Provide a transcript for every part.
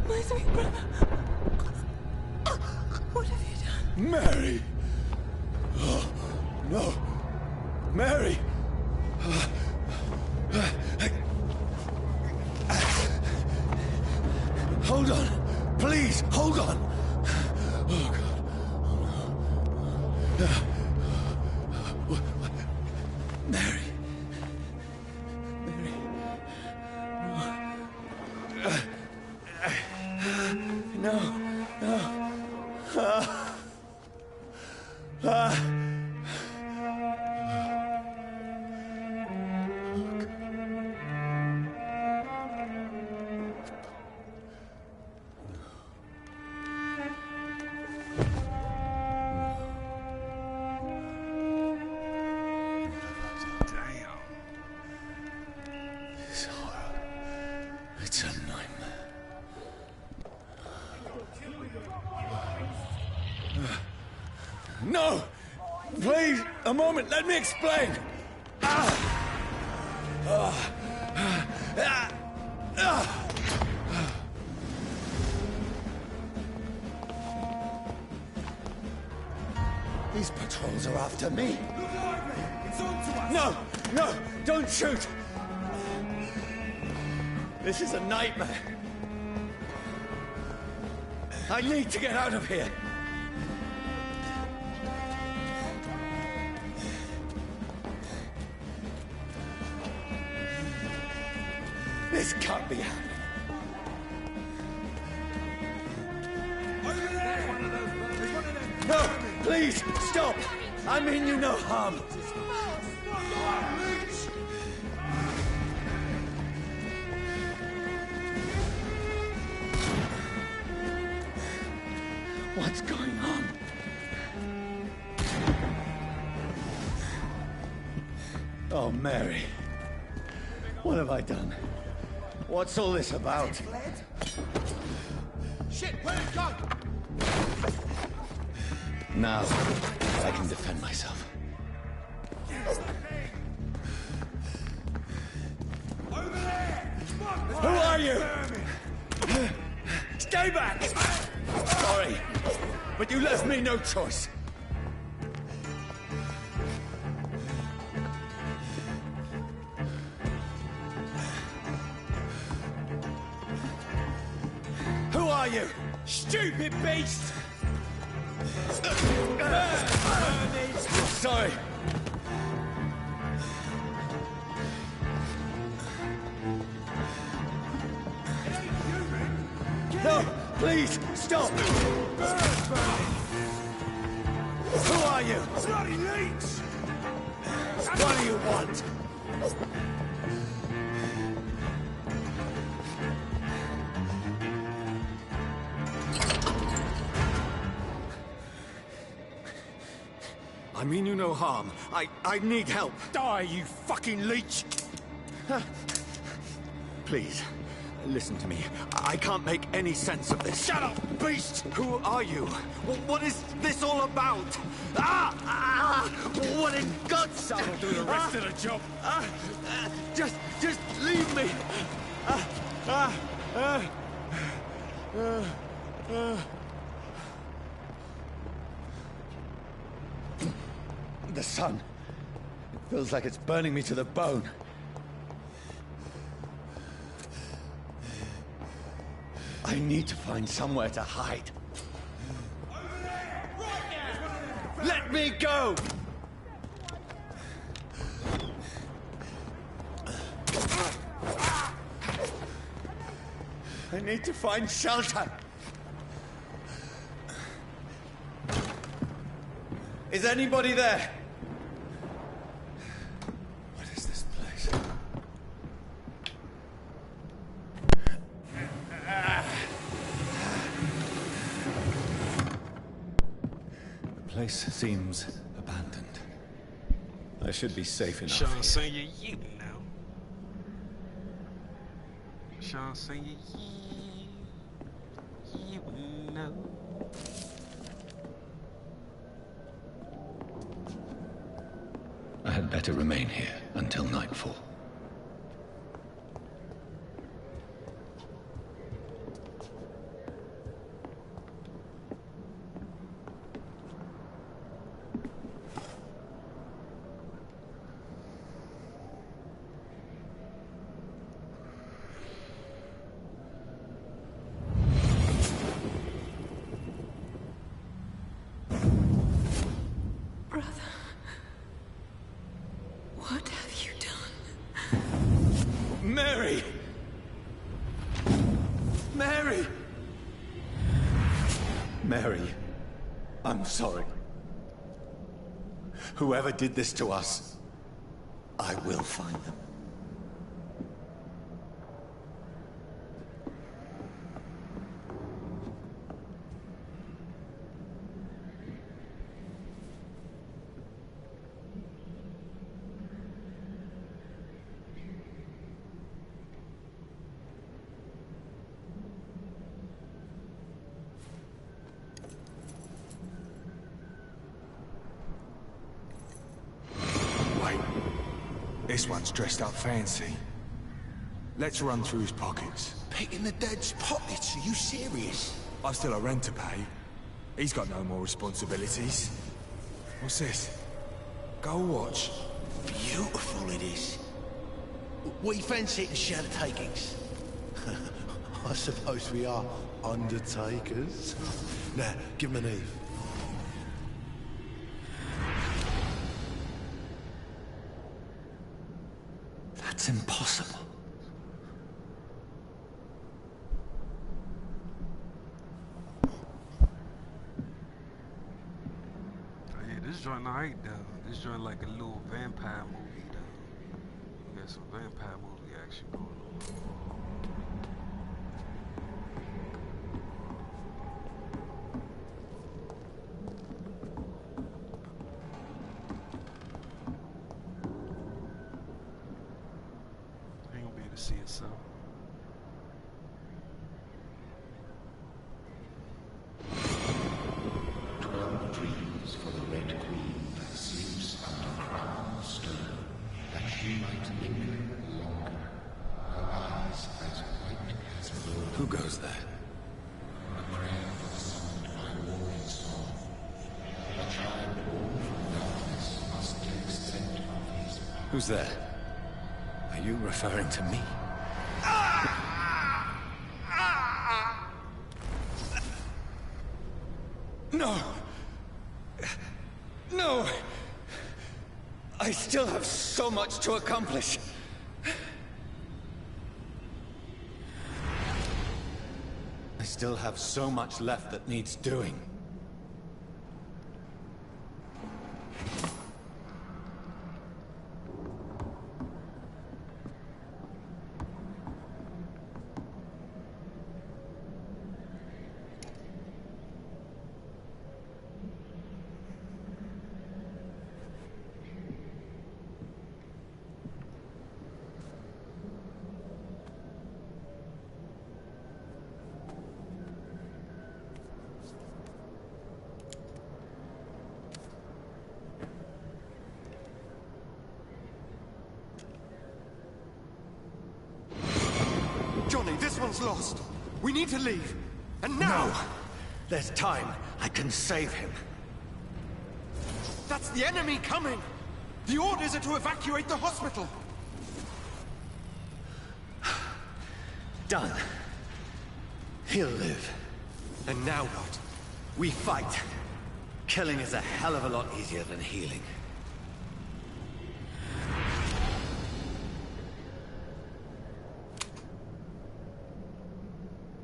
My sweet brother. What have you done? Mary! Oh, no. Mary! Hold on. Please, hold on. Oh, God. Oh, no. Mary. Mary. No. It's a nightmare. No! Please, a moment, let me explain! These patrols are after me. It's on to us! No! No! Don't shoot! This is a nightmare. I need to get out of here. This can't be happening. Over there! One of those. There's one of them. No! Please, stop! I mean you no harm. What's going on? Oh, Mary. What have I done? What's all this about? Shit, where'd it go? Now, I can defend myself. Over there! Who are you? Stay back! Sorry, but you left me no choice. Who are you? Stupid beast! Sorry. No, please, stop! Who are you? Bloody leech! What do you want? I mean you no harm. I need help. Die, you fucking leech! Please, listen to me. I can't make any sense of this. Shut up, beast! Who are you? What is this all about? What in God's name? I'll do the rest of the job. Just leave me. The sun. It feels like it's burning me to the bone. I need to find somewhere to hide. Over there! Right now! Let me go! I need to find shelter. Is anybody there? What is this place? The place seems abandoned. I should be safe enough. Sean saying you know. Sean saying you know. I had better remain here until nightfall. Mary! Mary! Mary, I'm sorry. Whoever did this to us, I will find them. This one's dressed up fancy. Let's run through his pockets. Picking the dead's pockets? Are you serious? I've still a rent to pay. He's got no more responsibilities. What's this? Gold watch. Beautiful it is. We fancy it to share the takings. I suppose we are undertakers. Now, give him an Eve. That's impossible. Oh yeah, this joint alright though. This joint like a little vampire movie though. We got some vampire movie action going on. Ain't gonna be able to see it, so. 12 dreams for the Red Queen that sleeps under crown stone, that she might linger longer, her eyes as white as blood. Who goes there? A prayer summoned by warring song. A child born from darkness must take scent of his power. Who's there? Are you referring to me? No! No! I still have so much to accomplish. I still have so much left that needs doing. Johnny, this one's lost. We need to leave. And now! No! There's time. I can save him. That's the enemy coming! The orders are to evacuate the hospital! Done. He'll live. And now what? We fight. Killing is a hell of a lot easier than healing.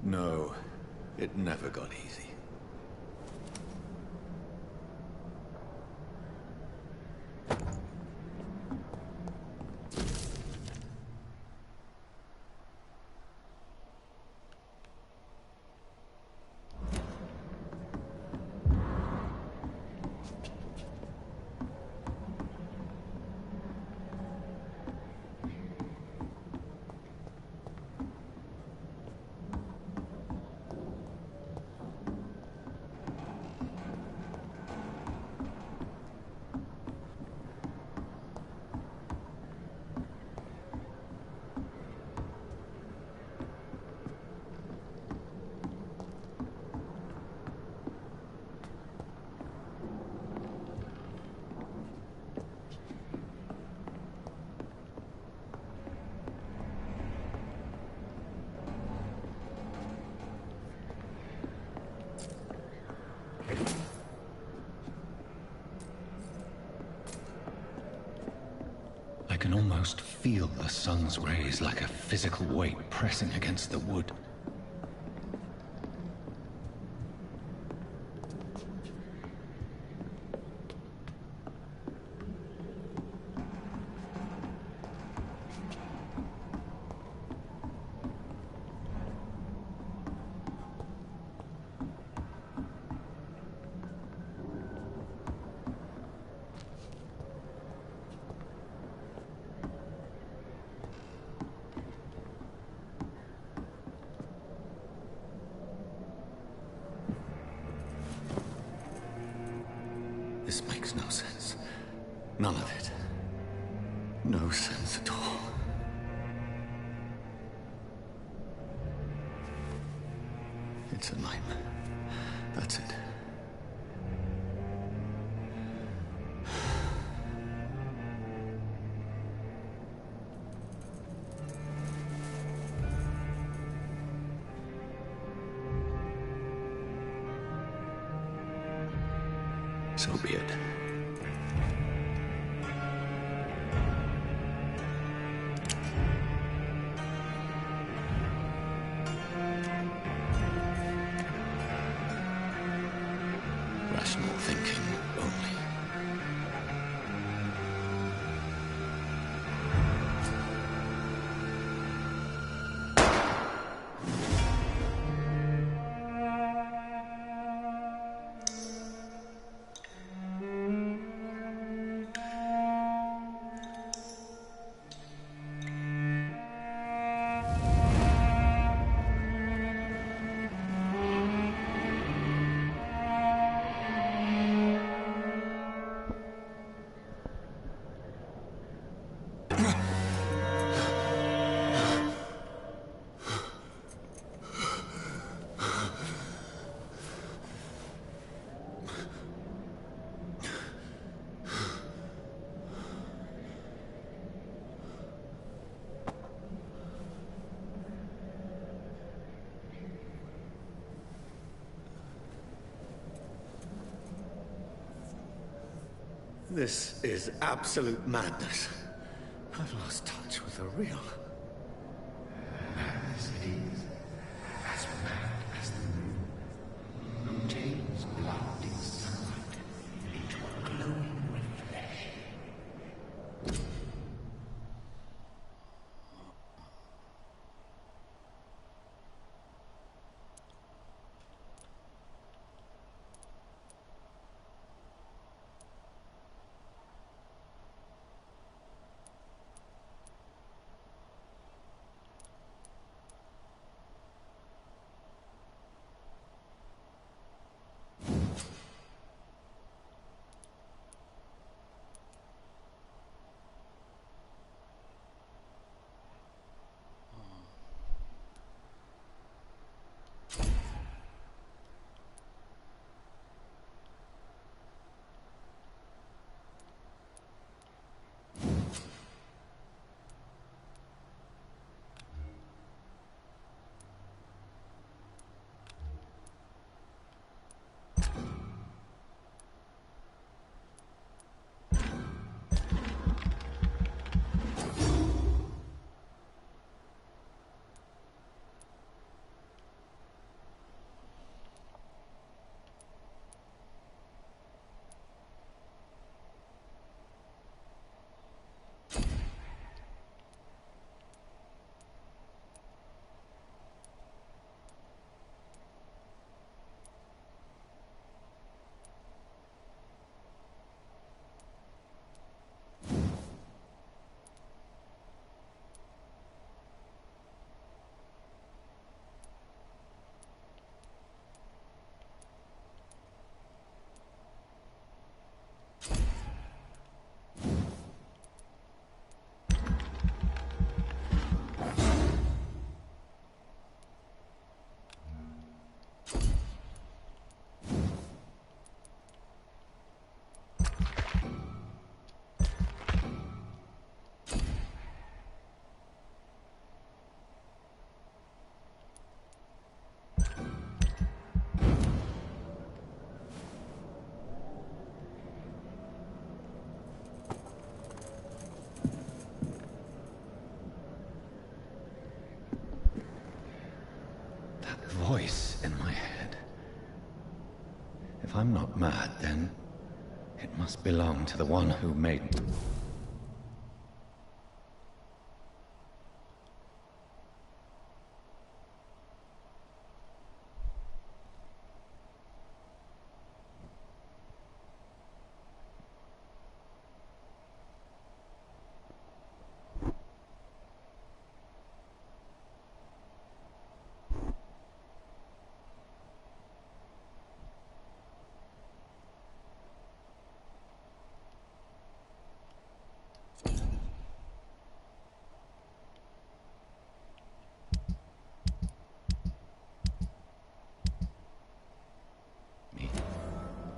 No, it never got easy. can almost feel the sun's rays like a physical weight pressing against the wood. This makes no sense. None of it. No sense at all. It's a nightmare. That's it. So be it. Rational thinking only. This is absolute madness. I've lost touch with the real. Madness it is, as mad as the moon, who takes blinding sunlight into a glowing reflection. If I'm not mad, then it must belong to the one who made me.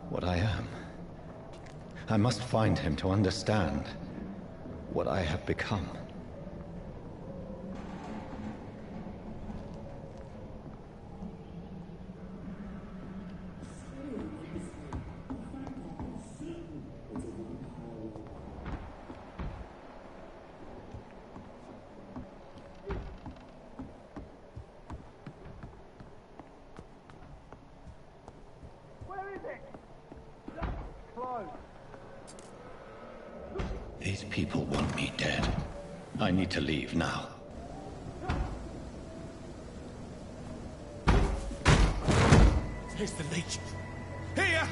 What I am. I must find him to understand what I have become. These people want me dead. I need to leave now. Here's the Legion. Here!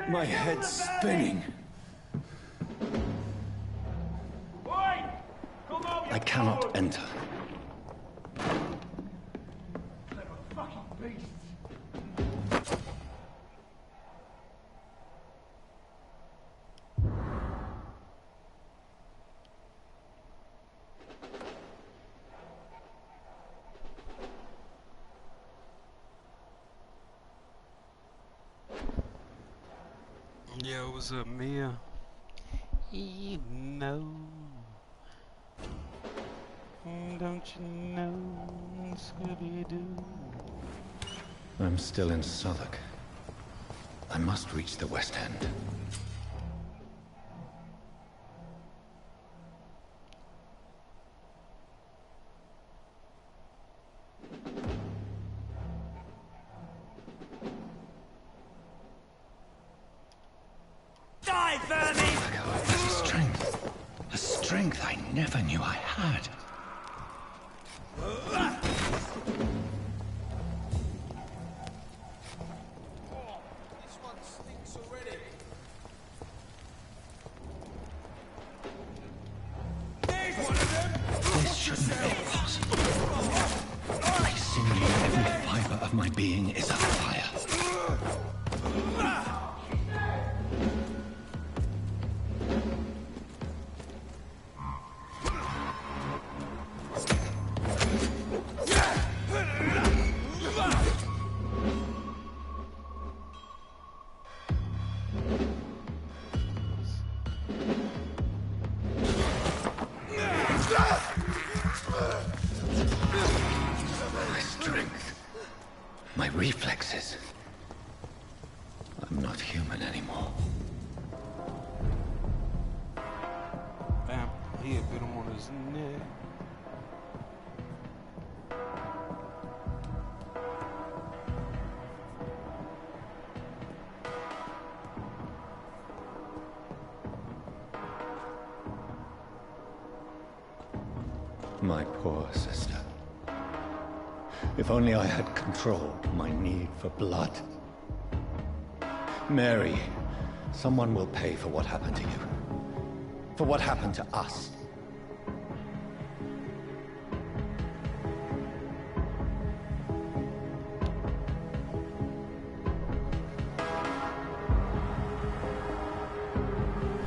My head's spinning. I cannot enter. Yo, what's up, Mia? You know. Don't you know, Scooby-Doo? I'm still in Southwark. I must reach the West End. Die, vermin! A strength I never knew I had. This shouldn't be possible. I sinew every fiber of my being is afire. My strength, my reflexes. I'm not human anymore. Damn, he had bit him on his neck. My poor sister. If only I had controlled my need for blood. Mary, someone will pay for what happened to you. For what happened to us.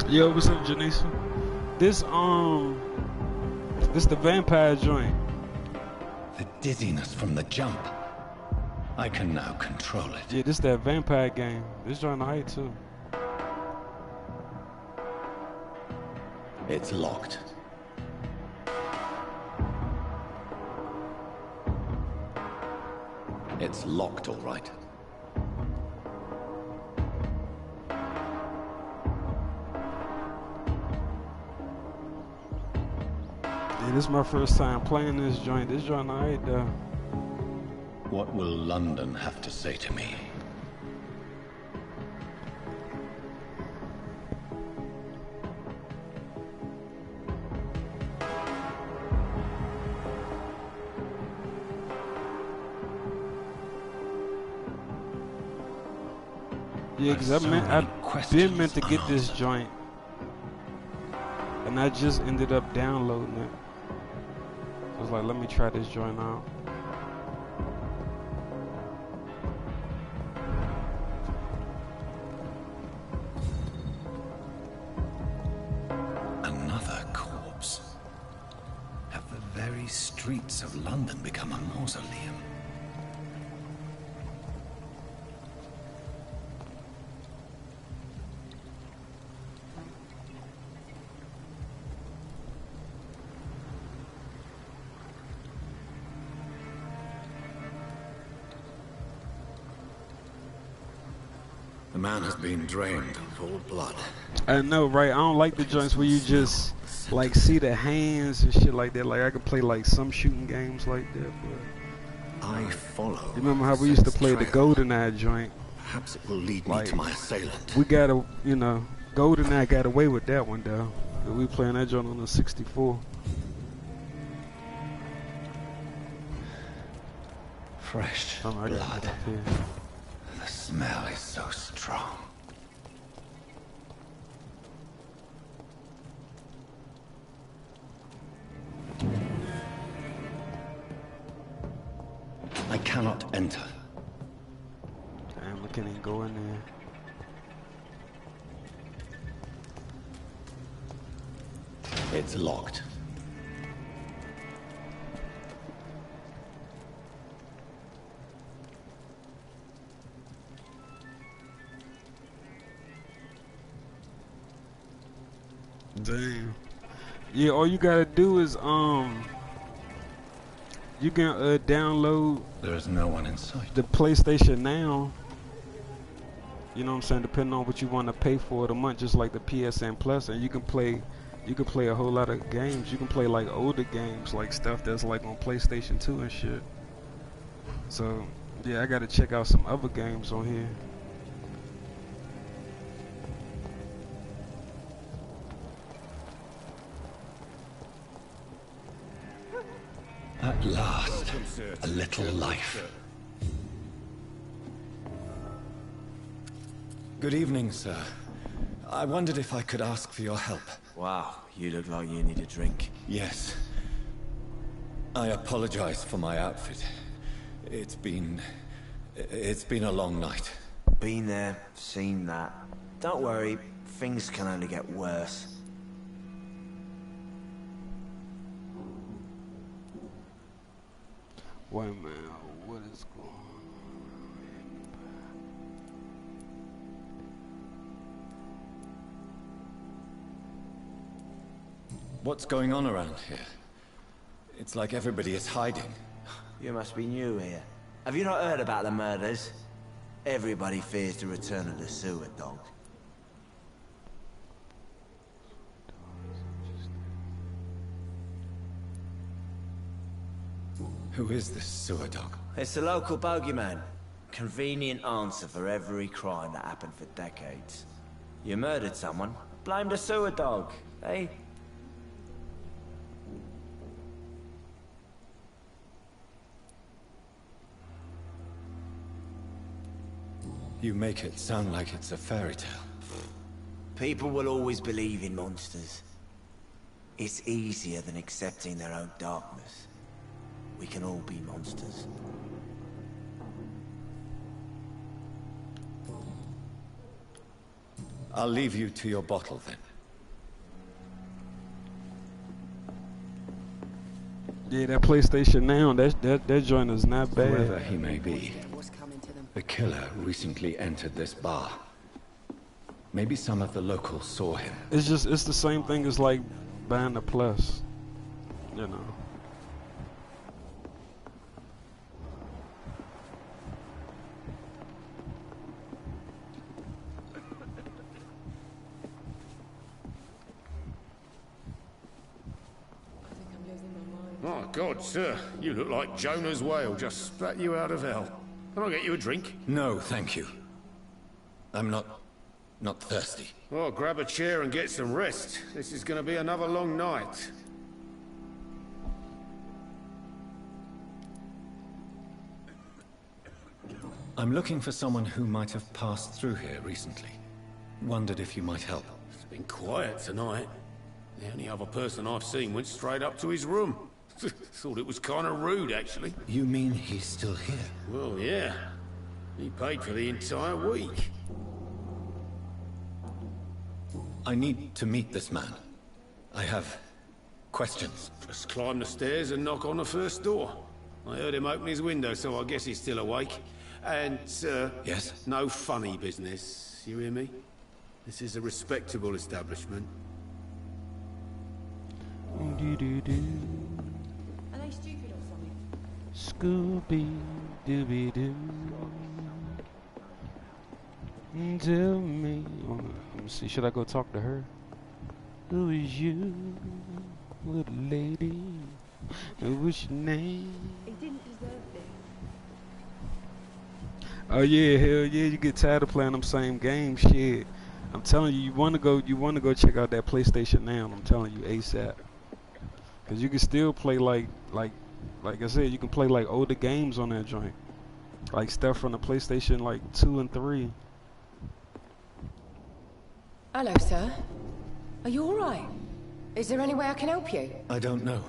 Yo, what's up, Janisa? This the vampire joint. The dizziness from the jump. I can now control it. Yeah, this that vampire game. This joint height too. It's locked. It's locked, all right. this is my first time playing this joint. This joint alright though. What will London have to say to me? Yeah, because I've been meant to get this joint, and I just ended up downloading it. So I was like, let me try this joint out. Another corpse. Have the very streets of London become a mausoleum? The man has been drained of all blood. I know, right? I don't like the joints where you just like see the hands and shit like that. Like I could play like some shooting games like that, but I follow. you remember how we used to play the GoldenEye joint? Perhaps it will lead me Like, to my assailant. We gotta, you know, GoldenEye got away with that one though. We playing that joint on the 64. Fresh I gotta blood. get up here. The smell is so strong. I cannot enter. Damn, I can't even go in there. It's locked. Damn. Yeah, all you gotta do is you can download There is no one inside. the PlayStation Now. You know what I'm saying? Depending on what you want to pay for it a month, just like the PSN Plus, and you can play a whole lot of games. You can play like older games, like stuff that's like on PlayStation 2 and shit. So yeah, I gotta check out some other games on here. At last, a little life. Good evening, sir. I wondered if I could ask for your help. Wow, you look like you need a drink. Yes. I apologize for my outfit. It's been a long night. Been there, seen that. Don't worry, things can only get worse. Wait a minute, what is going on? What's going on around here? It's like everybody is hiding. You must be new here. Have you not heard about the murders? Everybody fears the return of the sewer dog. Who is this sewer dog? It's the local bogeyman. Convenient answer for every crime that happened for decades. You murdered someone, blame the sewer dog, eh? You make it sound like it's a fairy tale. People will always believe in monsters. It's easier than accepting their own darkness. We can all be monsters. I'll leave you to your bottle then. Yeah, that PlayStation Now, that joint is not bad. Whoever he may be, the killer recently entered this bar. Maybe some of the locals saw him. It's the same thing as like buying the Plus, you know. I think I'm losing God, sir, you look like Jonah's whale just spat you out of hell. Can I get you a drink? No, thank you. I'm not thirsty. Well, grab a chair and get some rest. This is going to be another long night. I'm looking for someone who might have passed through here recently. Wondered if you might help. It's been quiet tonight. The only other person I've seen went straight up to his room. Thought it was kind of rude, actually. You mean he's still here? Well, yeah. He paid for the entire week. I need to meet this man. I have questions. Just climb the stairs and knock on the first door. I heard him open his window, so I guess he's still awake. And, Yes? no funny business. You hear me? This is a respectable establishment. Do-do-do. Are they stupid or something? Scooby-Dooby-Doo. Tell me. Let me see. Should I go talk to her? Who is you, little lady? What's your name? He didn't deserve this. Oh yeah, hell yeah! You get tired of playing them same games, shit. I'm telling you, you wanna go check out that PlayStation now. I'm telling you, ASAP. Cause you can still play like I said, you can play like older games on that joint, like stuff from the PlayStation like 2 and 3. Hello, sir. Are you all right? Is there any way I can help you? I don't know.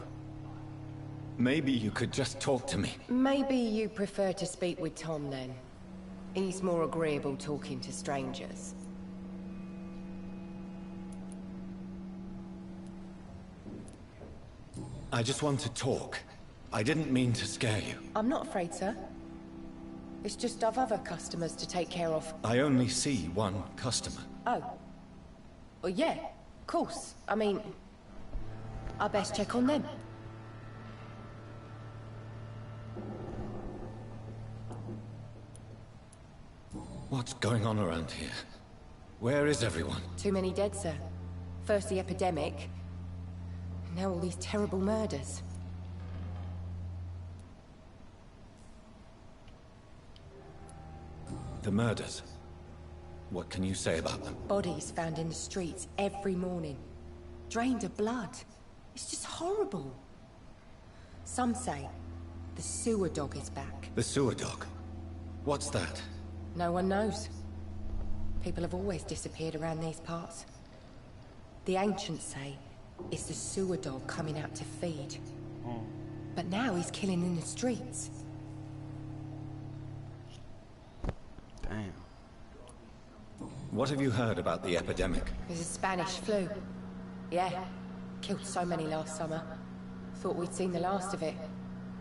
Maybe you could just talk to me. Maybe you prefer to speak with Tom then. He's more agreeable talking to strangers. I just want to talk. I didn't mean to scare you. I'm not afraid, sir. It's just I've other customers to take care of. I only see one customer. Oh. Well, yeah, of course. I mean, I best check on them. What's going on around here? Where is everyone? Too many dead, sir. First the epidemic, now all these terrible murders. The murders. What can you say about them? Bodies found in the streets every morning. Drained of blood. It's just horrible. Some say the sewer dog is back. The sewer dog? What's that? No one knows. People have always disappeared around these parts. The ancients say it's the sewer dog coming out to feed. But now he's killing in the streets. Damn. What have you heard about the epidemic? There's a Spanish flu. Yeah. Killed so many last summer. Thought we'd seen the last of it.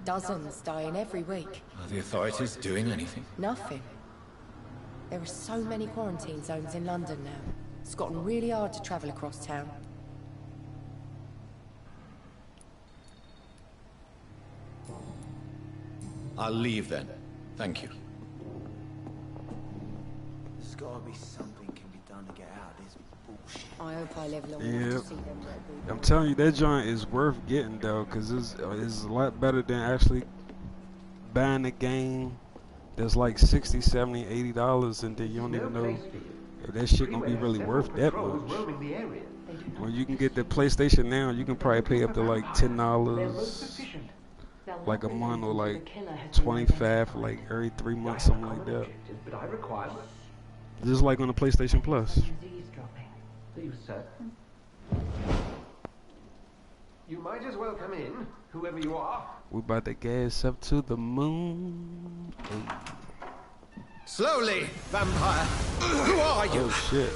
Dozens dying every week. Are the authorities doing anything? Nothing. There are so many quarantine zones in London now. It's gotten really hard to travel across town. I'll leave then. Thank you. There's gotta be something can be done to get out of this bullshit. I hope I live long Yep. enough to see them red boots. I'm telling you, that joint is worth getting though, cause it's a lot better than actually buying a game that's like $60, $70, $80, and then you don't even know if that shit gonna be really worth that much. When you can get the PlayStation now, you can probably pay up to like $10, like a month, or like $25 for like every 3 months, something like that. Just like on the PlayStation Plus. You might as well come in, whoever you are. We about to gas up to the moon. Oh, Slowly, vampire. Who are you? oh shit.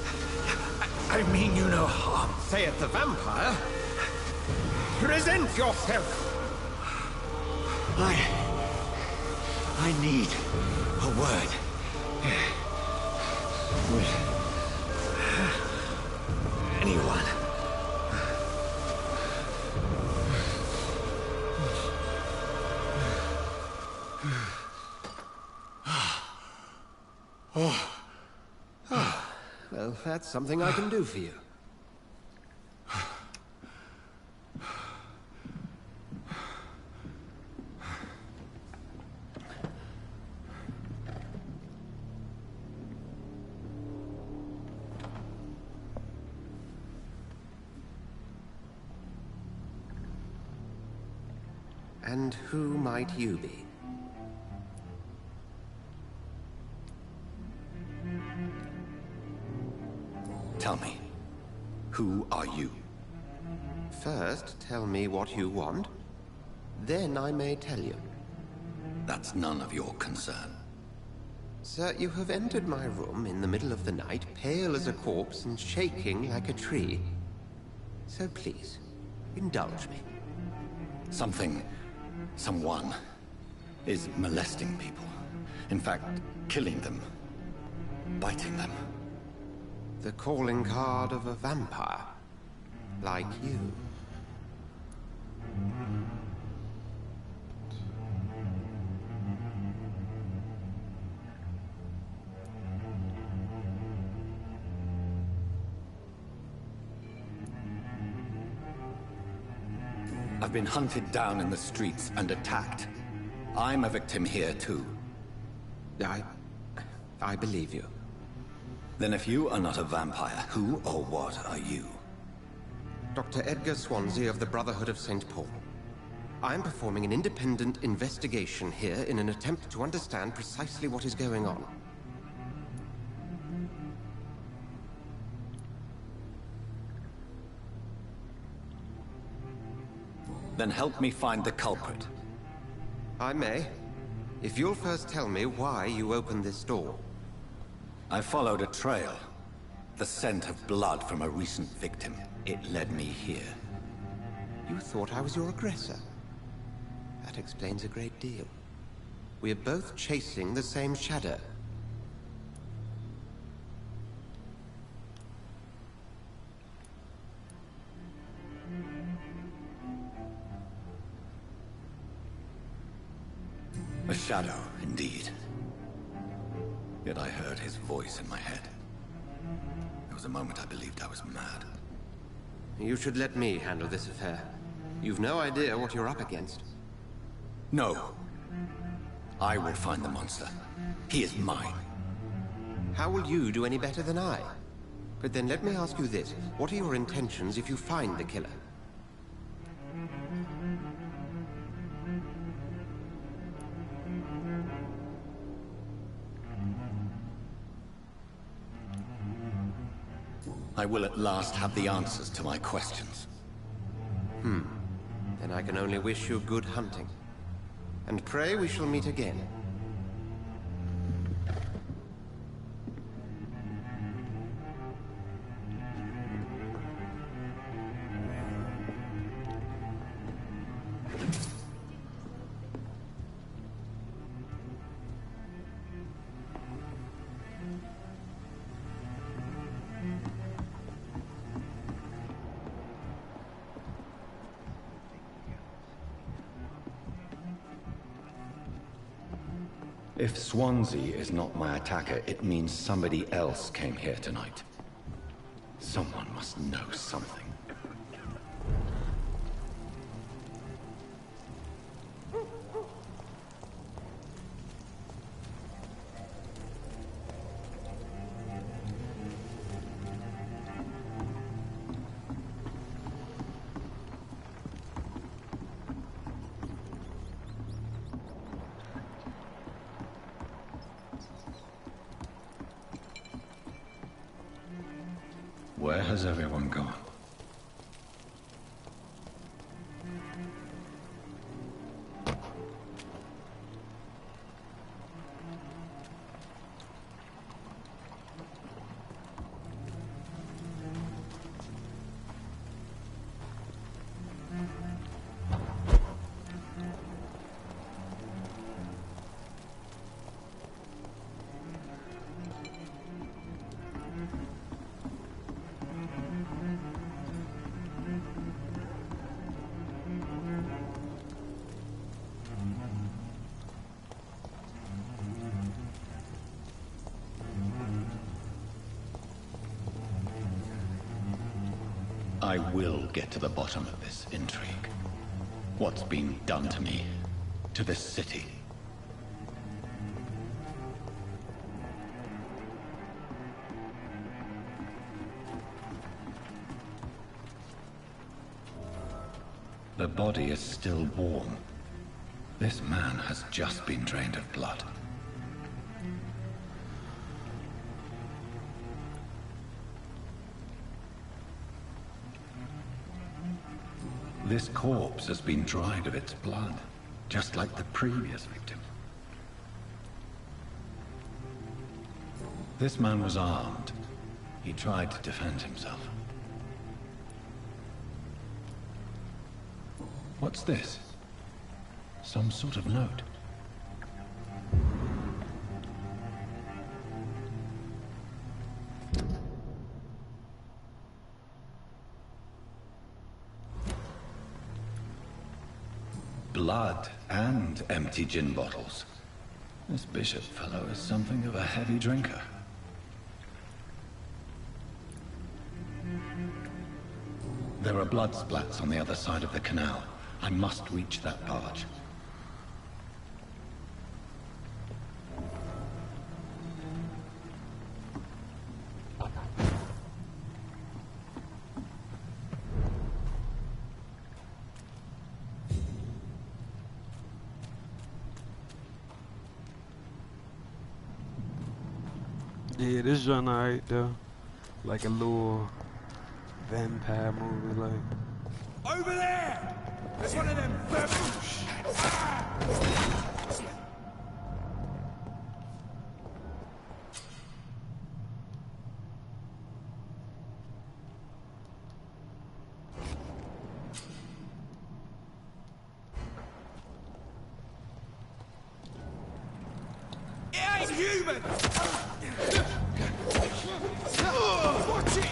I mean you no harm, saith the vampire. Present yourself. I need a word. With anyone. Well, that's something I can do for you. And who might you be? Tell me, who are you? First, tell me what you want. Then I may tell you. That's none of your concern. Sir, you have entered my room in the middle of the night, pale as a corpse and shaking like a tree. So please, indulge me. Someone is molesting people. In fact, killing them. Biting them. The calling card of a vampire. Like you. I've been hunted down in the streets and attacked. I'm a victim here too. I believe you. Then if you are not a vampire, who or what are you? Dr. Edgar Swansea of the Brotherhood of St. Paul. I'm performing an independent investigation here in an attempt to understand precisely what is going on. Then help me find the culprit. I may. If you'll first tell me why you opened this door. I followed a trail. The scent of blood from a recent victim. It led me here. You thought I was your aggressor. That explains a great deal. We're both chasing the same shadow. A shadow, indeed. Yet I heard his voice in my head. There was a moment I believed I was mad. You should let me handle this affair. You've no idea what you're up against. No. I will find the monster. He is mine. How will you do any better than I? But then let me ask you this. What are your intentions if you find the killer? I will at last have the answers to my questions. Then I can only wish you good hunting. And pray we shall meet again. If Swansea is not my attacker, it means somebody else came here tonight. Someone must know something. Where has everyone gone? I will get to the bottom of this intrigue. What's been done to me, to this city. The body is still warm. This man has just been drained of blood. This corpse has been dried of its blood, just like the previous victim. This man was armed. He tried to defend himself. What's this? Some sort of note. Blood and empty gin bottles. This bishop fellow is something of a heavy drinker. There are blood splats on the other side of the canal. I must reach that barge. Yeah, this genre right there, like a little vampire movie, like. Over there! There's one of them verboosh! It ain't human! Watch it!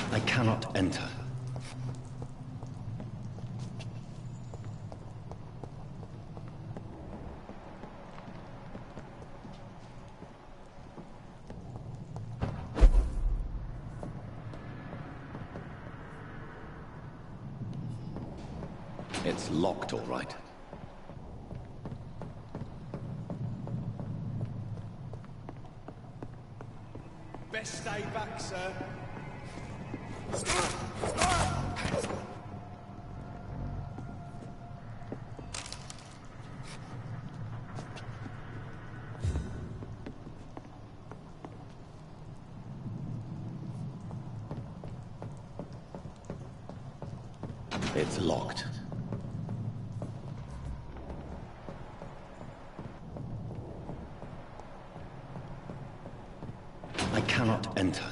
I cannot enter. It's locked, all right. Best stay back, sir. It's locked. I cannot enter.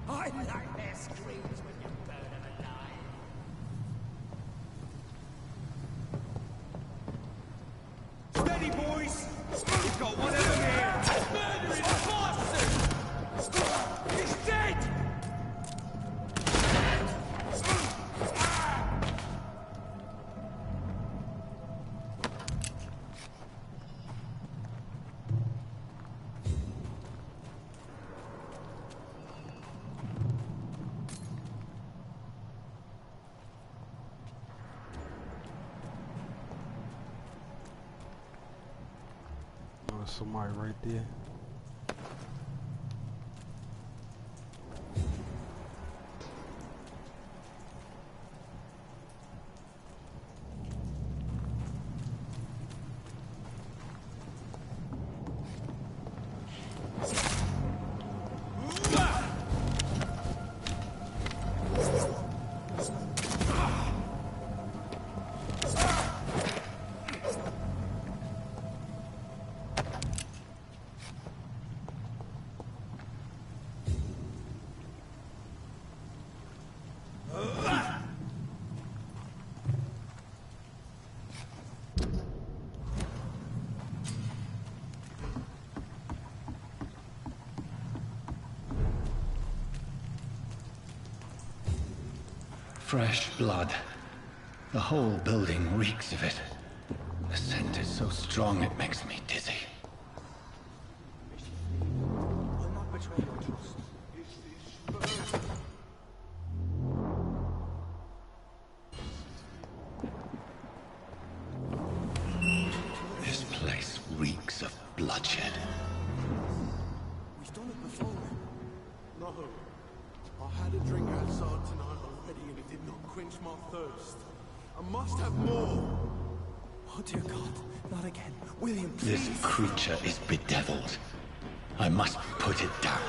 I like their screams when you burn them alive. Steady, boys! We've got one of them here! Murdering bastard! He's dead! Somebody right there. Fresh blood. The whole building reeks of it. The scent is so strong it makes me dizzy. This place reeks of bloodshed. We've done it before. No. I had a drink outside tonight already and it did not quench my thirst. I must have more. Oh dear God, not again. William, please. This creature is bedeviled. I must put it down.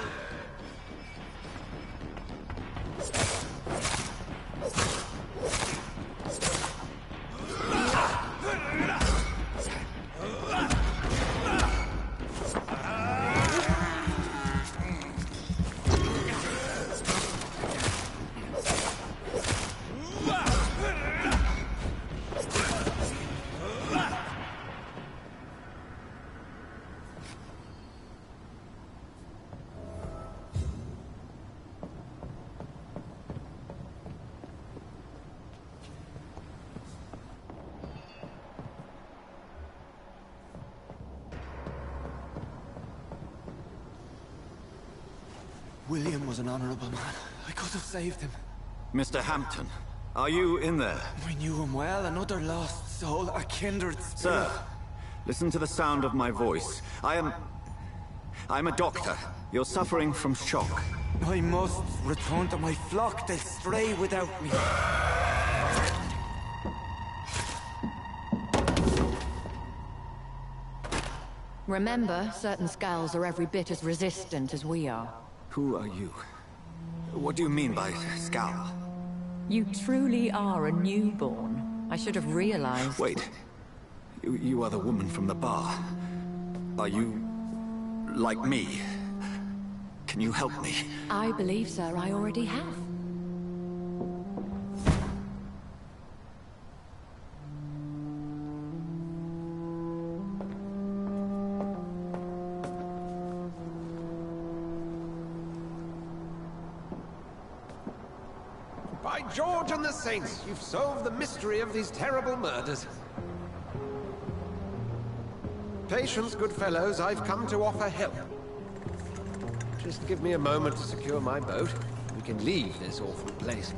William was an honorable man. I could have saved him. Mr. Hampton, are you in there? I knew him well, another lost soul, a kindred spirit. Sir, listen to the sound of my voice. I'm a doctor. You're suffering from shock. I must return to my flock. They'll stray without me. Remember, certain Skulls are every bit as resistant as we are. Who are you? What do you mean by Skull? You truly are a newborn. I should have realized. Wait. You are the woman from the bar. Are you... like me? Can you help me? I believe, sir, I already have. By George and the Saints, you've solved the mystery of these terrible murders. Patience, good fellows, I've come to offer help. Just give me a moment to secure my boat. We can leave this awful place.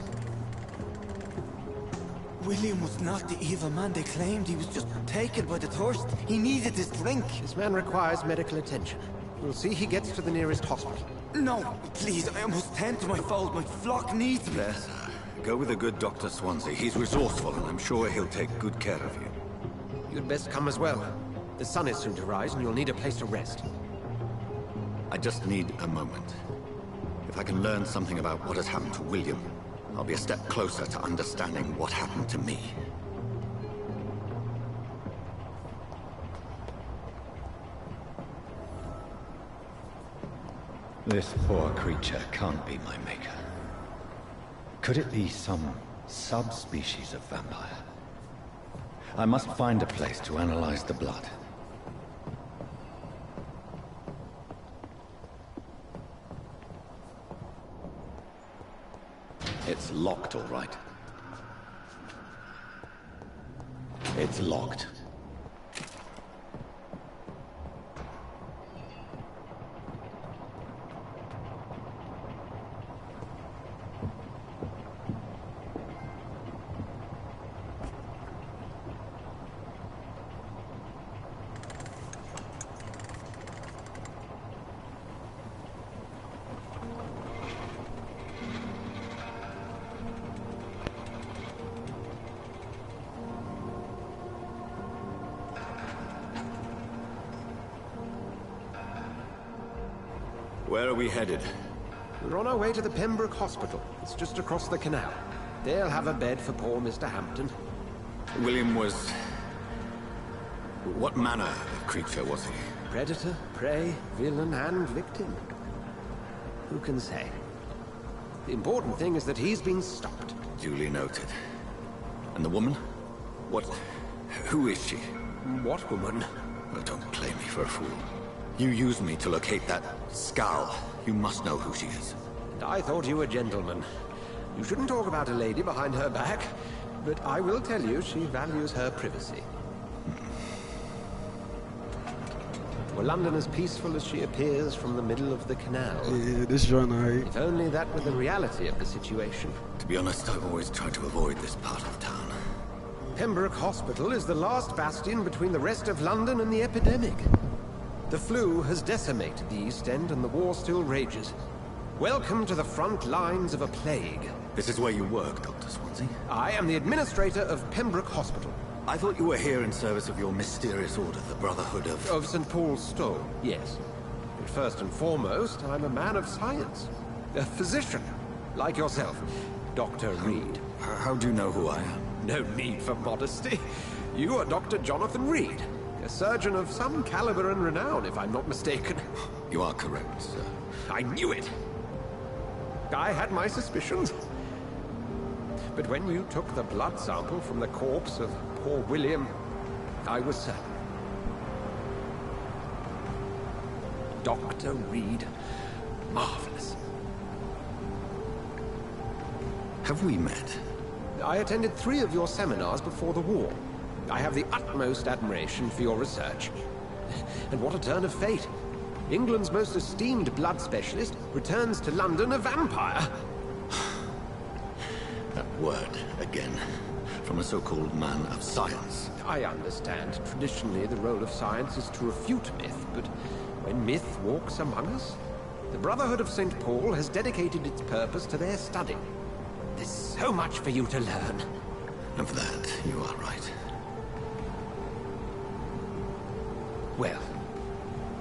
William was not the evil man they claimed. He was just taken by the thirst. He needed his drink. This man requires medical attention. We'll see he gets to the nearest hospital. No, please, I must tend to my fold. My flock needs me. There, sir. Go with the good Dr. Swansea. He's resourceful, and I'm sure he'll take good care of you. You'd best come as well. The sun is soon to rise, and you'll need a place to rest. I just need a moment. If I can learn something about what has happened to William, I'll be a step closer to understanding what happened to me. This poor creature can't be my maker. Could it be some subspecies of vampire? I must find a place to analyze the blood. It's locked, all right. It's locked. Where are we headed? We're on our way to the Pembroke Hospital. It's just across the canal. They'll have a bed for poor Mr. Hampton. William was... what manner of creature was he? Predator, prey, villain, and victim. Who can say? The important thing is that he's been stopped. Duly noted. And the woman? What... who is she? What woman? Oh, don't play me for a fool. You used me to locate that Skull. You must know who she is. And I thought you a gentleman. You shouldn't talk about a lady behind her back, but I will tell you she values her privacy. Were London as peaceful as she appears from the middle of the canal? Yeah, this joint, alright. If only that were the reality of the situation. To be honest, I've always tried to avoid this part of town. Pembroke Hospital is the last bastion between the rest of London and the epidemic. The flu has decimated the East End and the war still rages. Welcome to the front lines of a plague. This is where you work, Dr. Swansea? I am the administrator of Pembroke Hospital. I thought you were here in service of your mysterious order, the Brotherhood of... Of St. Paul's Stone, yes. But first and foremost, I'm a man of science. A physician, like yourself, Dr. Reed. How do you know who I am? No need for modesty. You are Dr. Jonathan Reed, a surgeon of some caliber and renown, if I'm not mistaken. You are correct, sir. I knew it! I had my suspicions. But when you took the blood sample from the corpse of poor William, I was certain. Dr. Reed. Marvelous. Have we met? I attended 3 of your seminars before the war. I have the utmost admiration for your research. And what a turn of fate. England's most esteemed blood specialist returns to London a vampire. That word, again. From a so-called man of science. I understand. Traditionally, the role of science is to refute myth, but when myth walks among us, the Brotherhood of St. Paul has dedicated its purpose to their study. There's so much for you to learn. Of that, you are right. Well,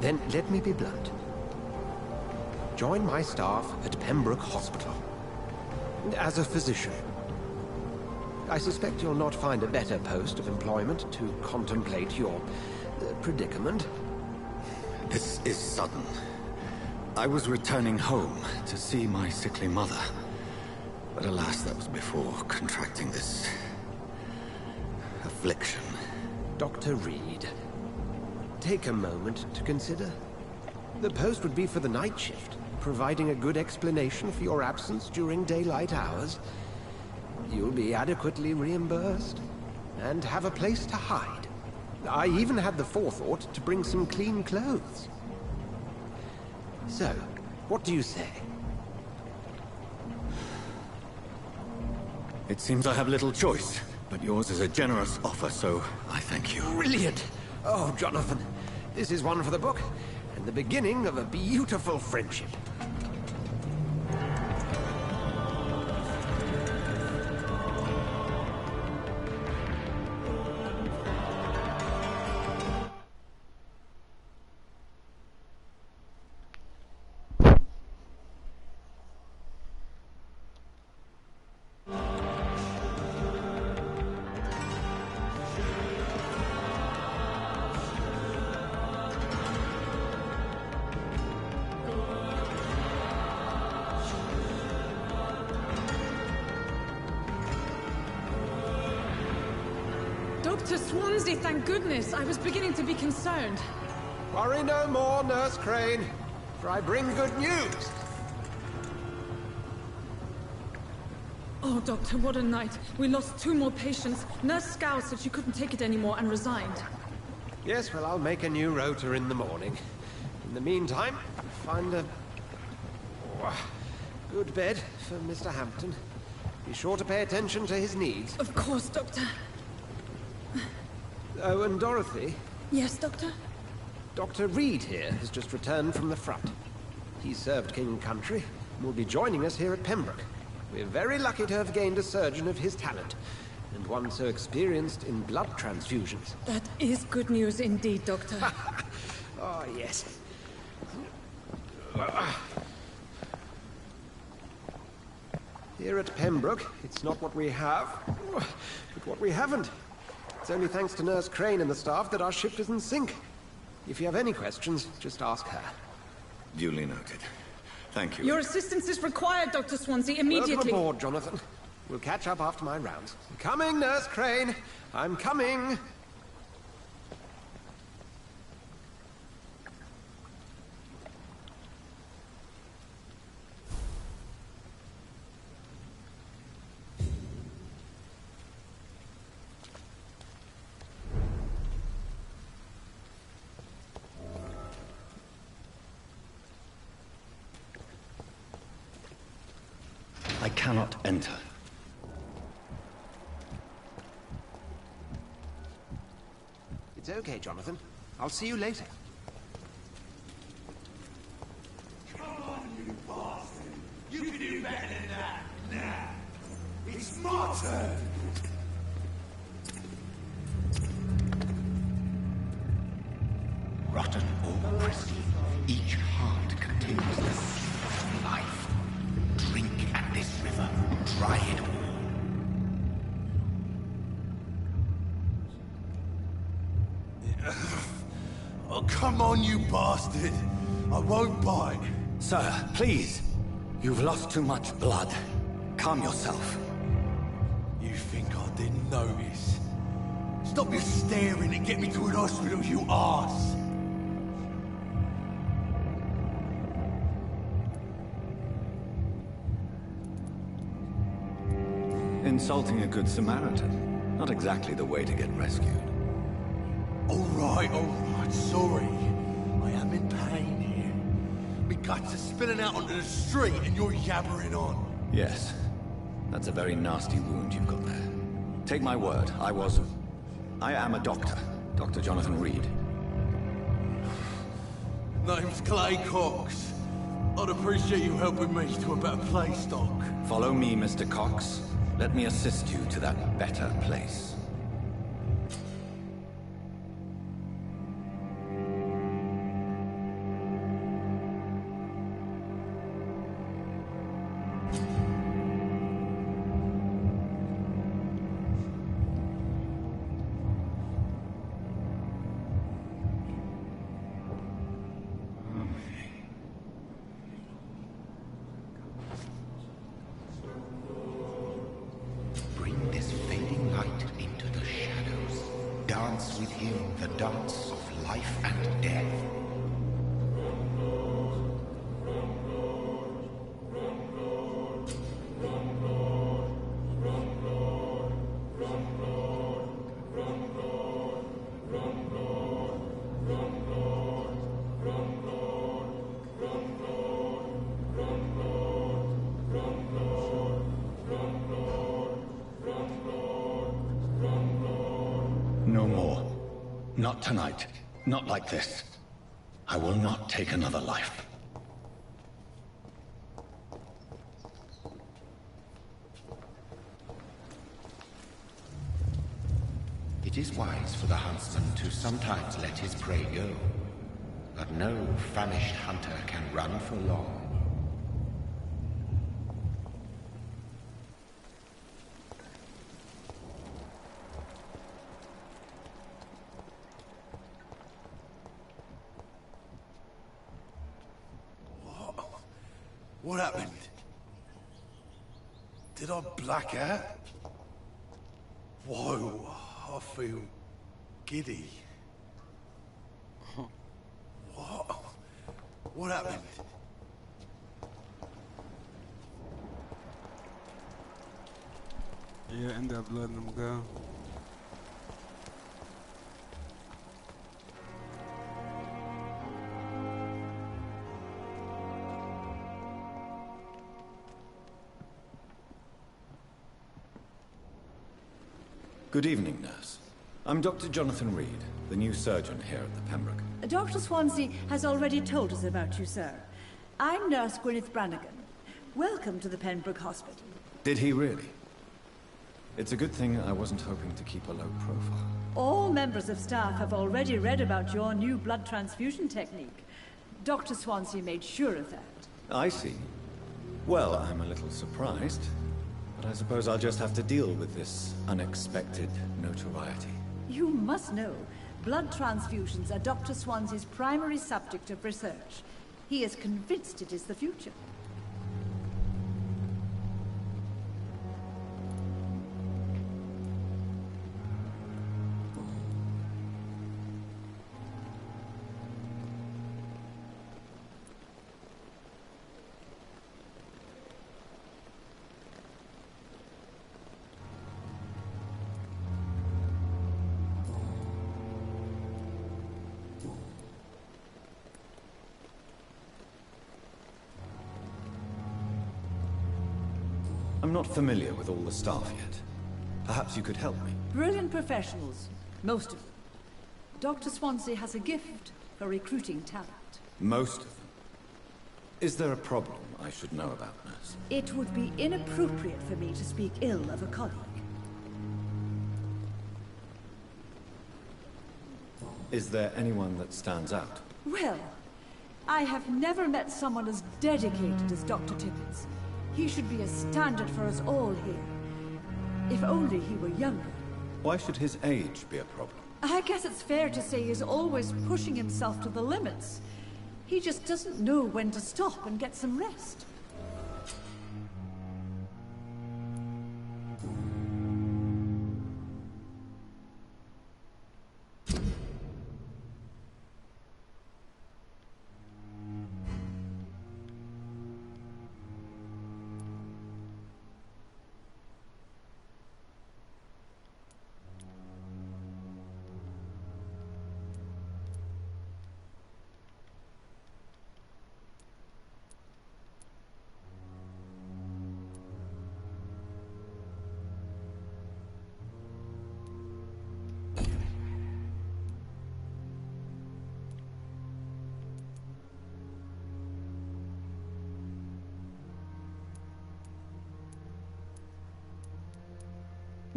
then let me be blunt. Join my staff at Pembroke Hospital. As a physician. I suspect you'll not find a better post of employment to contemplate your predicament. This is sudden. I was returning home to see my sickly mother. But alas, that was before contracting this... affliction. Dr. Reed, take a moment to consider. The post would be for the night shift, providing a good explanation for your absence during daylight hours. You'll be adequately reimbursed, and have a place to hide. I even had the forethought to bring some clean clothes. So, what do you say? It seems I have little choice, but yours is a generous offer, so I thank you. Brilliant! Oh, Jonathan, this is one for the book, and the beginning of a beautiful friendship. Dr. Swansea, thank goodness. I was beginning to be concerned. Worry no more, Nurse Crane, for I bring good news. Oh, Doctor, what a night. We lost 2 more patients. Nurse Scow said she couldn't take it anymore and resigned. Yes, well, I'll make a new rota in the morning. In the meantime, find a... good bed for Mr. Hampton. Be sure to pay attention to his needs. Of course, Doctor. Oh, and Dorothy? Yes, Doctor? Dr. Reed here has just returned from the front. He served King and Country and will be joining us here at Pembroke. We're very lucky to have gained a surgeon of his talent, and one so experienced in blood transfusions. That is good news indeed, Doctor. Oh, yes. Here at Pembroke, it's not what we have, but what we haven't. It's only thanks to Nurse Crane and the staff that our ship isn't sink. If you have any questions, just ask her. Duly noted. Thank you. Your assistance is required, Dr. Swansea, immediately. Welcome aboard, Jonathan. We'll catch up after my rounds. I'm coming, Nurse Crane. I'm coming. cannot enter. It's okay, Jonathan. I'll see you later. Come on, you bastard! You can do better than that! Now! It's my turn! Rotten or pristine, each heart contains the seed of life. Drink at this river, try it all. Oh, come on, you bastard! I won't bite. Sir, please. You've lost too much blood. Calm yourself. You think I didn't notice? Stop your staring and get me to an hospital, you arse! Insulting a good Samaritan. Not exactly the way to get rescued. Alright, sorry. I am in pain here. My guts are spilling out onto the street and you're yabbering on. Yes. That's a very nasty wound you've got there. Take my word, I am a doctor. Dr. Jonathan Reed. Name's Clay Cox. I'd appreciate you helping me to a better place, Doc. Follow me, Mr. Cox. Let me assist you to that better place. Bring this fading light into the shadows. Dance with him the dance of life and death. No more. Not tonight. Not like this. I will not take another life. It is wise for the huntsman to sometimes let his prey go. But no famished hunter can run for long. What happened? Did I black out? Whoa, I feel giddy. What? What happened? Yeah, end up letting them go. Good evening, nurse. I'm Dr. Jonathan Reed, the new surgeon here at the Pembroke. Dr. Swansea has already told us about you, sir. I'm Nurse Gwyneth Brannigan. Welcome to the Pembroke Hospital. Did he really? It's a good thing I wasn't hoping to keep a low profile. All members of staff have already read about your new blood transfusion technique. Dr. Swansea made sure of that. I see. Well, I'm a little surprised, but I suppose I'll just have to deal with this unexpected notoriety. You must know, blood transfusions are Dr. Swansea's primary subject of research. He is convinced it is the future. I'm not familiar with all the staff yet. Perhaps you could help me. Brilliant professionals, most of them. Dr. Swansea has a gift for recruiting talent. Most of them? Is there a problem I should know about, nurse? It would be inappropriate for me to speak ill of a colleague. Is there anyone that stands out? Well, I have never met someone as dedicated as Dr. Tippins. He should be a standard for us all here. If only he were younger. Why should his age be a problem? I guess it's fair to say he's always pushing himself to the limits. He just doesn't know when to stop and get some rest.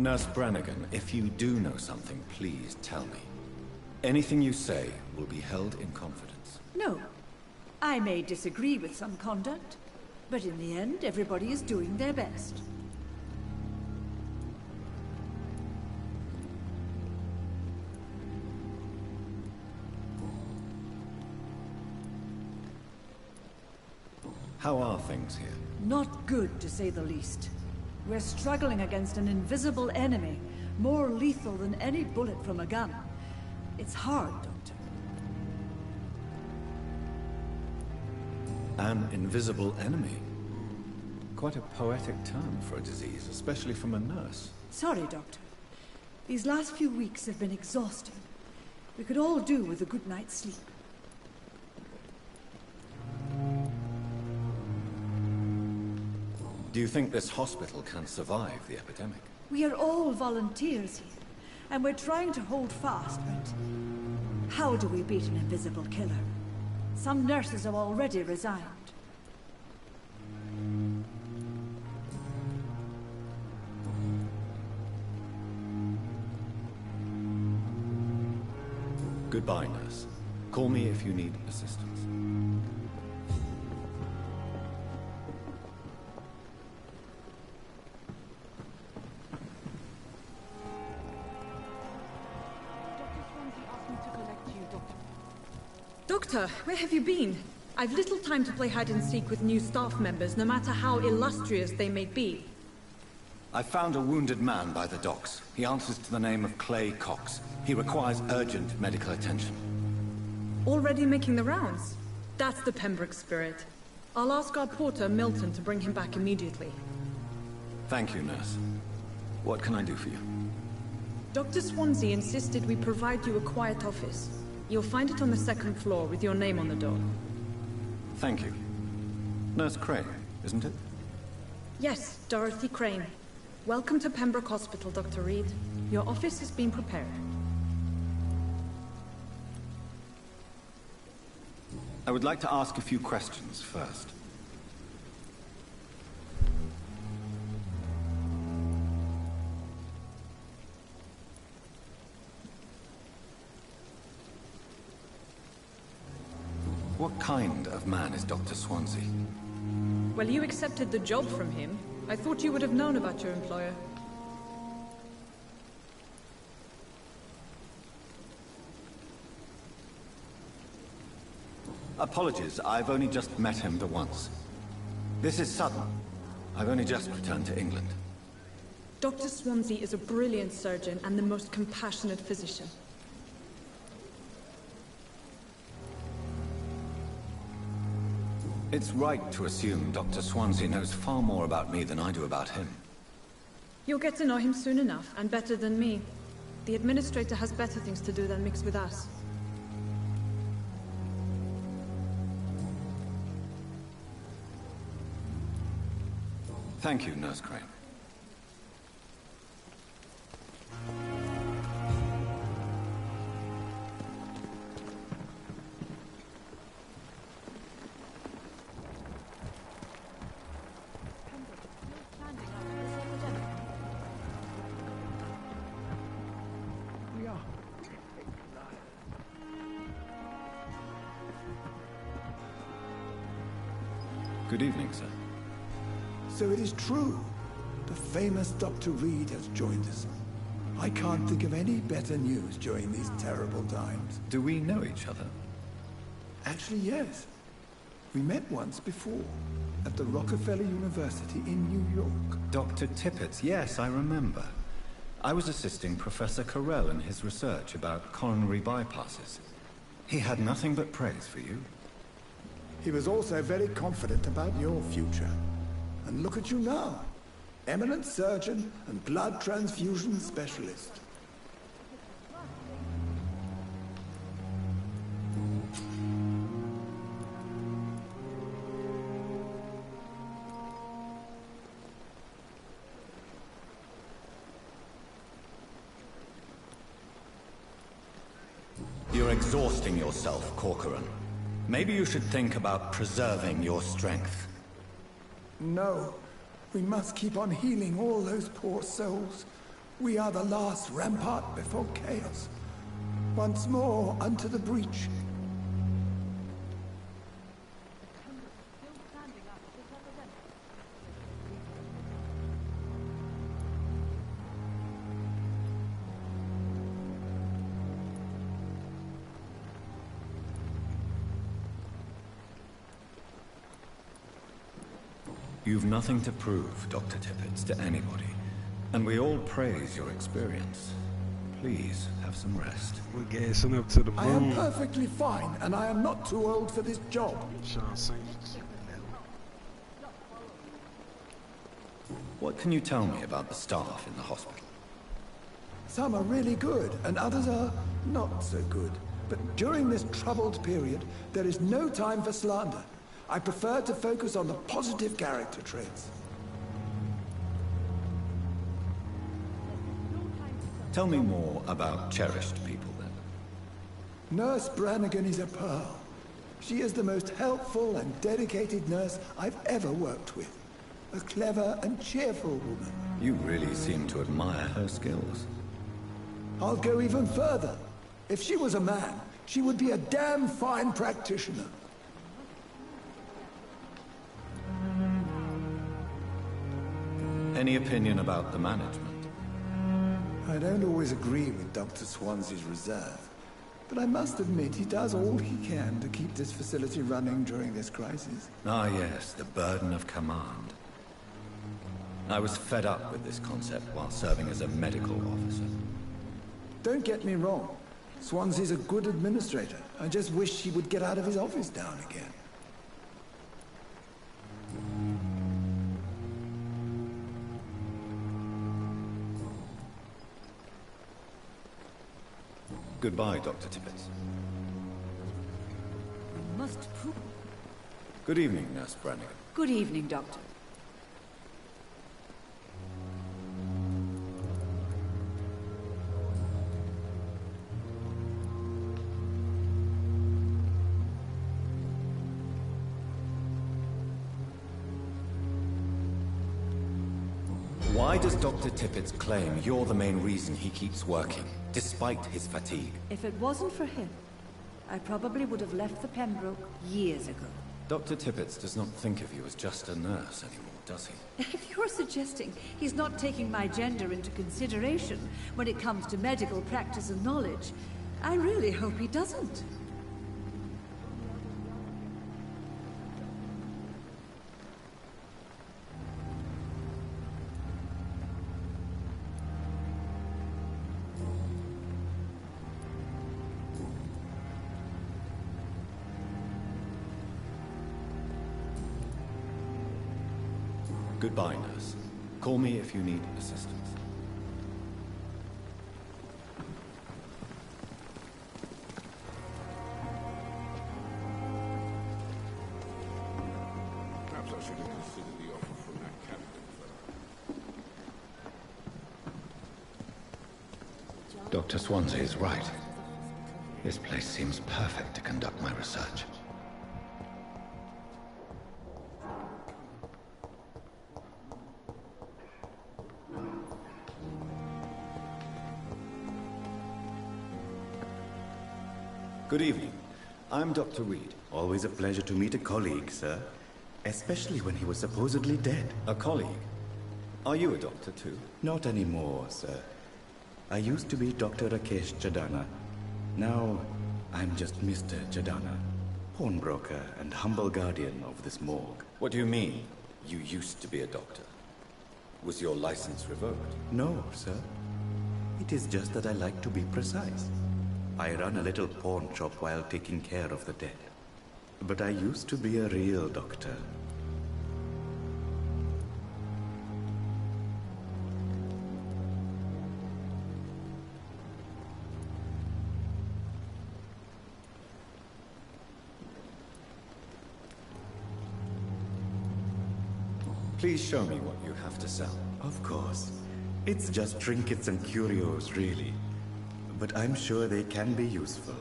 Nurse Brannigan, if you do know something, please tell me. Anything you say will be held in confidence. No. I may disagree with some conduct, but in the end, everybody is doing their best. How are things here? Not good, to say the least. We're struggling against an invisible enemy, more lethal than any bullet from a gun. It's hard, Doctor. An invisible enemy? Quite a poetic term for a disease, especially from a nurse. Sorry, Doctor. These last few weeks have been exhausting. We could all do with a good night's sleep. Do you think this hospital can survive the epidemic? We are all volunteers here, and we're trying to hold fast, but how do we beat an invisible killer? Some nurses have already resigned. Goodbye, nurse. Call me if you need assistance. Doctor, where have you been? I've little time to play hide and seek with new staff members, no matter how illustrious they may be. I found a wounded man by the docks. He answers to the name of Clay Cox. He requires urgent medical attention. Already making the rounds? That's the Pembroke spirit. I'll ask our porter, Milton, to bring him back immediately. Thank you, nurse. What can I do for you? Dr. Swansea insisted we provide you a quiet office. You'll find it on the second floor with your name on the door. Thank you. Nurse Crane, isn't it? Yes, Dorothy Crane. Welcome to Pembroke Hospital, Dr. Reed. Your office has been prepared. I would like to ask a few questions first. What kind of man is Dr. Swansea? Well, you accepted the job from him. I thought you would have known about your employer. Apologies, I've only just met him the once. This is sudden. I've only just returned to England. Dr. Swansea is a brilliant surgeon and the most compassionate physician. It's right to assume Dr. Swansea knows far more about me than I do about him. You'll get to know him soon enough, and better than me. The administrator has better things to do than mix with us. Thank you, Nurse Crane. Good evening, sir. So it is true. The famous Dr. Reed has joined us. I can't think of any better news during these terrible times. Do we know each other? Actually, yes. We met once before, at the Rockefeller University in New York. Dr. Tippett, yes, I remember. I was assisting Professor Carell in his research about coronary bypasses. He had nothing but praise for you. He was also very confident about your future. And look at you now. Eminent surgeon and blood transfusion specialist. You're exhausting yourself, Corcoran. Maybe you should think about preserving your strength. No. We must keep on healing all those poor souls. We are the last rampart before chaos. Once more, unto the breach. You've nothing to prove, Dr. Tippett, to anybody. And we all praise your experience. Please, have some rest. We're gassing up to the moon. I am perfectly fine, and I am not too old for this job. Sean Saints. What can you tell me about the staff in the hospital? Some are really good, and others are not so good. But during this troubled period, there is no time for slander. I prefer to focus on the positive character traits. Tell me more about cherished people, then. Nurse Brannigan is a pearl. She is the most helpful and dedicated nurse I've ever worked with. A clever and cheerful woman. You really seem to admire her skills. I'll go even further. If she was a man, she would be a damn fine practitioner. Any opinion about the management? I don't always agree with Dr. Swansea's reserve, but I must admit he does all he can to keep this facility running during this crisis. Ah yes, the burden of command. I was fed up with this concept while serving as a medical officer. Don't get me wrong. Swansea's a good administrator. I just wish he would get out of his office down again. Goodbye, Dr. Tippett. We must prove... Good evening, Nurse Brannigan. Good evening, Doctor. Why does Dr. Tippett claim you're the main reason he keeps working, despite his fatigue? If it wasn't for him, I probably would have left the Pembroke years ago. Dr. Tippett does not think of you as just a nurse anymore, does he? If you're suggesting he's not taking my gender into consideration when it comes to medical practice and knowledge, I really hope he doesn't. Goodbye, nurse. Call me if you need assistance. Perhaps I should have considered the offer from that captain Dr. Swansea is right. This place seems perfect to conduct my research. Good evening. I'm Dr. Reed. Always a pleasure to meet a colleague, sir. Especially when he was supposedly dead. A colleague? Are you a doctor too? Not anymore, sir. I used to be Dr. Rakesh Jadana. Now, I'm just Mr. Jadana, pawnbroker and humble guardian of this morgue. What do you mean, you used to be a doctor? Was your license revoked? No, sir. It is just that I like to be precise. I run a little pawn shop while taking care of the dead. But I used to be a real doctor. Please show me what you have to sell. Of course. It's just trinkets and curios, really. But I'm sure they can be useful.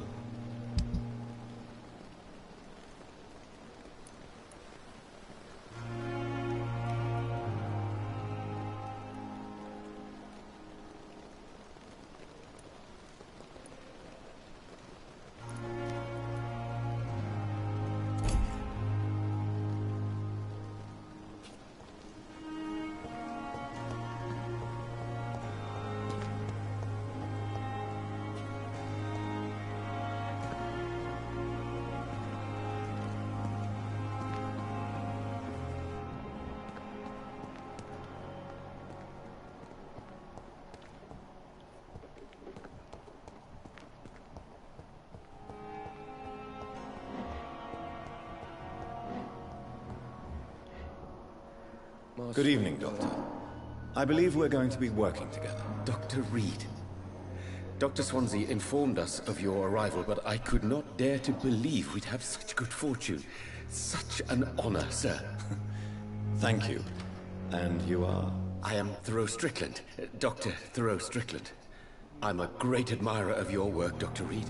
Good evening, Doctor. I believe we're going to be working together. Dr. Reed. Dr. Swansea informed us of your arrival, but I could not dare to believe we'd have such good fortune. Such an honor, sir. Thank you. And you are? I am Thoreau Strickland, Dr. Thoreau Strickland. I'm a great admirer of your work, Dr. Reed.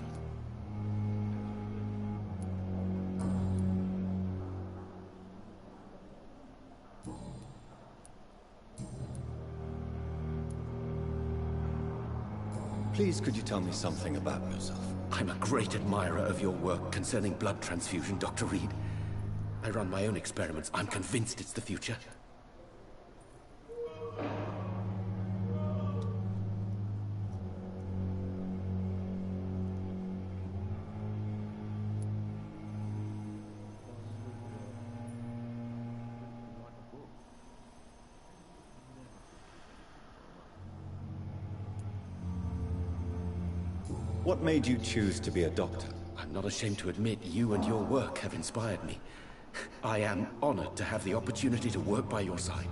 Please, could you tell me something about yourself? I'm a great admirer of your work concerning blood transfusion, Dr. Reed. I run my own experiments. I'm convinced it's the future. What made you choose to be a doctor? I'm not ashamed to admit you and your work have inspired me. I am honored to have the opportunity to work by your side.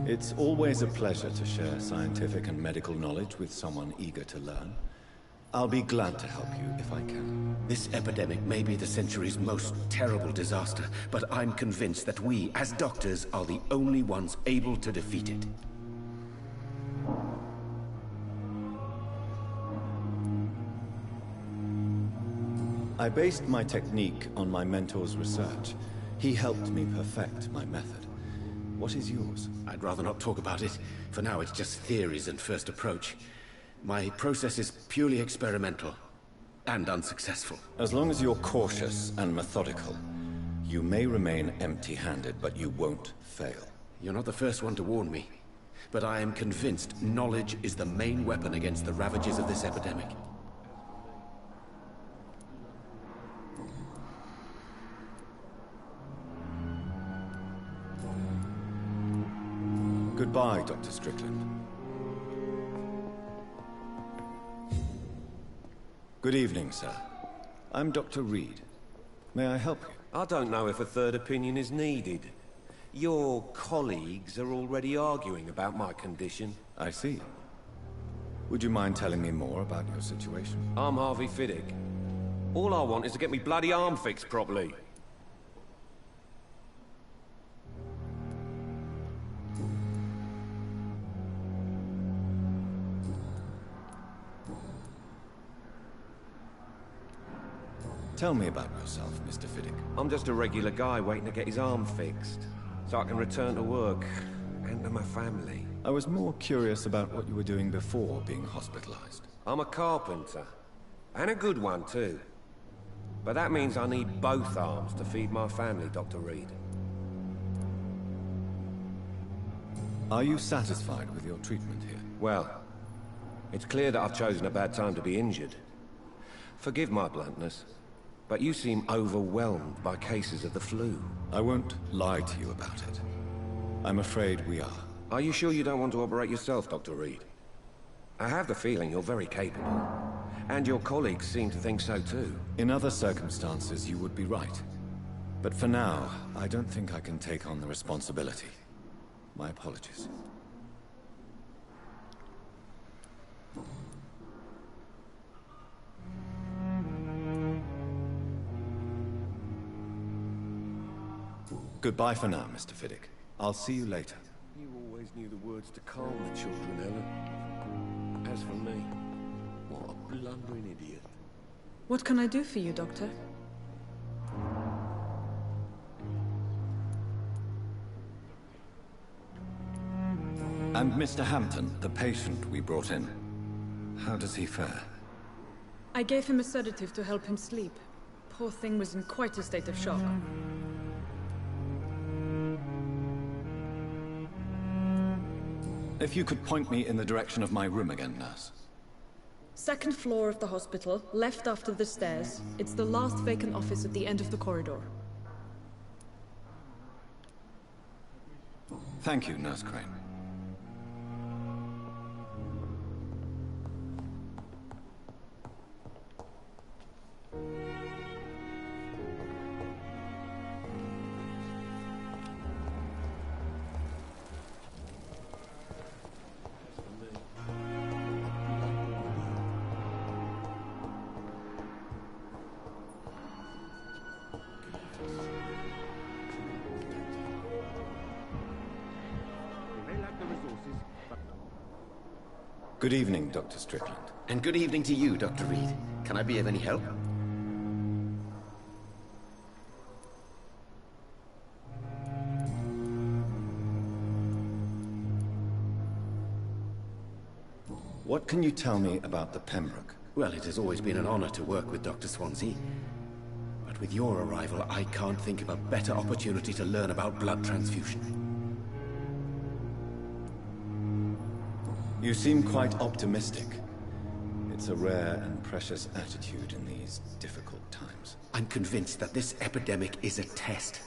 It's always a pleasure to share scientific and medical knowledge with someone eager to learn. I'll be glad to help you if I can. This epidemic may be the century's most terrible disaster, but I'm convinced that we, as doctors, are the only ones able to defeat it. I based my technique on my mentor's research. He helped me perfect my method. What is yours? I'd rather not talk about it. For now, it's just theories and first approach. My process is purely experimental and unsuccessful. As long as you're cautious and methodical, you may remain empty-handed, but you won't fail. You're not the first one to warn me, but I am convinced knowledge is the main weapon against the ravages of this epidemic. Goodbye, Dr. Strickland. Good evening, sir. I'm Dr. Reed. May I help you? I don't know if a third opinion is needed. Your colleagues are already arguing about my condition. I see. Would you mind telling me more about your situation? I'm Harvey Fiddick. All I want is to get me bloody arm fixed properly. Tell me about yourself, Mr. Fiddick. I'm just a regular guy waiting to get his arm fixed, so I can return to work and to my family. I was more curious about what you were doing before being hospitalized. I'm a carpenter, and a good one too. But that means I need both arms to feed my family, Dr. Reed. Are you satisfied with your treatment here? Well, it's clear that I've chosen a bad time to be injured. Forgive my bluntness, but you seem overwhelmed by cases of the flu. I won't lie to you about it. I'm afraid we are. Are you sure you don't want to operate yourself, Dr. Reed? I have the feeling you're very capable, and your colleagues seem to think so too. In other circumstances, you would be right. But for now, I don't think I can take on the responsibility. My apologies. Goodbye for now, Mr. Fiddick. I'll see you later. You always knew the words to calm the children, Ellen. As for me, what a blundering idiot. What can I do for you, Doctor? And Mr. Hampton, the patient we brought in. How does he fare? I gave him a sedative to help him sleep. Poor thing was in quite a state of shock. If you could point me in the direction of my room again, nurse. Second floor of the hospital, left after the stairs. It's the last vacant office at the end of the corridor. Thank you, Nurse Crane. Good evening, Dr. Strickland. And good evening to you, Dr. Reed. Can I be of any help? What can you tell me about the Pembroke? Well, it has always been an honor to work with Dr. Swansea. But with your arrival, I can't think of a better opportunity to learn about blood transfusion. You seem quite optimistic. It's a rare and precious attitude in these difficult times. I'm convinced that this epidemic is a test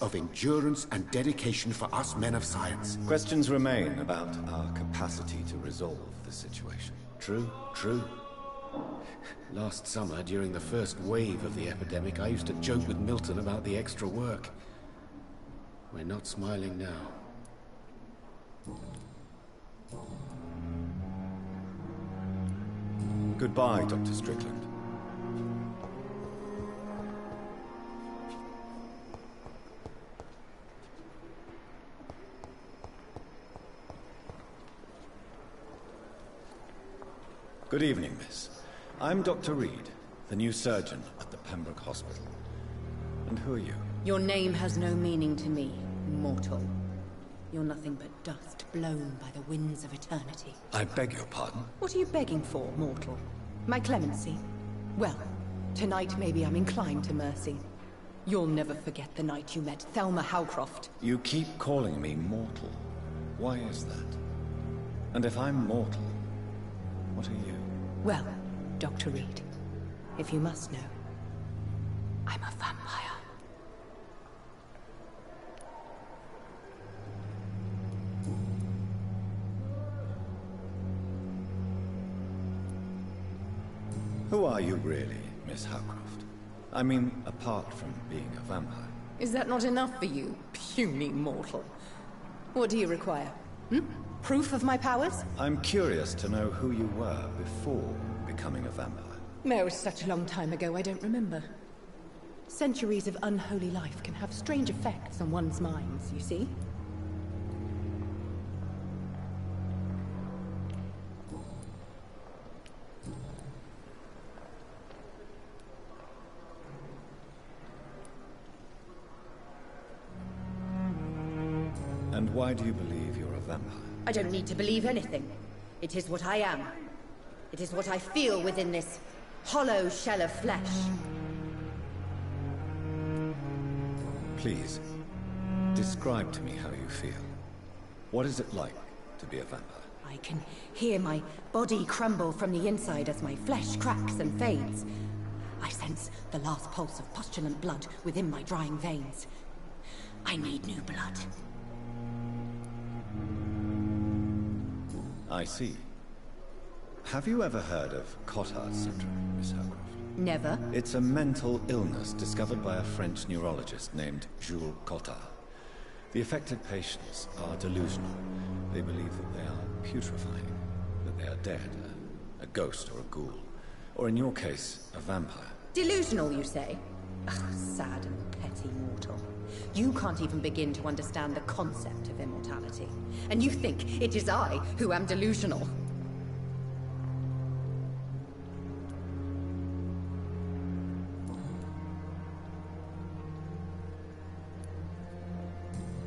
of endurance and dedication for us men of science. Questions remain about our capacity to resolve the situation. True, true. Last summer, during the first wave of the epidemic, I used to joke with Milton about the extra work. We're not smiling now. Goodbye, Dr. Strickland. Good evening, miss. I'm Dr. Reed, the new surgeon at the Pembroke Hospital. And who are you? Your name has no meaning to me, mortal. You're nothing but dust blown by the winds of eternity. I beg your pardon? What are you begging for, mortal? My clemency? Well, tonight maybe I'm inclined to mercy. You'll never forget the night you met Thelma Howcroft. You keep calling me mortal. Why is that? And if I'm mortal, what are you? Well, Dr. Reed, if you must know, I'm a vampire. Who are you really, Miss Howcroft? I mean, apart from being a vampire. Is that not enough for you, puny mortal? What do you require? Proof of my powers? I'm curious to know who you were before becoming a vampire. It was such a long time ago, I don't remember. Centuries of unholy life can have strange effects on one's minds, you see? And why do you believe you're a vampire? I don't need to believe anything. It is what I am. It is what I feel within this hollow shell of flesh. Please, describe to me how you feel. What is it like to be a vampire? I can hear my body crumble from the inside as my flesh cracks and fades. I sense the last pulse of postulant blood within my drying veins. I need new blood. I see. Have you ever heard of Cotard syndrome, Miss Howcroft? Never. It's a mental illness discovered by a French neurologist named Jules Cotard. The affected patients are delusional. They believe that they are putrefying, that they are dead, a ghost or a ghoul. Or in your case, a vampire. Delusional, you say? Ugh, sad and petty mortal. You can't even begin to understand the concept of immortality. And you think it is I who am delusional.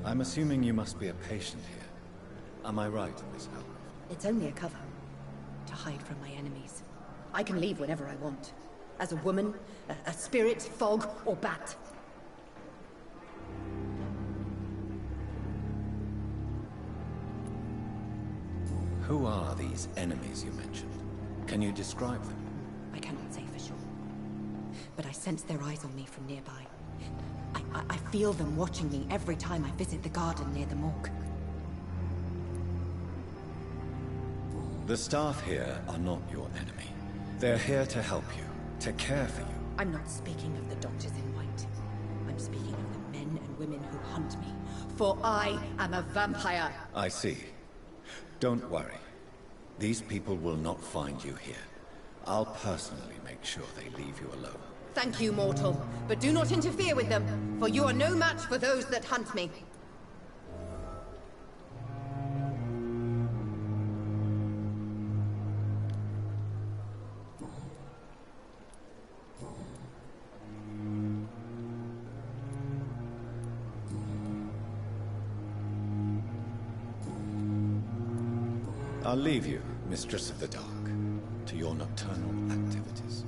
I'm assuming you must be a patient here. Am I right, Miss Howcroft? It's only a cover. To hide from my enemies. I can leave whenever I want. As a woman, a spirit, fog, or bat. Who are these enemies you mentioned? Can you describe them? I cannot say for sure. But I sense their eyes on me from nearby. I feel them watching me every time I visit the garden near the morgue. The staff here are not your enemy. They're here to help you, to care for you. I'm not speaking of the doctors in white. I'm speaking of the men and women who hunt me. For I am a vampire. I see. Don't worry. These people will not find you here. I'll personally make sure they leave you alone. Thank you, mortal. But do not interfere with them, for you are no match for those that hunt me. I'll leave you, Mistress of the Dark, to your nocturnal activities.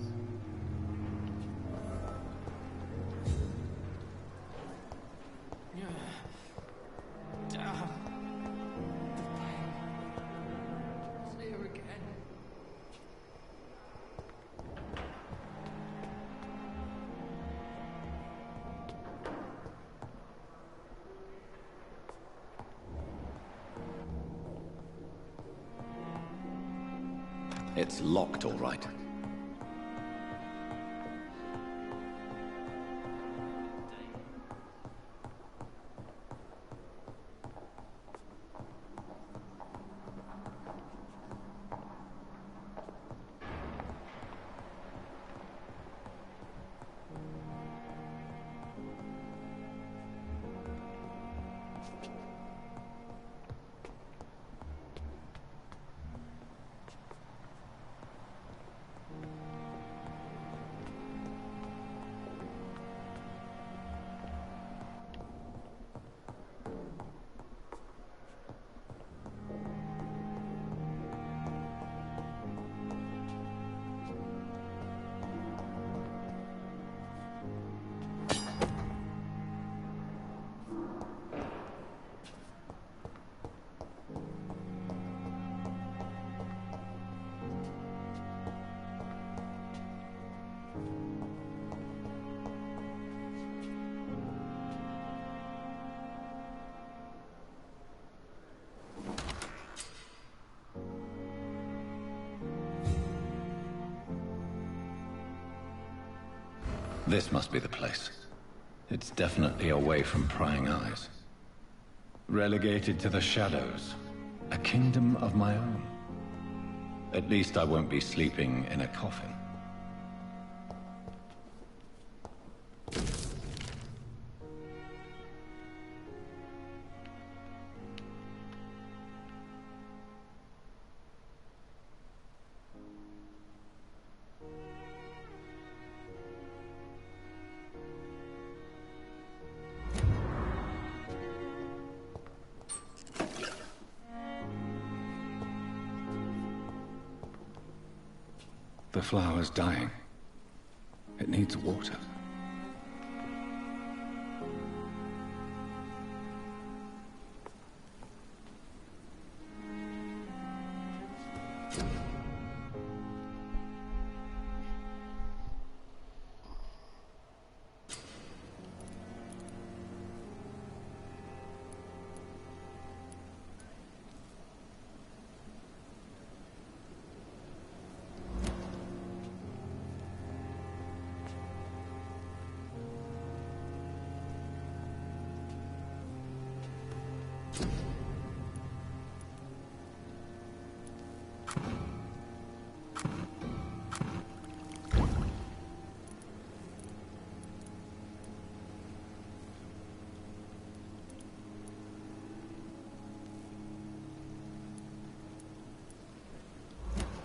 It's locked, all right. This must be the place. It's definitely away from prying eyes. Relegated to the shadows. A kingdom of my own. At least I won't be sleeping in a coffin. The flower's dying. It needs water.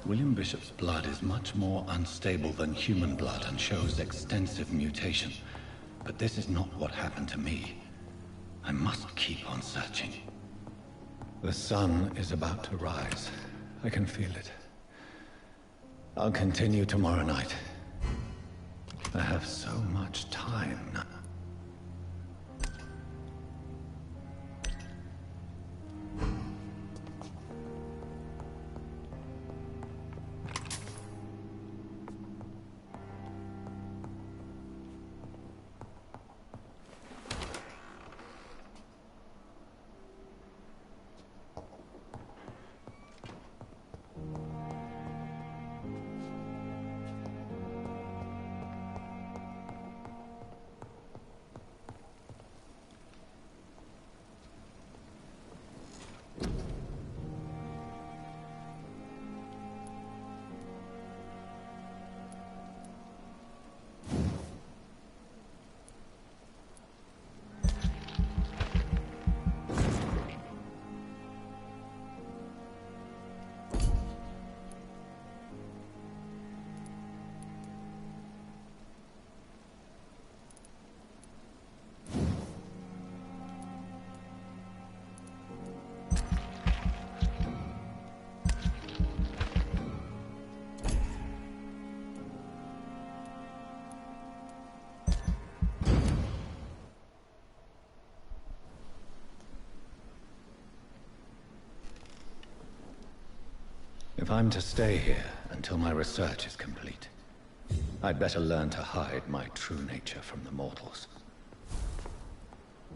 William Bishop's blood is much more unstable than human blood and shows extensive mutation. But this is not what happened to me. I must keep on searching. The sun is about to rise. I can feel it. I'll continue tomorrow night. I have so much time now. If I'm to stay here until my research is complete, I'd better learn to hide my true nature from the mortals.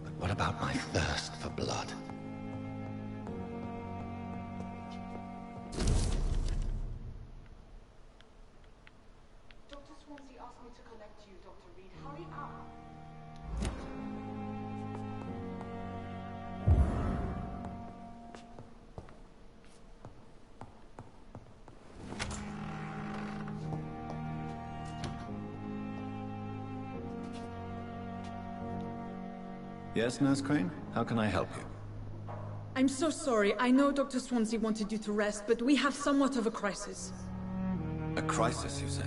But what about my thirst for blood? Dr. Swansea asked me to collect you, Dr. Reed. Hurry up! Yes, Nurse Crane? How can I help you? I'm so sorry. I know Dr. Swansea wanted you to rest, but we have somewhat of a crisis. A crisis, you say?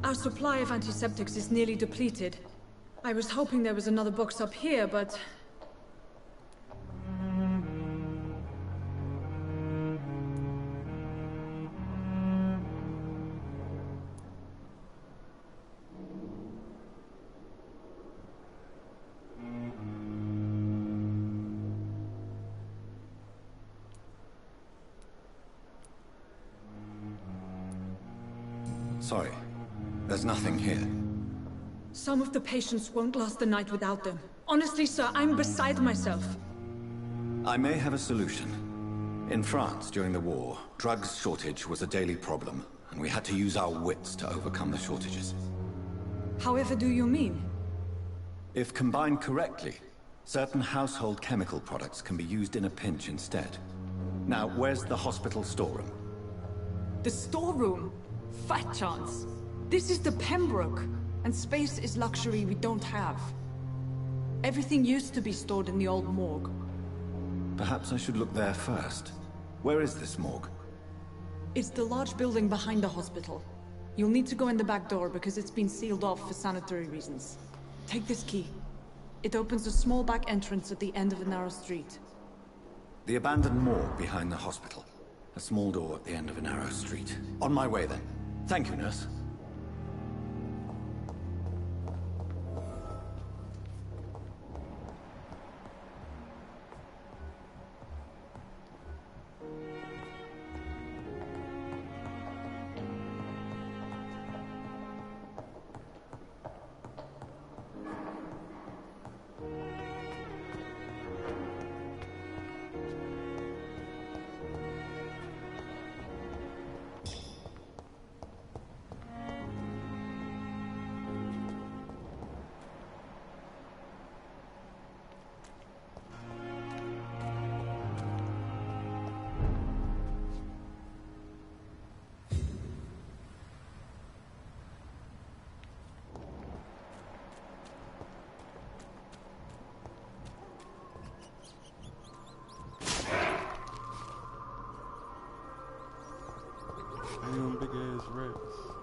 Our supply of antiseptics is nearly depleted. I was hoping there was another box up here, but... Sorry. There's nothing here. Some of the patients won't last the night without them. Honestly, sir, I'm beside myself. I may have a solution. In France, during the war, drugs shortage was a daily problem, and we had to use our wits to overcome the shortages. However do you mean? If combined correctly, certain household chemical products can be used in a pinch instead. Now, where's the hospital storeroom? The storeroom? Fat chance. This is the Pembroke, and space is luxury we don't have. Everything used to be stored in the old morgue. Perhaps I should look there first. Where is this morgue? It's the large building behind the hospital. You'll need to go in the back door because it's been sealed off for sanitary reasons. Take this key. It opens a small back entrance at the end of a narrow street. The abandoned morgue behind the hospital. A small door at the end of a narrow street. On my way then. Thank you, nurse. Damn big ass rats.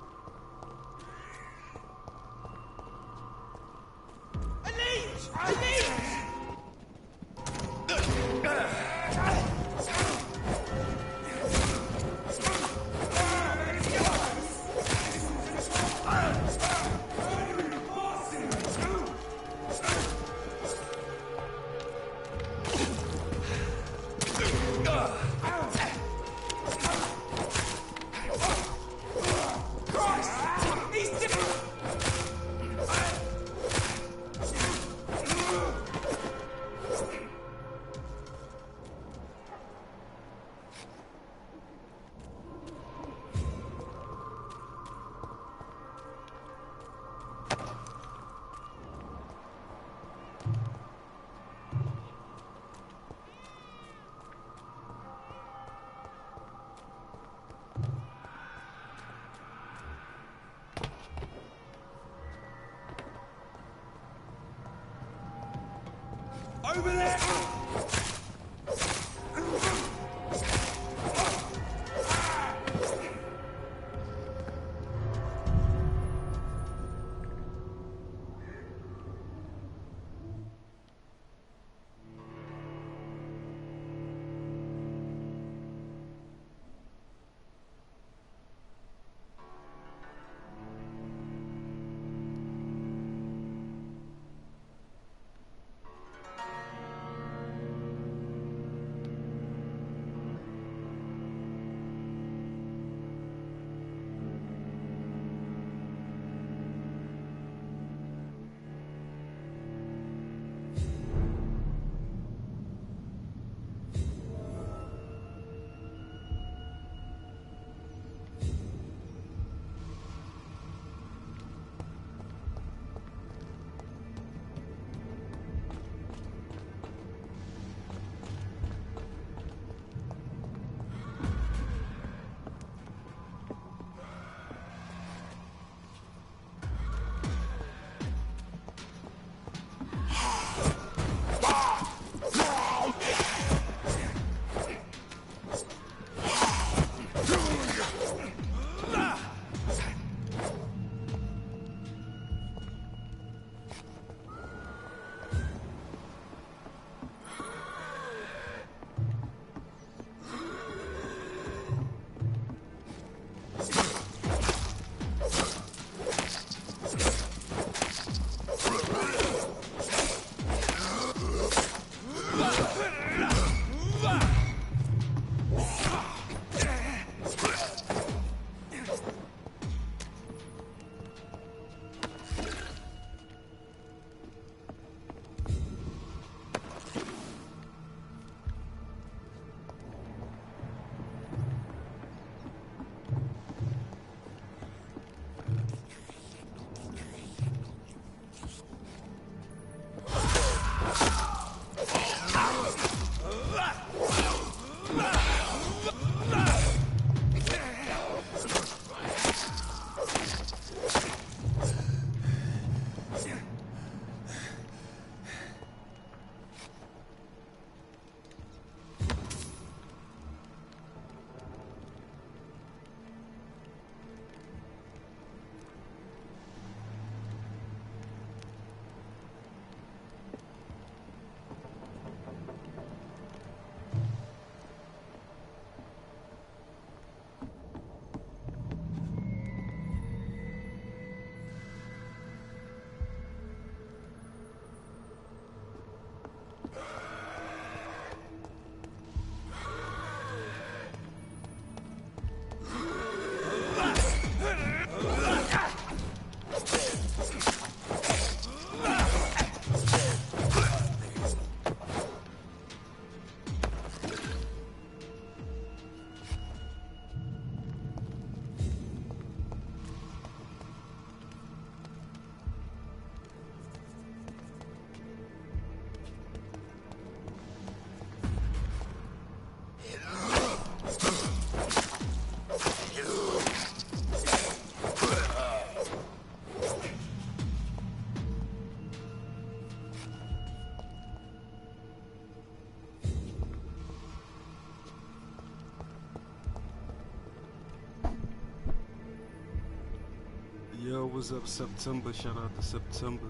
what's up, September? Shout out to September.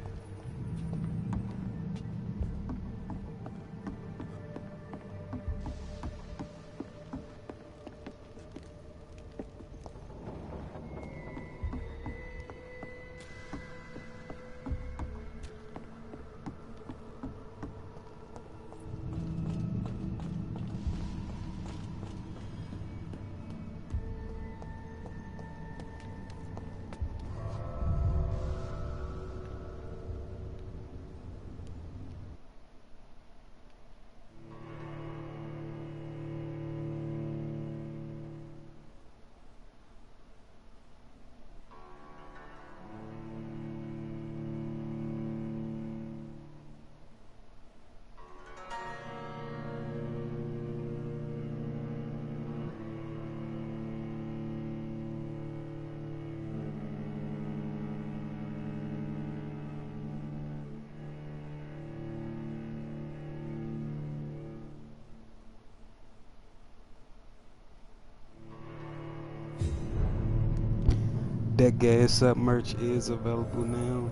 That Gas Up merch is available now.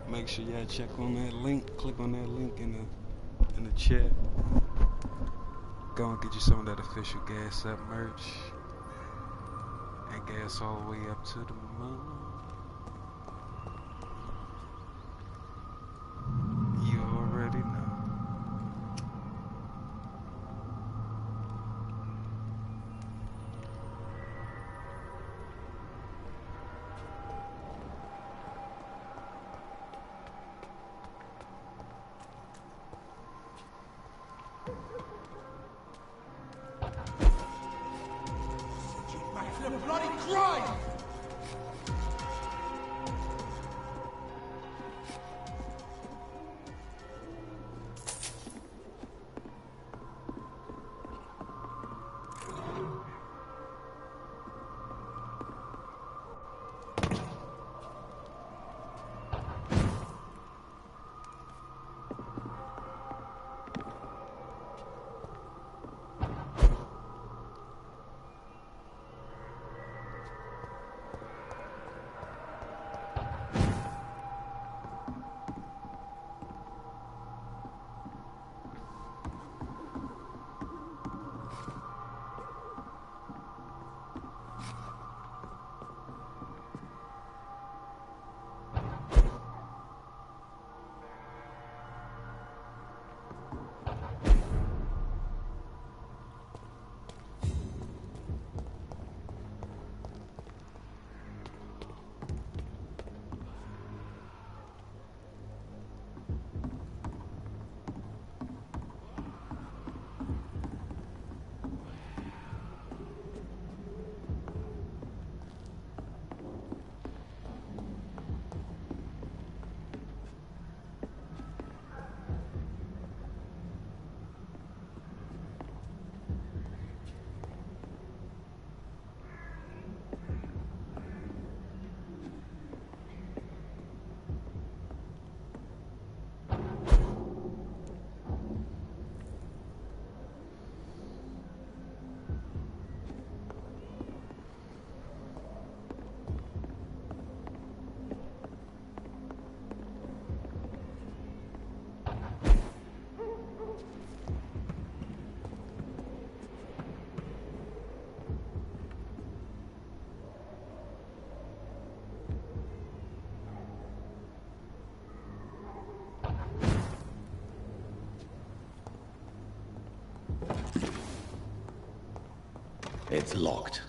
Make sure y'all check on that link. Click on that link in the chat. Go and get you some of that official Gas Up merch. And gas all the way up to the moon. You already know. Bloody crime! It's locked.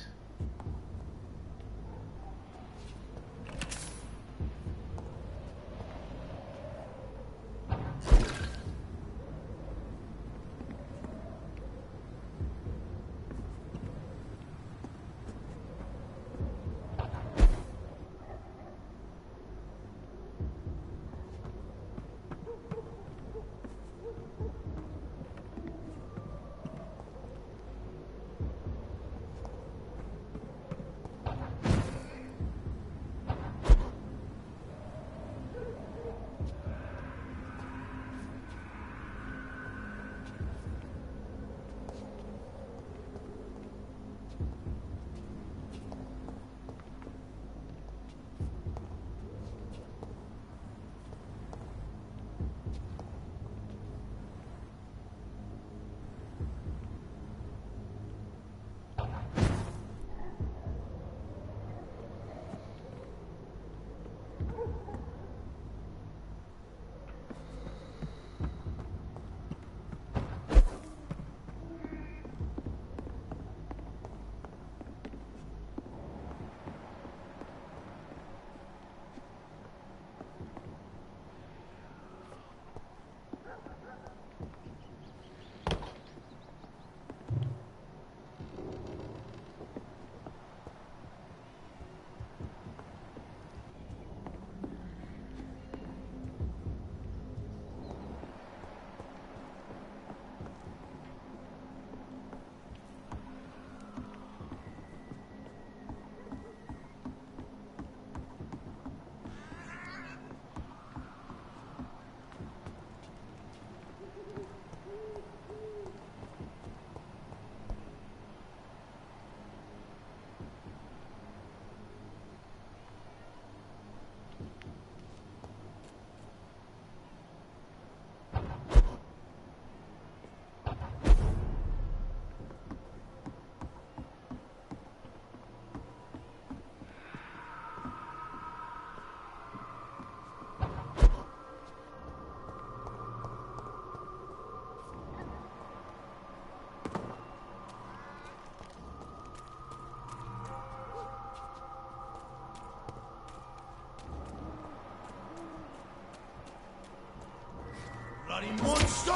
bloody monster!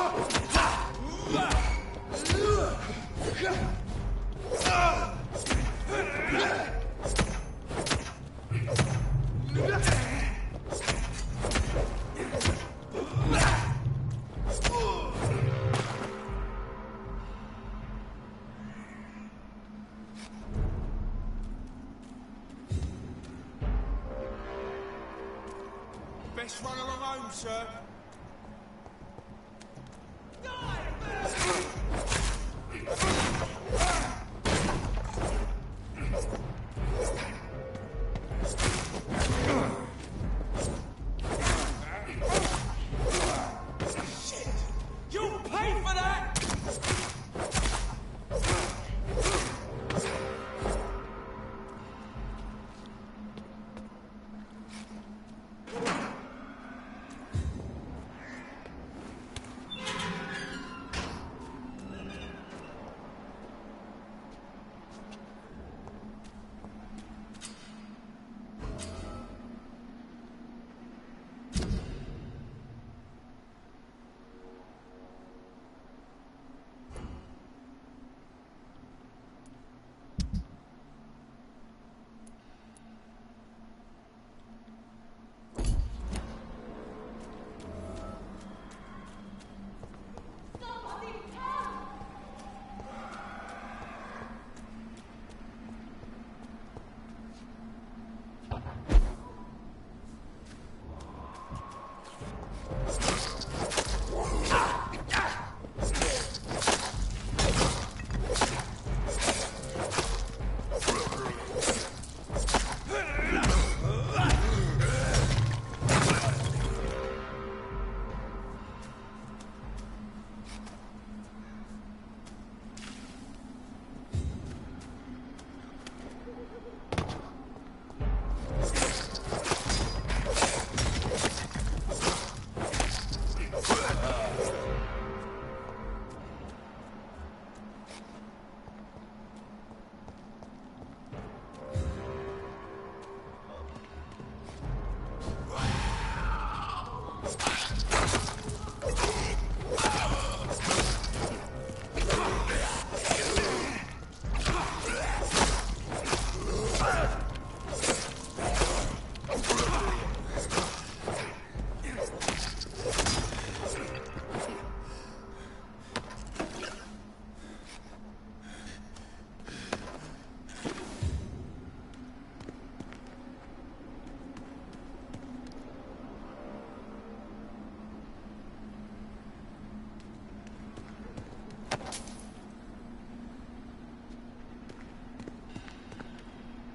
Best run along home, sir. You'll pay for that!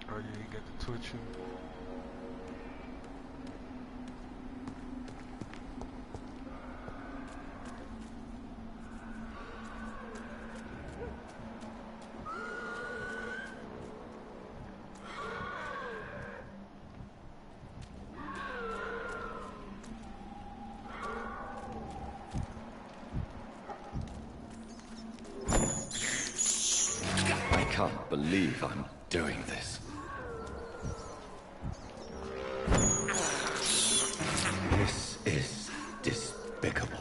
Oh yeah, you got the twitching. I can't believe I'm doing this. This is despicable.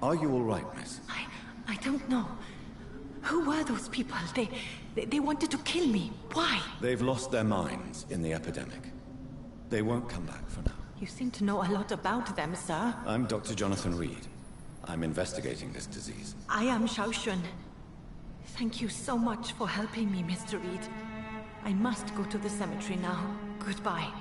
Are you all right, miss? I don't know. Who were those people? They wanted to kill me. Why? They've lost their minds in the epidemic. They won't come back for now. You seem to know a lot about them, sir. I'm Dr. Jonathan Reed. I'm investigating this disease. I am Xiaoxun. Thank you so much for helping me, Mr. Reed. I must go to the cemetery now. Goodbye.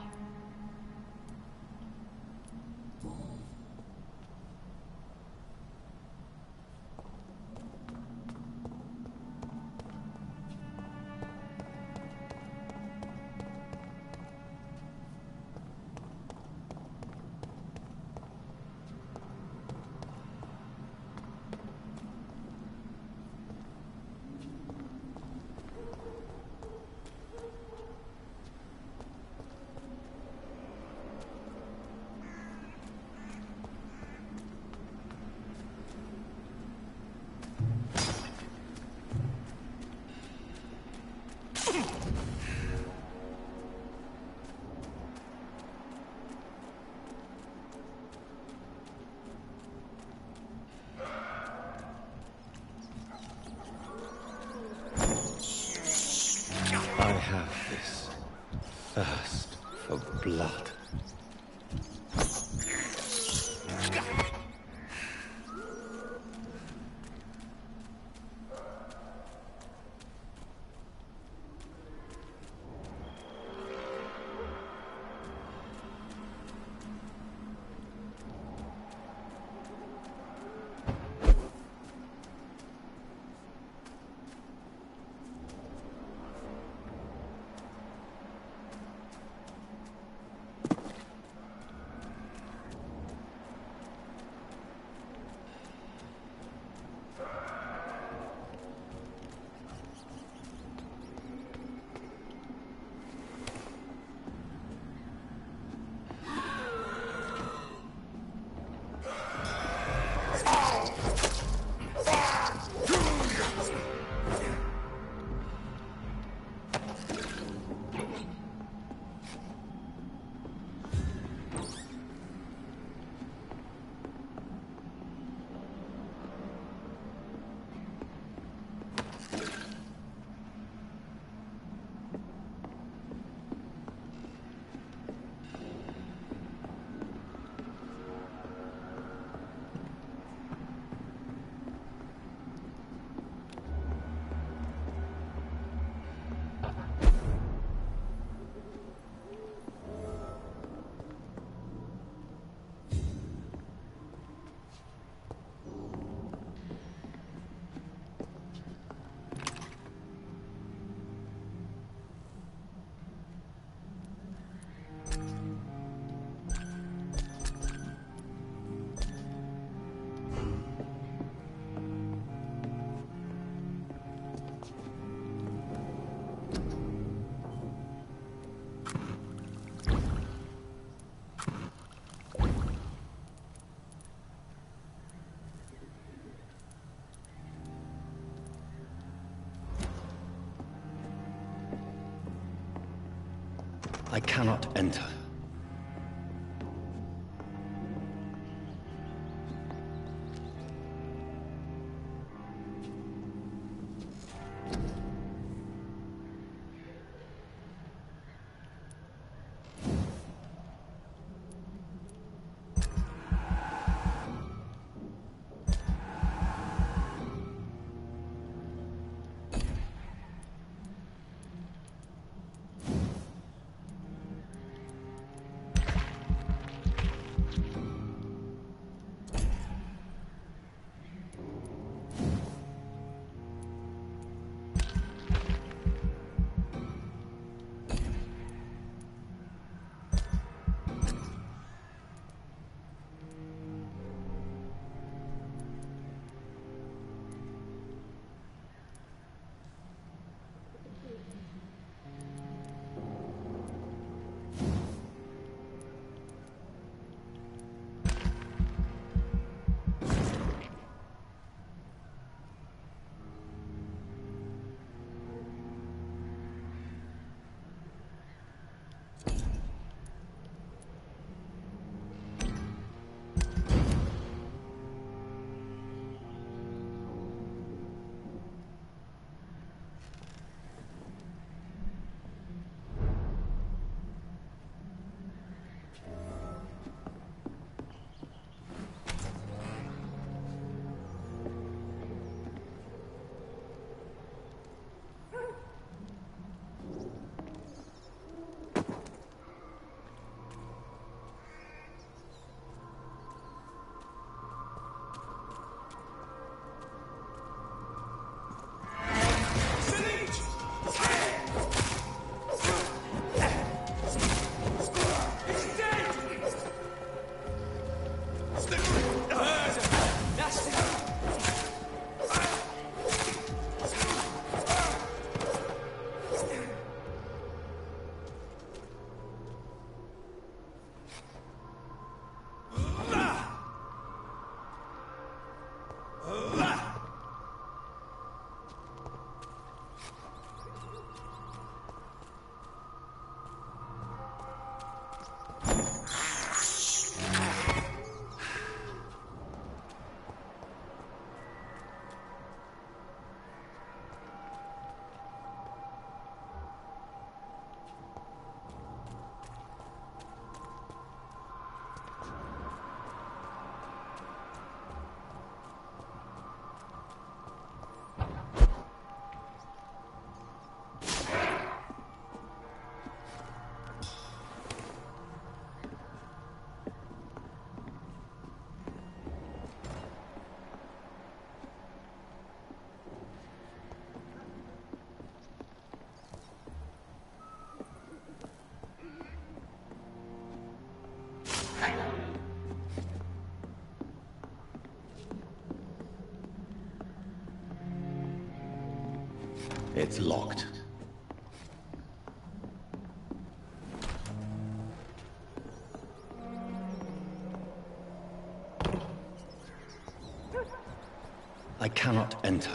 I have this thirst for blood. I cannot enter. It's locked. I cannot enter.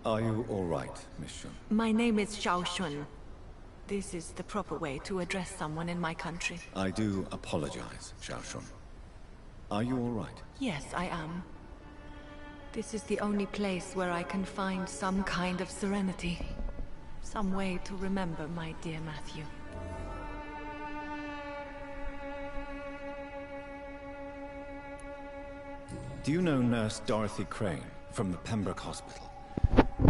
Are you all right, Miss Shun? My name is Xiao Shun. This is the proper way to address someone in my country. I do apologize, Xiao Shun. Are you all right? Yes, I am. This is the only place where I can find some kind of serenity. Some way to remember my dear Matthew. Do you know Nurse Dorothy Crane from the Pembroke Hospital?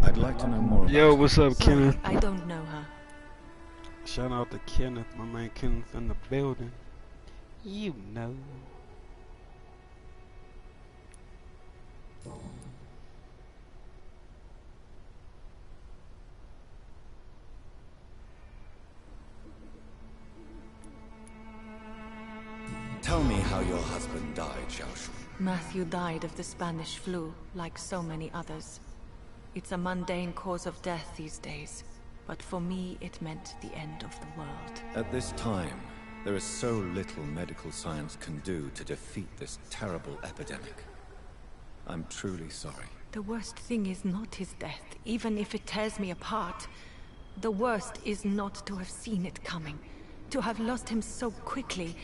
I'd like to know more about Yo, what's up, Kenneth? I don't know her. Shout out to Kenneth, my man Kenneth in the building. You know. Tell me how your husband died, Xiao Shun. Matthew died of the Spanish flu, like so many others. It's a mundane cause of death these days, but for me it meant the end of the world. At this time, there is so little medical science can do to defeat this terrible epidemic. I'm truly sorry. The worst thing is not his death, even if it tears me apart. The worst is not to have seen it coming, to have lost him so quickly,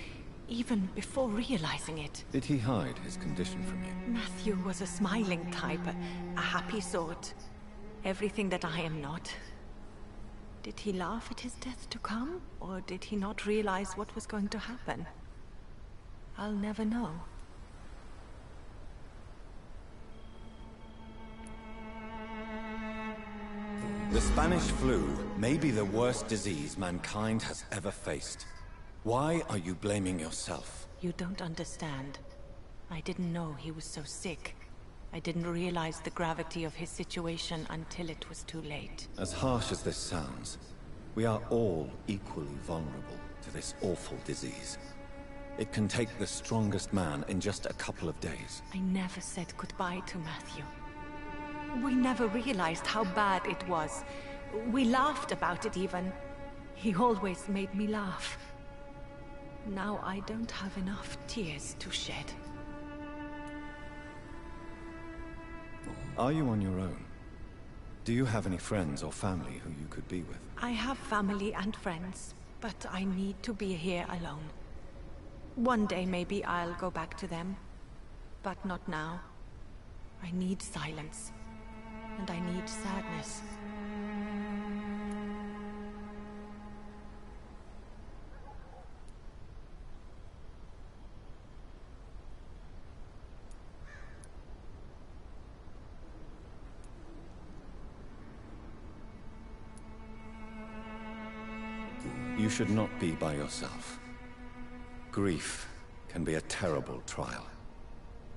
even before realizing it. Did he hide his condition from you? Matthew was a smiling type, a happy sort. Everything that I am not. Did he laugh at his death to come, or did he not realize what was going to happen? I'll never know. The Spanish flu may be the worst disease mankind has ever faced. Why are you blaming yourself? You don't understand. I didn't know he was so sick. I didn't realize the gravity of his situation until it was too late. As harsh as this sounds, we are all equally vulnerable to this awful disease. It can take the strongest man in just a couple of days. I never said goodbye to Matthew. We never realized how bad it was. We laughed about it even. He always made me laugh. Now I don't have enough tears to shed. Are you on your own? Do you have any friends or family who you could be with? I have family and friends, but I need to be here alone. One day maybe I'll go back to them, but not now. I need silence, and I need sadness. should not be by yourself. Grief can be a terrible trial,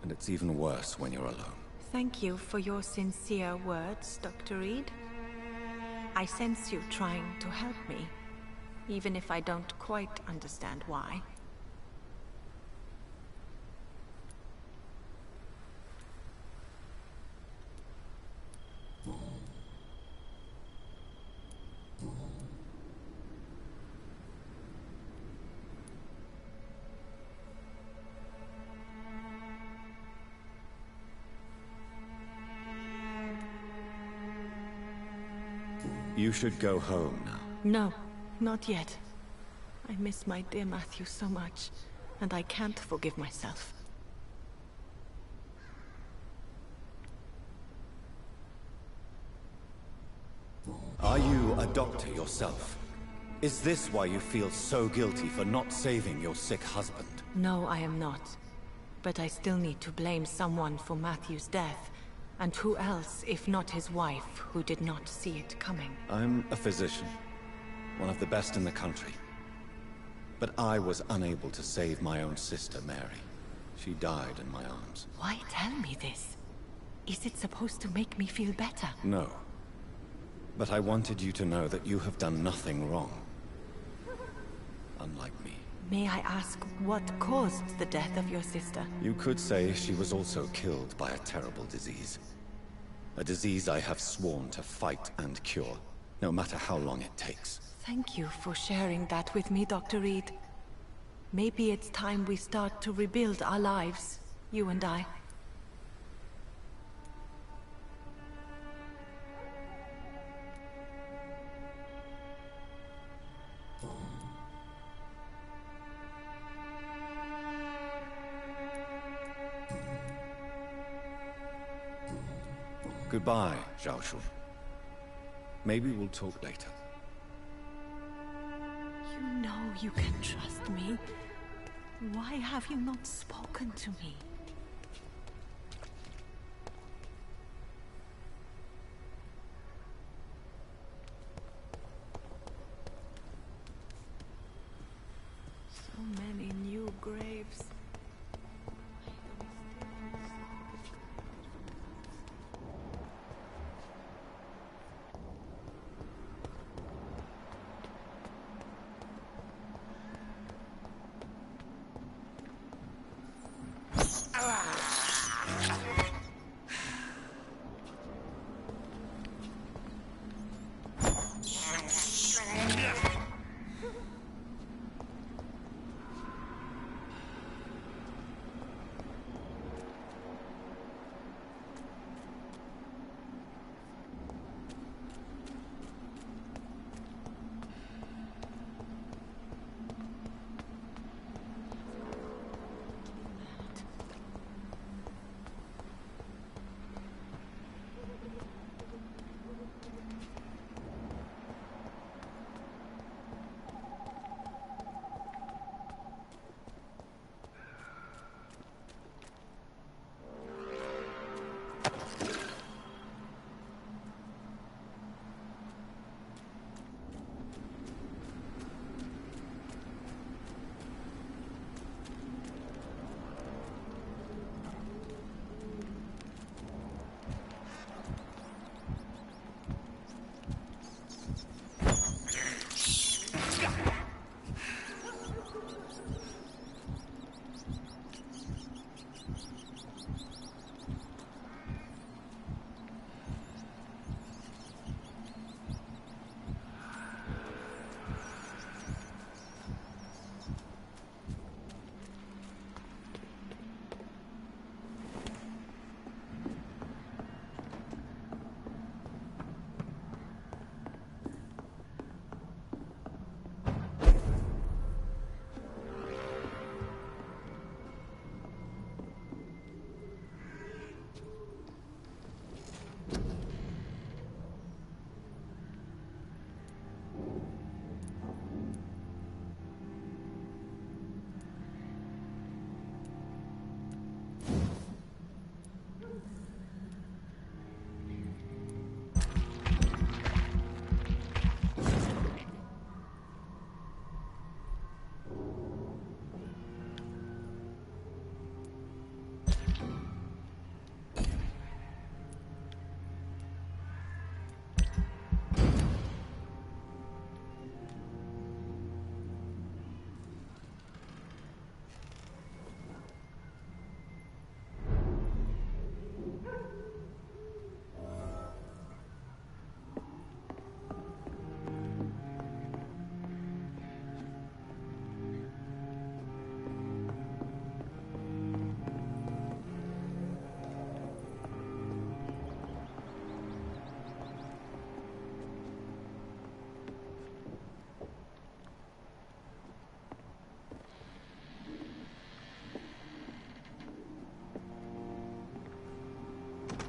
and it's even worse when you're alone. Thank you for your sincere words, Dr. Reed. I sense you trying to help me, even if I don't quite understand why. You should go home now. No, not yet. I miss my dear Matthew so much, and I can't forgive myself. Are you a doctor yourself? Is this why you feel so guilty for not saving your sick husband? No, I am not. But I still need to blame someone for Matthew's death. And who else, if not his wife, who did not see it coming? I'm a physician, one of the best in the country. But I was unable to save my own sister, Mary. She died in my arms. Why tell me this? Is it supposed to make me feel better? No. But I wanted you to know that you have done nothing wrong. Unlike me. May I ask what caused the death of your sister? You could say she was also killed by a terrible disease. A disease I have sworn to fight and cure, no matter how long it takes. Thank you for sharing that with me, Dr. Reed. Maybe it's time we start to rebuild our lives, you and I. Goodbye, Zhao Shun. Maybe we'll talk later. You know you can trust me. Why have you not spoken to me? So many new graves.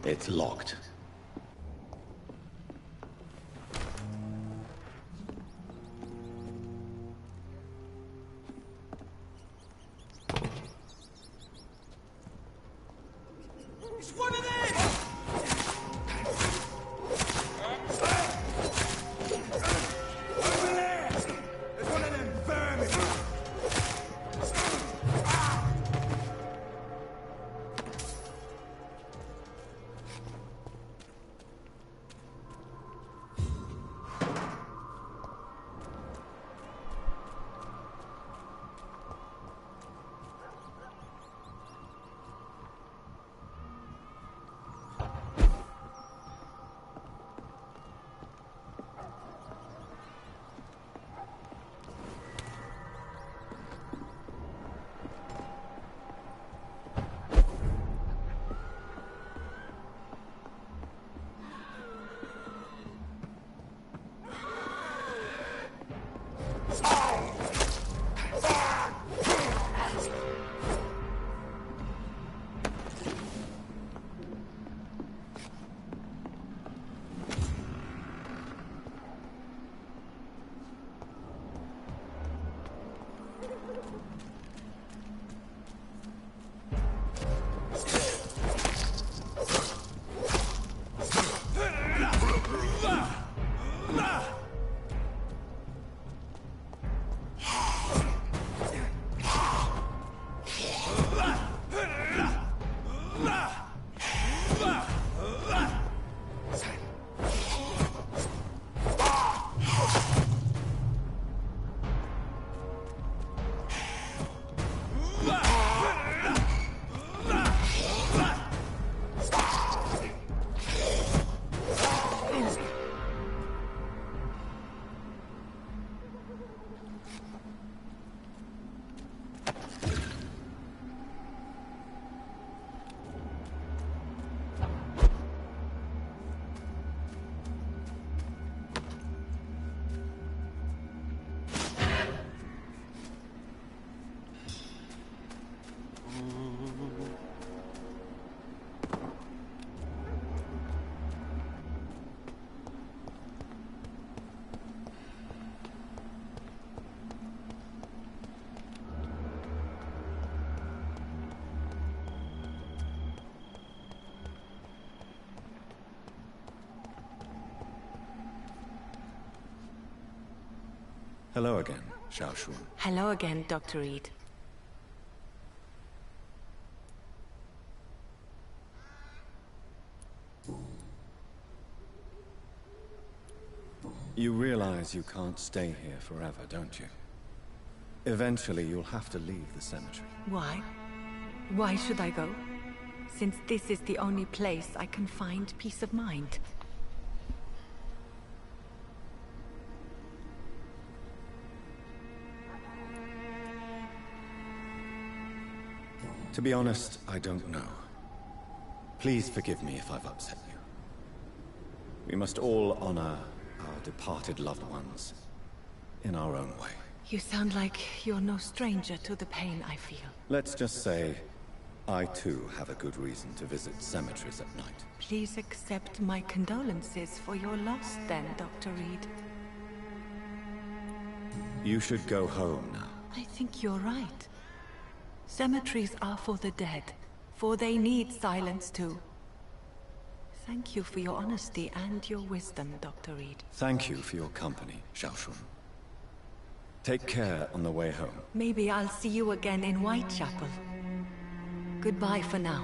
It's locked. It's one of them! Over there! It's one of them vermin! Hello again, Xiaoshun. Hello again, Dr. Reed. You realize you can't stay here forever, don't you? Eventually, you'll have to leave the cemetery. Why? Why should I go? Since this is the only place I can find peace of mind. To be honest, I don't know. Please forgive me if I've upset you. We must all honor our departed loved ones in our own way. You sound like you're no stranger to the pain I feel. Let's just say, I too have a good reason to visit cemeteries at night. Please accept my condolences for your loss then, Dr. Reed. You should go home now. I think you're right. Cemeteries are for the dead, for they need silence too. Thank you for your honesty and your wisdom, Dr. Reed. Thank you for your company, Xiaoshun. Take care on the way home. Maybe I'll see you again in Whitechapel. Goodbye for now.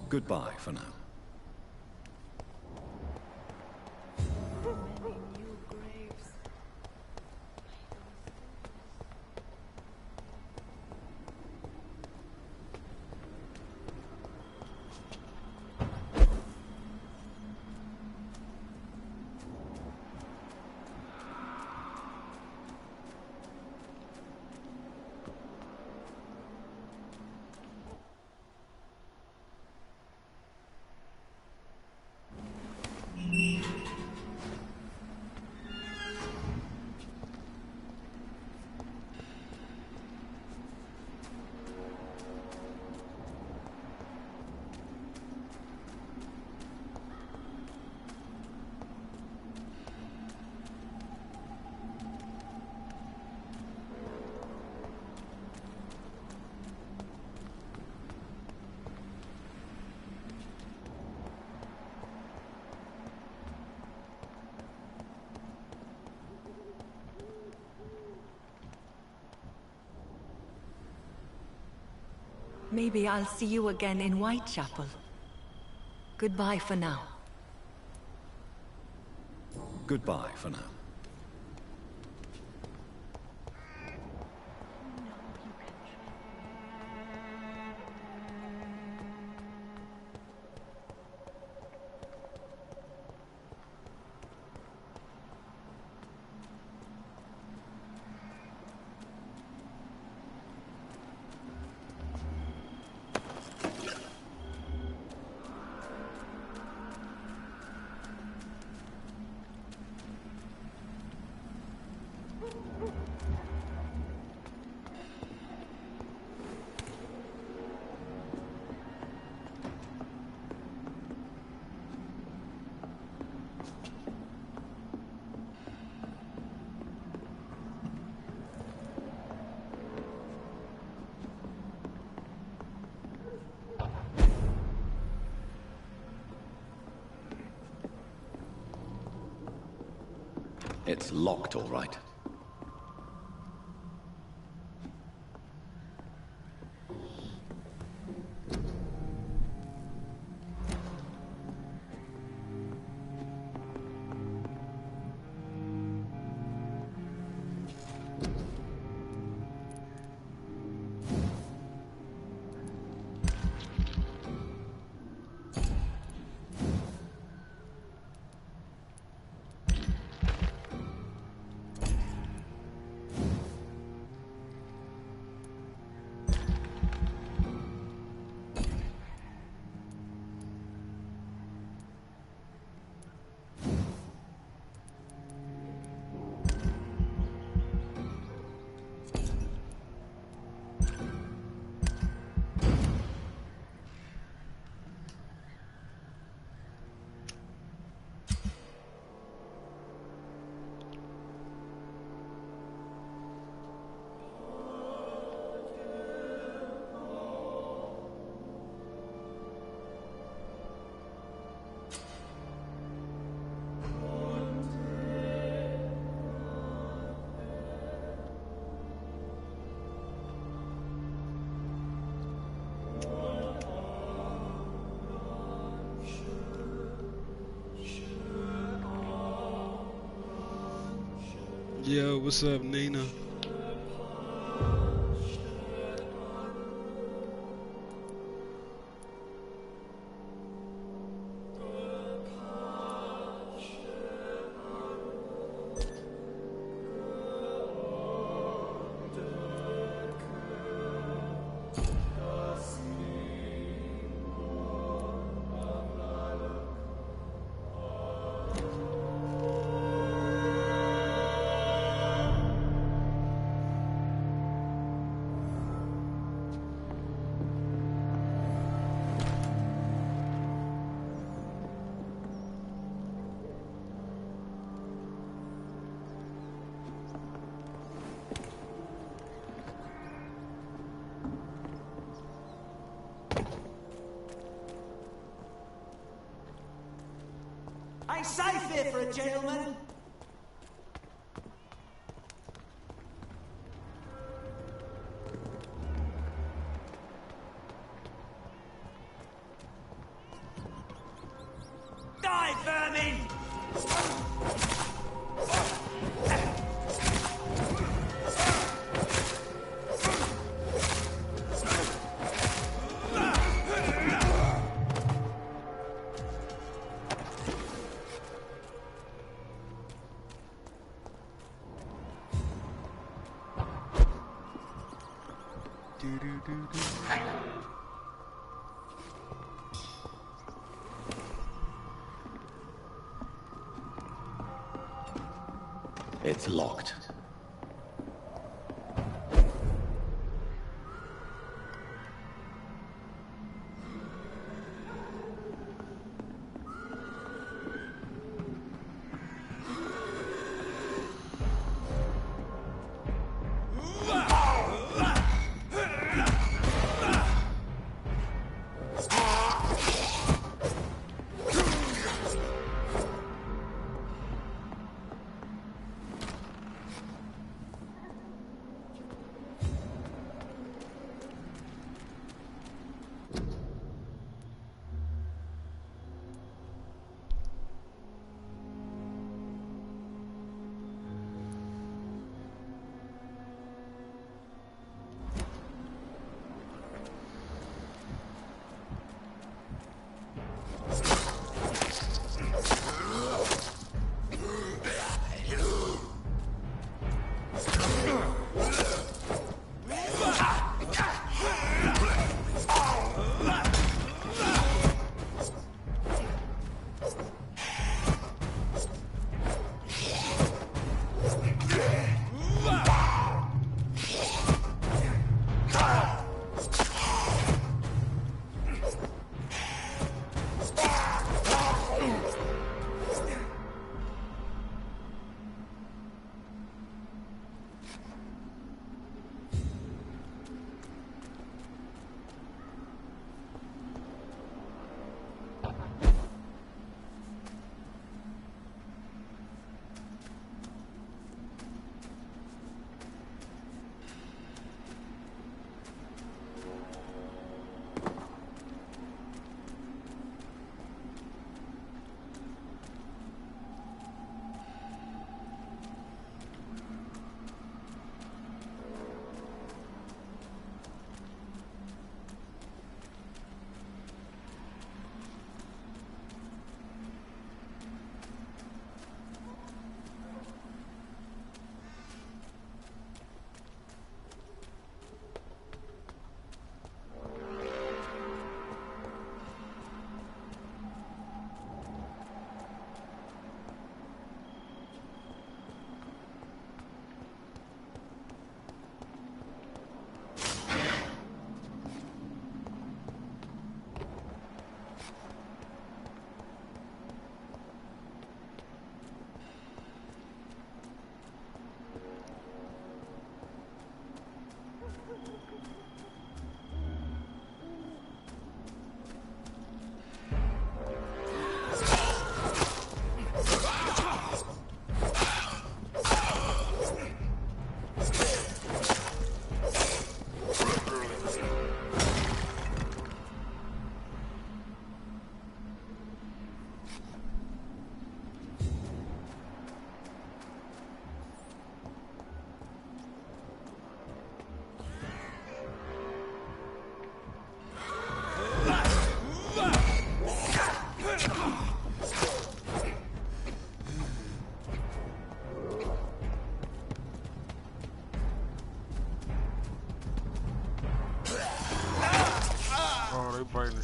Goodbye for now. Maybe I'll see you again in Whitechapel. Goodbye for now. Goodbye for now. It's locked, all right. Yo, what's up, Nina? Ain't safe here for a gentleman. Die, vermin! It's locked.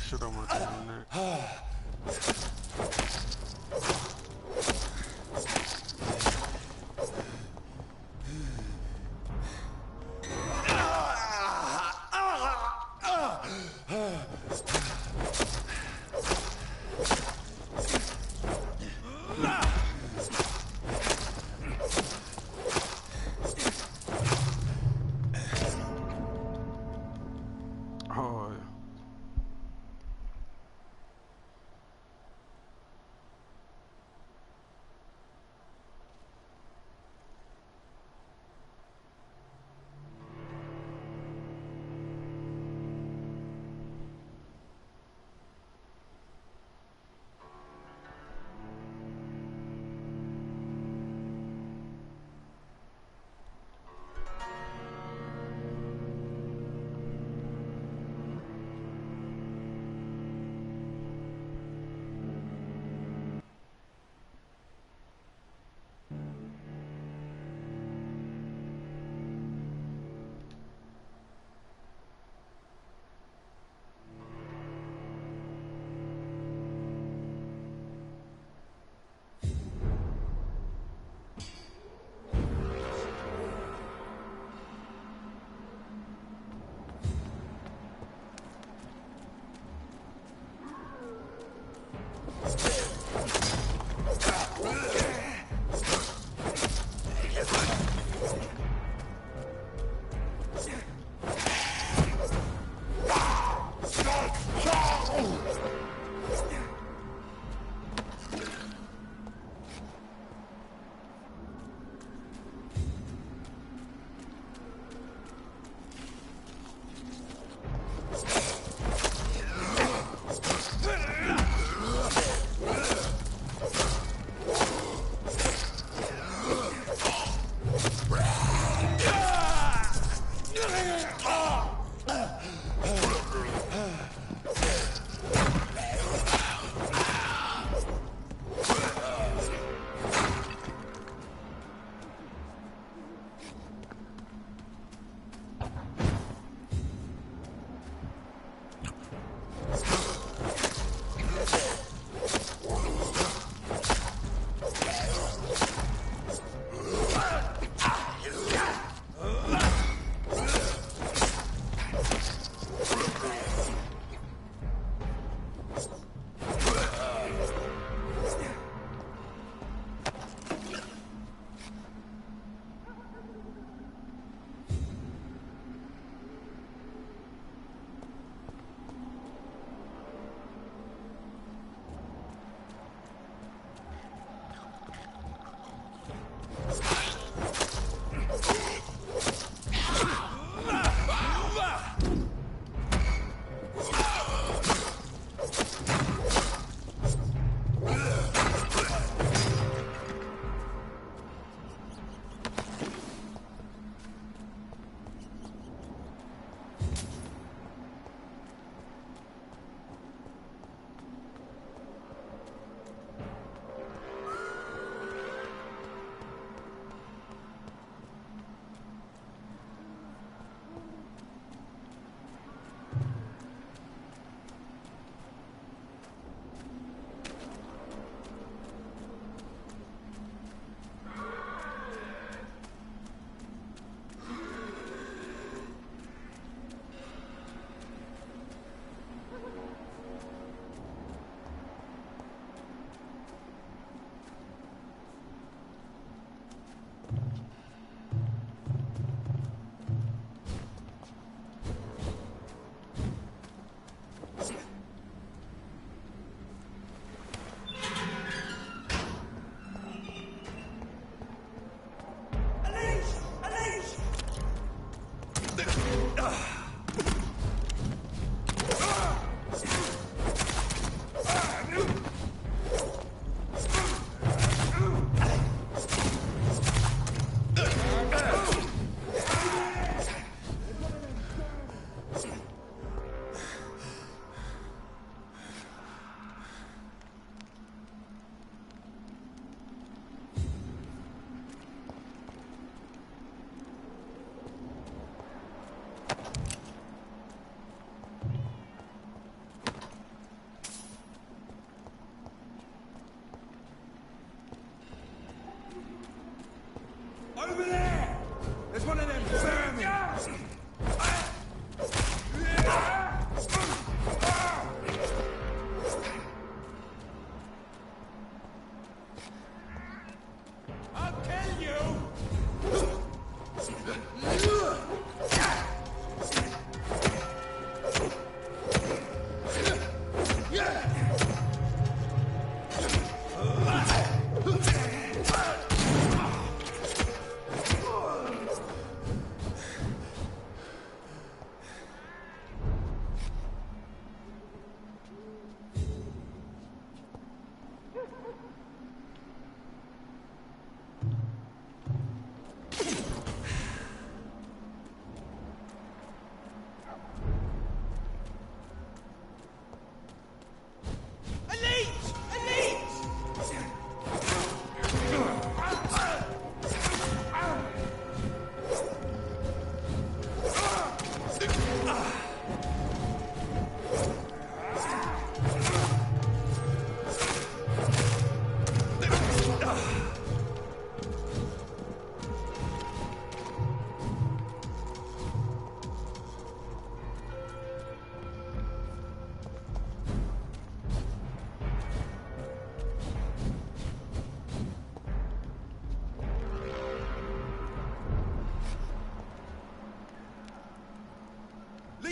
shit on my damn neck.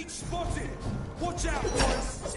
Leech spotted! Watch out, boys!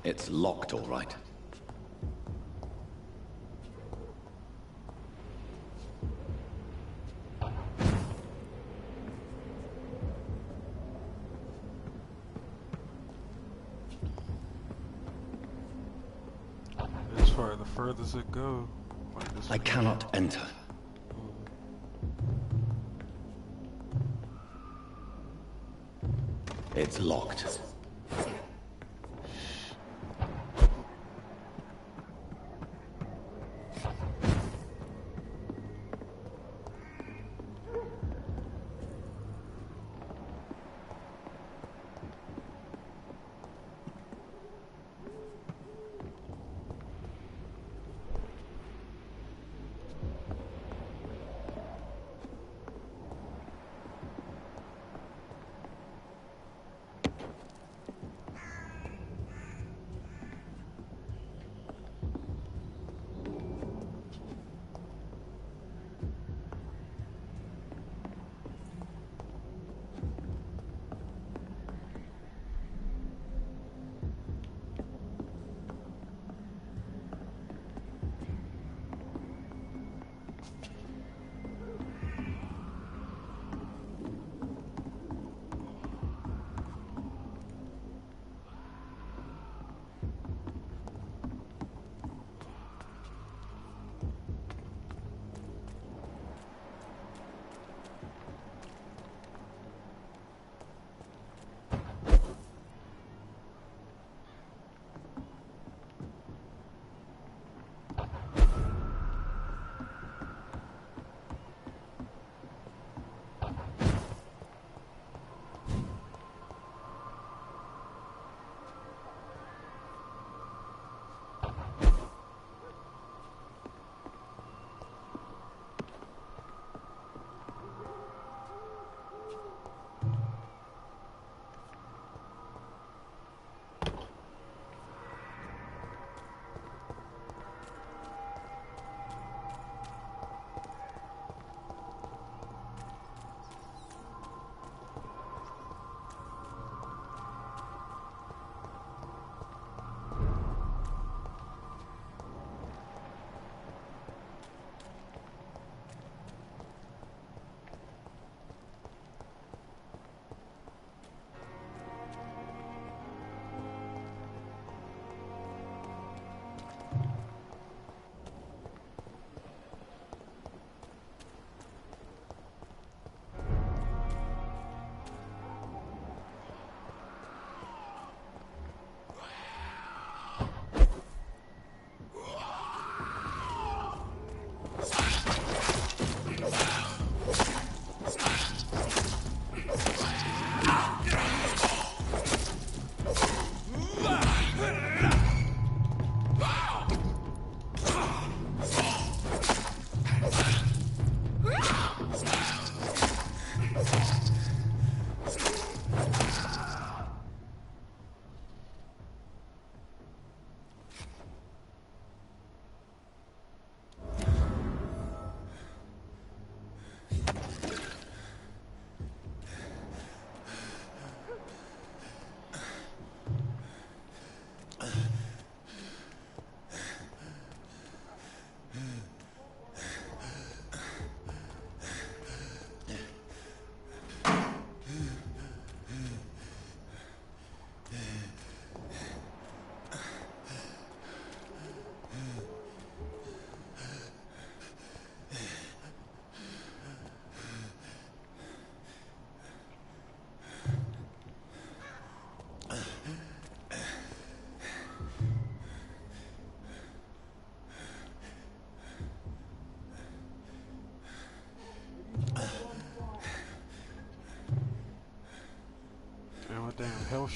It's locked, all right. As far as the furthest it goes. Like this I cannot enter. It's locked.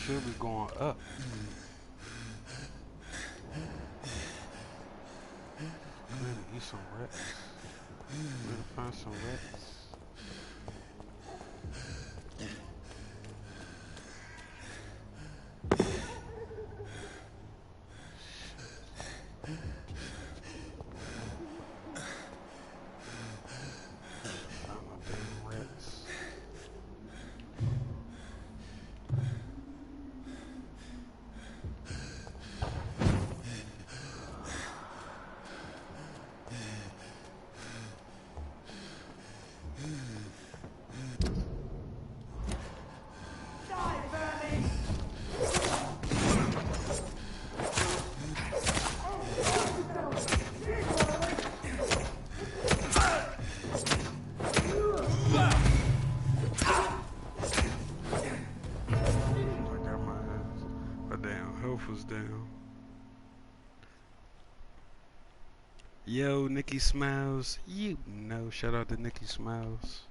should be going up. I'm gonna eat some rats. I'm gonna find some rats. Was down. Yo, Nikki Smiles. You know, shout out to Nikki Smiles.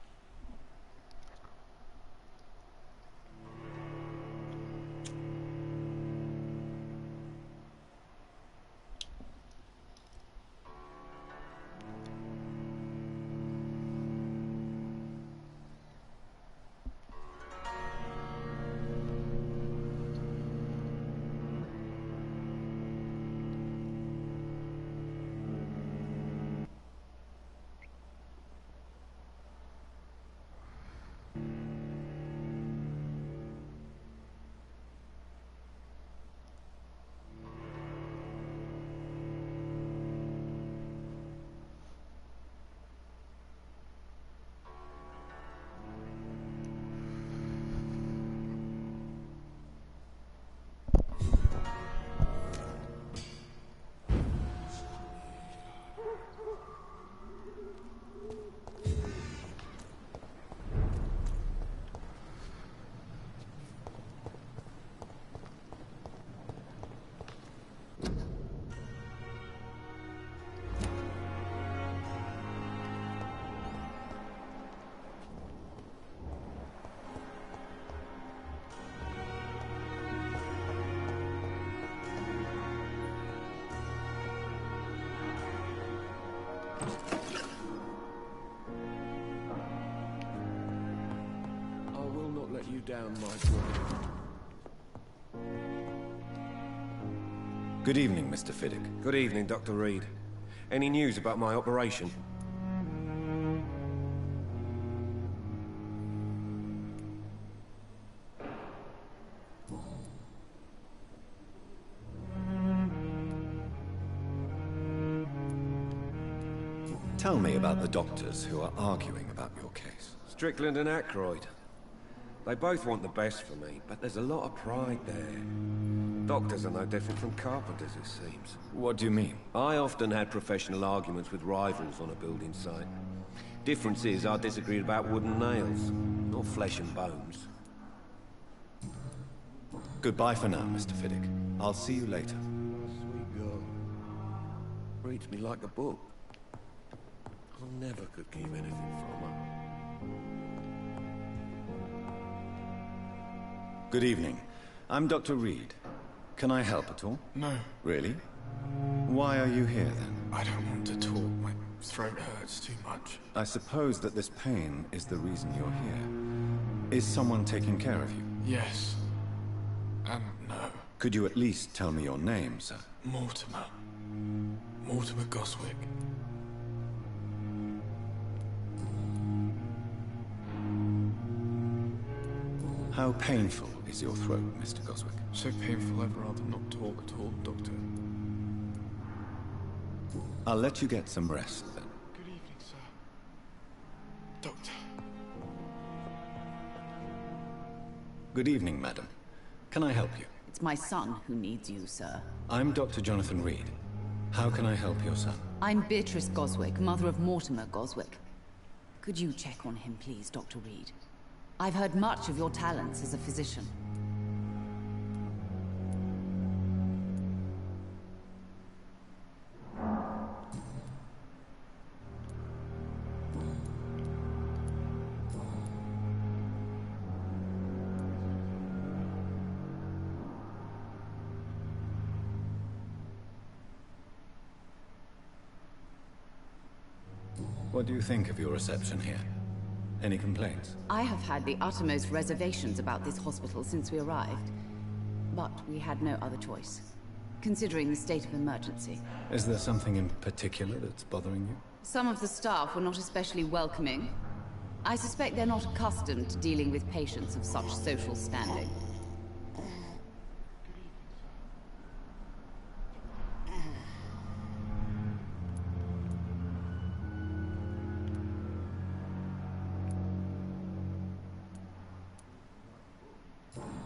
You down, my boy. Good evening, Mr. Fiddick. Good evening, Dr. Reed. Any news about my operation? Tell me about the doctors who are arguing about your case. Strickland and Aykroyd. They both want the best for me, but there's a lot of pride there. Doctors are no different from carpenters, it seems. What do you mean? I often had professional arguments with rivals on a building site. Difference is I disagreed about wooden nails, not flesh and bones. Goodbye for now, Mr. Fiddick. I'll see you later. Sweet girl. Reads me like a book. I never could keep anything from her. Good evening. I'm Dr. Reed. Can I help at all? No. Really? Why are you here, then? I don't want to talk. My throat hurts too much. I suppose that this pain is the reason you're here. Is someone taking care of you? Yes. And no. Could you at least tell me your name, sir? Mortimer. Mortimer Goswick. How painful is your throat, Mr. Goswick? So painful I'd rather not talk at all, Doctor. I'll let you get some rest, then. Good evening, sir. Doctor. Good evening, madam. Can I help you? It's my son who needs you, sir. I'm Dr. Jonathan Reed. How can I help your son? I'm Beatrice Goswick, mother of Mortimer Goswick. Could you check on him, please, Dr. Reed? I've heard much of your talents as a physician. What do you think of your reception here? Any complaints? I have had the uttermost reservations about this hospital since we arrived. But we had no other choice, considering the state of emergency. Is there something in particular that's bothering you? Some of the staff were not especially welcoming. I suspect they're not accustomed to dealing with patients of such social standing.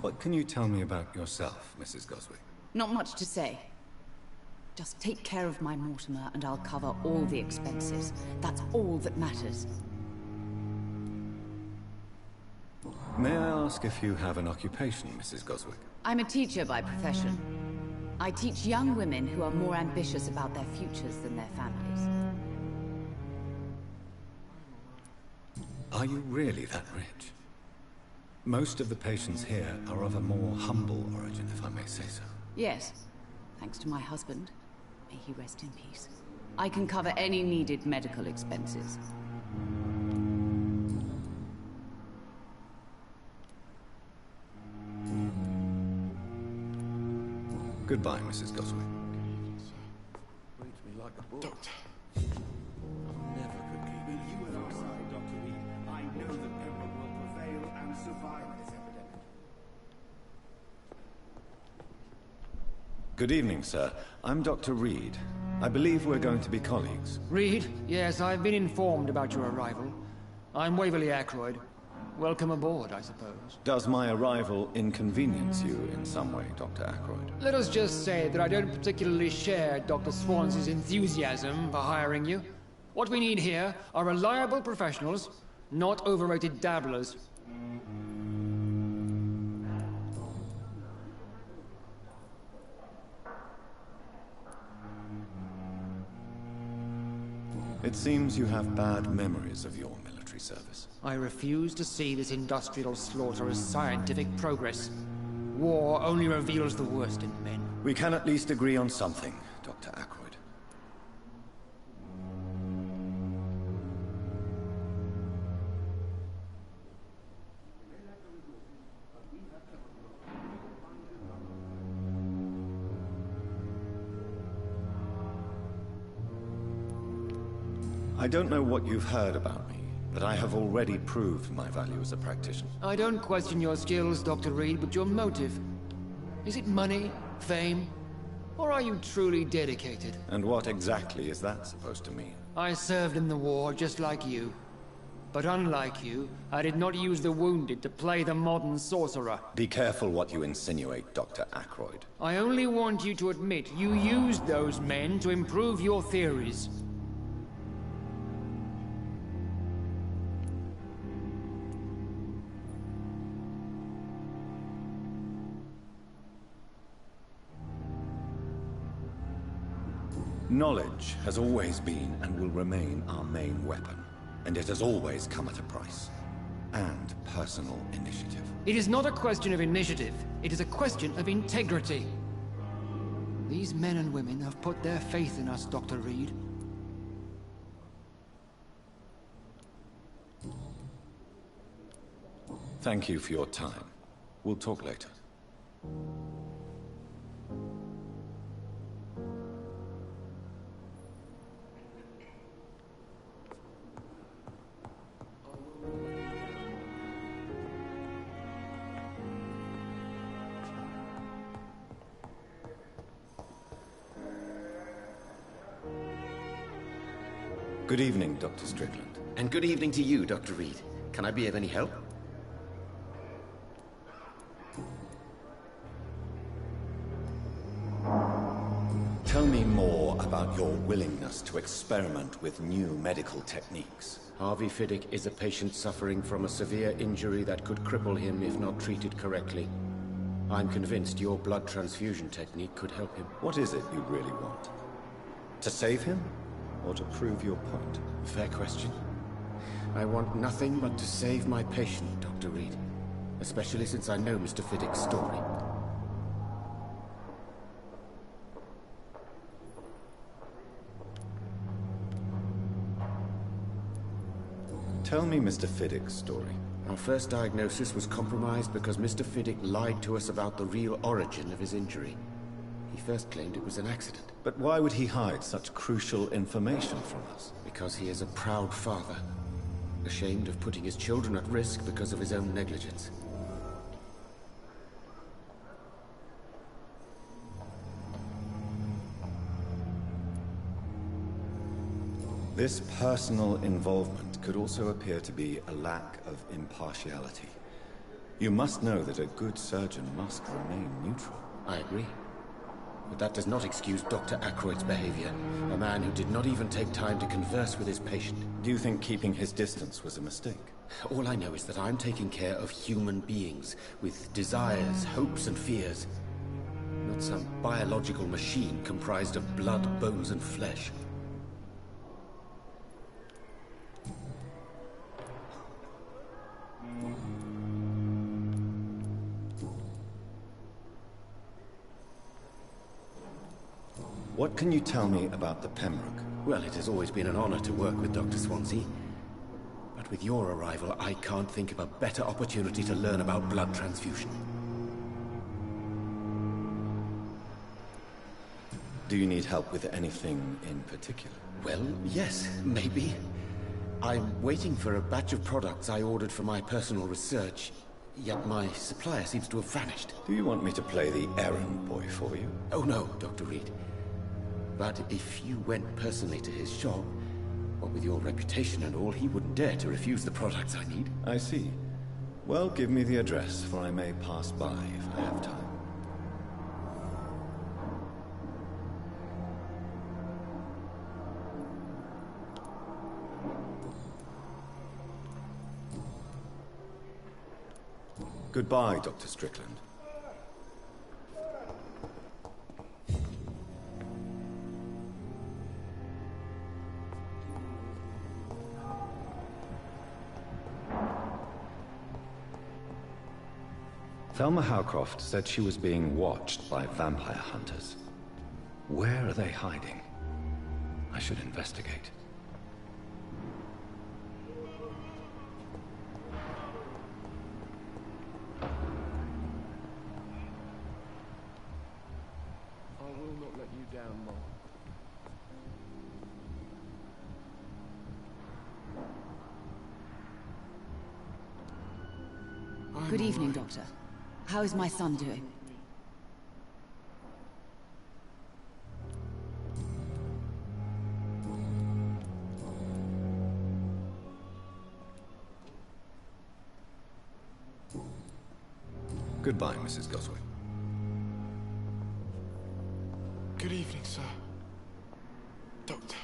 What can you tell me about yourself, Mrs. Goswick? Not much to say. Just take care of my Mortimer and I'll cover all the expenses. That's all that matters. May I ask if you have an occupation, Mrs. Goswick? I'm a teacher by profession. I teach young women who are more ambitious about their futures than their families. Are you really that rich? Most of the patients here are of a more humble origin, if I may say so. Yes, thanks to my husband. May he rest in peace. I can cover any needed medical expenses. Goodbye, Mrs. Goswick. Doctor. Good evening, sir. I'm Dr. Reed. I believe we're going to be colleagues. Reed? Yes, I've been informed about your arrival. I'm Waverly Ackroyd. Welcome aboard, I suppose. Does my arrival inconvenience you in some way, Dr. Ackroyd? Let us just say that I don't particularly share Dr. Swans's enthusiasm for hiring you. What we need here are reliable professionals, not overrated dabblers. It seems you have bad memories of your military service. I refuse to see this industrial slaughter as scientific progress. War only reveals the worst in men. We can at least agree on something, Dr. Ackroyd. I don't know what you've heard about me, but I have already proved my value as a practitioner. I don't question your skills, Dr. Reed, but your motive. Is it money, fame, or are you truly dedicated? And what exactly is that supposed to mean? I served in the war just like you. But unlike you, I did not use the wounded to play the modern sorcerer. Be careful what you insinuate, Dr. Ackroyd. I only want you to admit you used those men to improve your theories. Knowledge has always been and will remain our main weapon, and it has always come at a price. And personal initiative. It is not a question of initiative, it is a question of integrity. These men and women have put their faith in us, Dr. Reed. Thank you for your time. We'll talk later. Good evening, Dr. Strickland. And good evening to you, Dr. Reed. Can I be of any help? Tell me more about your willingness to experiment with new medical techniques. Harvey Fiddick is a patient suffering from a severe injury that could cripple him if not treated correctly. I'm convinced your blood transfusion technique could help him. What is it you really want? To save him? Or to prove your point? Fair question. I want nothing but to save my patient, Dr. Reed. Especially since I know Mr. Fiddick's story. Tell me Mr. Fiddick's story. Our first diagnosis was compromised because Mr. Fiddick lied to us about the real origin of his injury. He first claimed it was an accident. But why would he hide such crucial information from us? Because he is a proud father, ashamed of putting his children at risk because of his own negligence. This personal involvement could also appear to be a lack of impartiality. You must know that a good surgeon must remain neutral. I agree. But that does not excuse Dr. Aykroyd's behavior. A man who did not even take time to converse with his patient. Do you think keeping his distance was a mistake? All I know is that I'm taking care of human beings with desires, hopes, and fears. Not some biological machine comprised of blood, bones, and flesh. What can you tell me about the Pembroke? Well, it has always been an honor to work with Dr. Swansea. But with your arrival, I can't think of a better opportunity to learn about blood transfusion. Do you need help with anything in particular? Well, yes, maybe. I'm waiting for a batch of products I ordered for my personal research, yet my supplier seems to have vanished. Do you want me to play the errand boy for you? Oh no, Dr. Reed. But if you went personally to his shop, what with your reputation and all, he wouldn't dare to refuse the products I need. I see. Well, give me the address, for I may pass by if I have time. Goodbye, Dr. Strickland. Thelma Howcroft said she was being watched by vampire hunters. Where are they hiding? I should investigate. I will not let you down, Mom. Good evening, Doctor. How is my son doing? Goodbye, Mrs. Goswick. Good evening, sir. Doctor.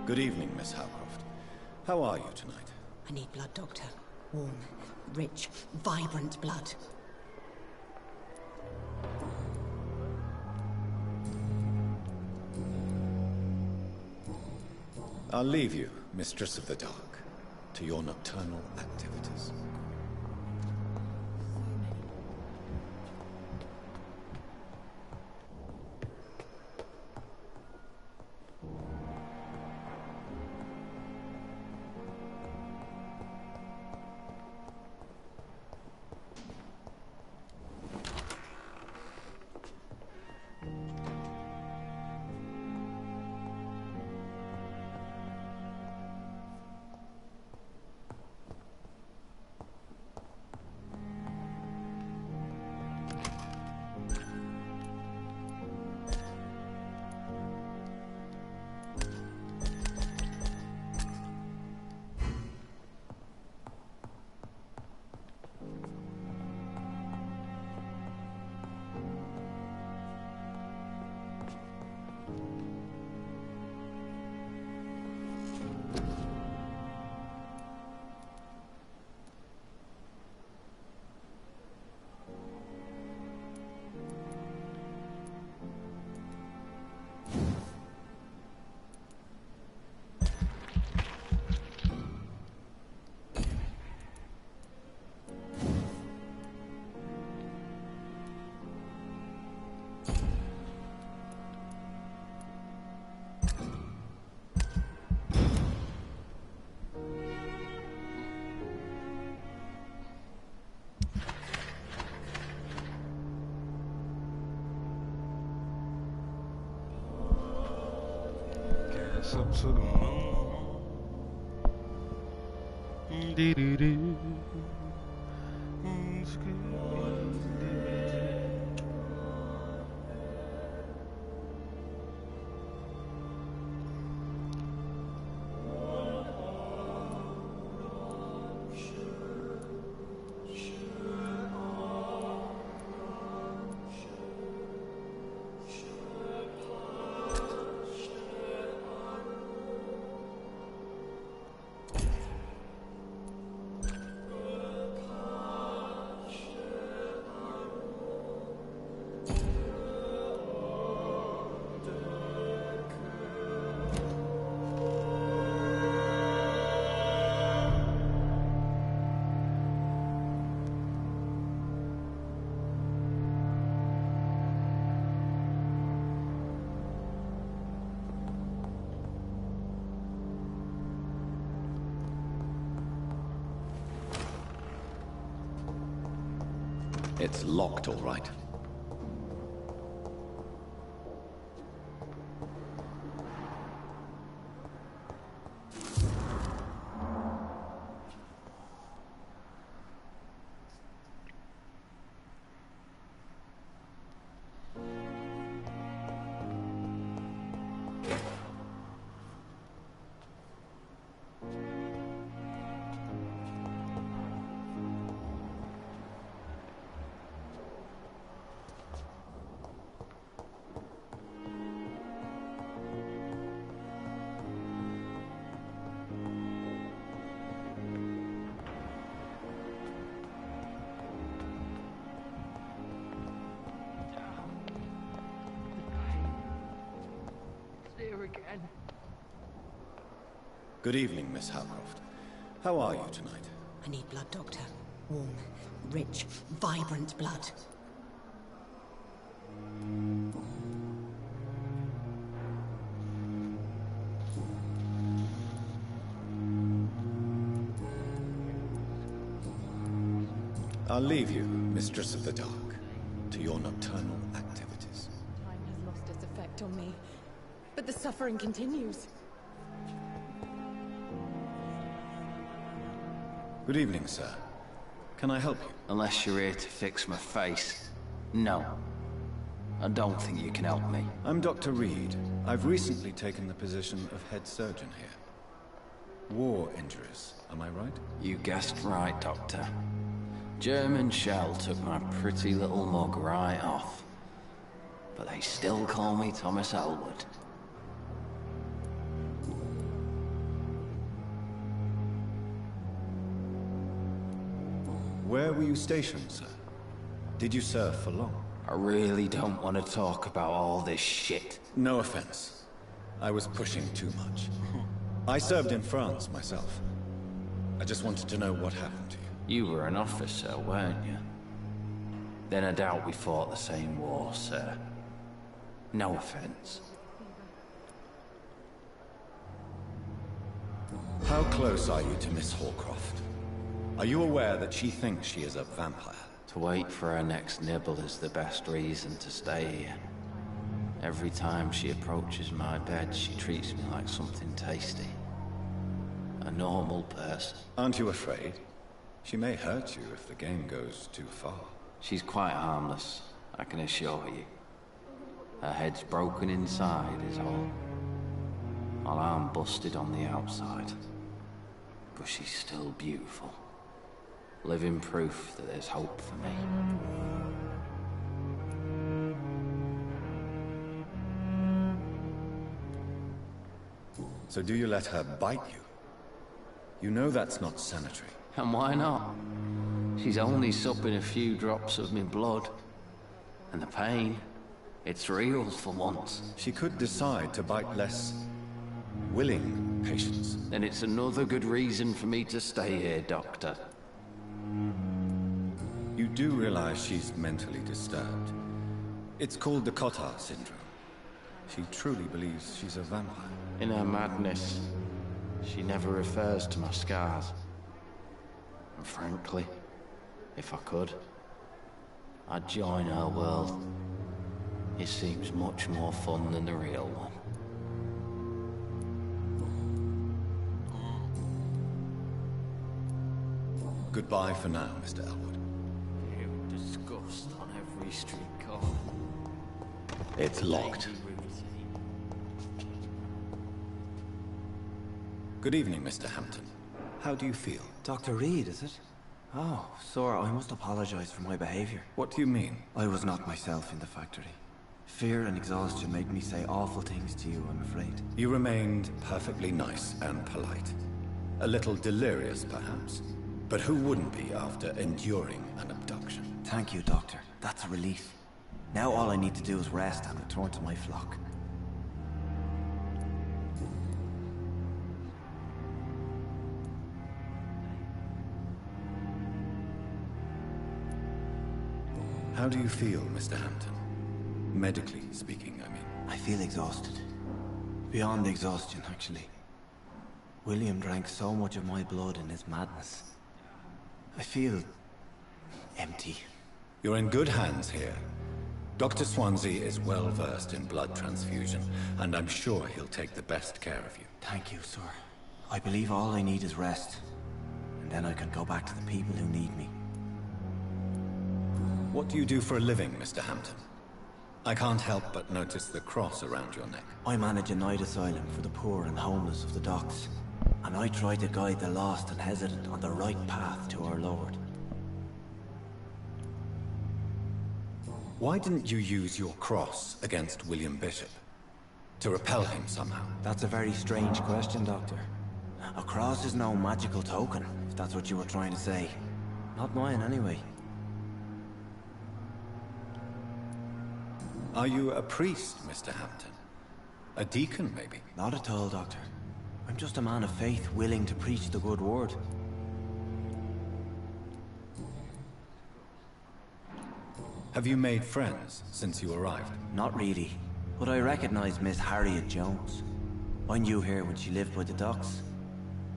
Good evening, Miss Howcroft. How are you tonight? I need blood, Doctor. Warm, rich, vibrant blood. I'll leave you, Mistress of the Dark, to your nocturnal activities. It's up to the moon. Dee-dee-dee. It's good. It's locked, all right. Again. Good evening, Miss Howcroft. How are you tonight? I need blood, Doctor. Warm, rich, vibrant blood. I'll leave you, Mistress of the Dark, to your nocturnal activities. Time has lost its effect on me, but the suffering continues. Good evening, sir. Can I help you? Unless you're here to fix my face. No. I don't think you can help me. I'm Dr. Reed. I've recently taken the position of head surgeon here. War injuries, am I right? You guessed right, Doctor. German shell took my pretty little mug right off. But they still call me Thomas Elwood. Where were you stationed, sir? Did you serve for long? I really don't want to talk about all this shit. No offense. I was pushing too much. I served in France myself. I just wanted to know what happened to you. You were an officer, weren't you? Then I doubt we fought the same war, sir. No offense. How close are you to Miss Hallcroft? Are you aware that she thinks she is a vampire? To wait for her next nibble is the best reason to stay here. Every time she approaches my bed, she treats me like something tasty. A normal person. Aren't you afraid? She may hurt you if the game goes too far. She's quite harmless, I can assure you. Her head's broken inside is all. While I'm busted on the outside. But she's still beautiful. Living proof that there's hope for me. So do you let her bite you? You know that's not sanitary. And why not? She's only supping a few drops of me blood. And the pain, it's real for once. She could decide to bite less willing patients. Then it's another good reason for me to stay here, Doctor. You do realize she's mentally disturbed. It's called the Cotard syndrome. She truly believes she's a vampire. In her madness, she never refers to my scars. And frankly, if I could, I'd join her world. It seems much more fun than the real one. Goodbye for now, Mr. Elwood. You disgust on every street corner. It's locked. Good evening, Mr. Hampton. How do you feel? Dr. Reed, is it? Oh, sir, I must apologize for my behavior. What do you mean? I was not myself in the factory. Fear and exhaustion made me say awful things to you, I'm afraid. You remained perfectly nice and polite. A little delirious, perhaps. But who wouldn't be after enduring an abduction? Thank you, Doctor. That's a relief. Now all I need to do is rest and return to my flock. How do you feel, Mr. Hampton? Medically speaking, I mean. I feel exhausted. Beyond exhaustion, actually. William drank so much of my blood in his madness. I feel empty. You're in good hands here. Dr. Swansea is well versed in blood transfusion, and I'm sure he'll take the best care of you. Thank you, sir. I believe all I need is rest. And then I can go back to the people who need me. What do you do for a living, Mr. Hampton? I can't help but notice the cross around your neck. I manage a night asylum for the poor and homeless of the docks. And I try to guide the lost and hesitant on the right path to our Lord. Why didn't you use your cross against William Bishop? To repel him somehow? That's a very strange question, Doctor. A cross is no magical token, if that's what you were trying to say. Not mine, anyway. Are you a priest, Mr. Hampton? A deacon, maybe? Not at all, Doctor. I'm just a man of faith willing to preach the good word. Have you made friends since you arrived? Not really, but I recognize Miss Harriet Jones. I knew her when she lived by the docks.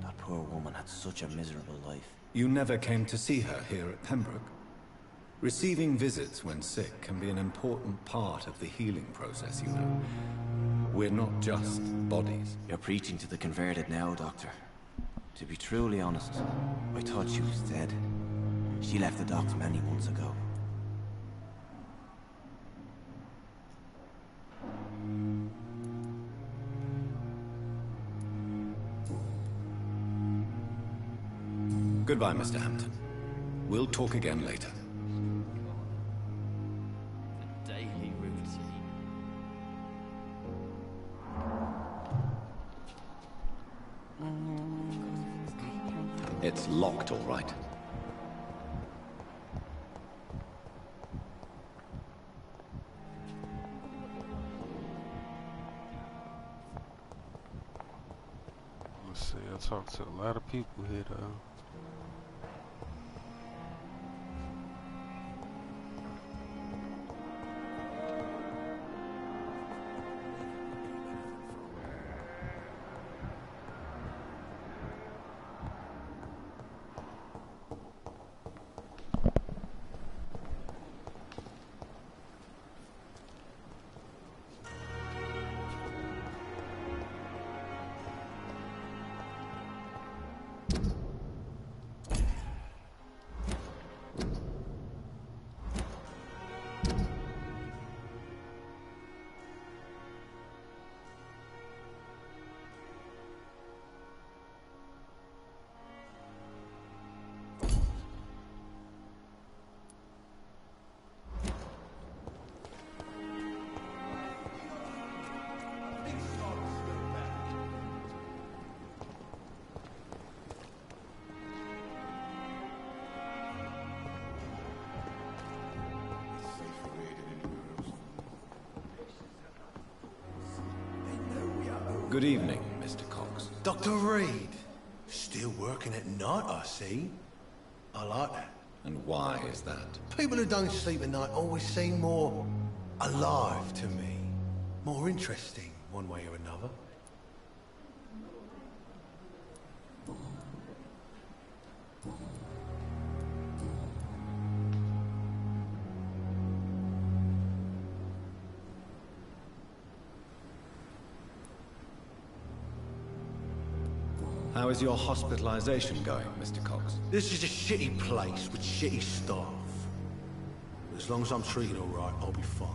That poor woman had such a miserable life. You never came to see her here at Pembroke? Receiving visits when sick can be an important part of the healing process, you know. We're not just bodies. You're preaching to the converted now, Doctor. To be truly honest, I thought she was dead. She left the docks many months ago. Goodbye, Mr. Hampton. We'll talk again later. The daily routine. It's locked, all right. Let's see, I talked to a lot of people here, though. Good evening, Mr. Cox. Dr. Reed. Still working at night, I see. I like that. And why is that? People who don't sleep at night always seem more alive to me. More interesting, one way or another. How is your hospitalization going, Mr. Cox? This is a shitty place with shitty staff. As long as I'm treated all right, I'll be fine.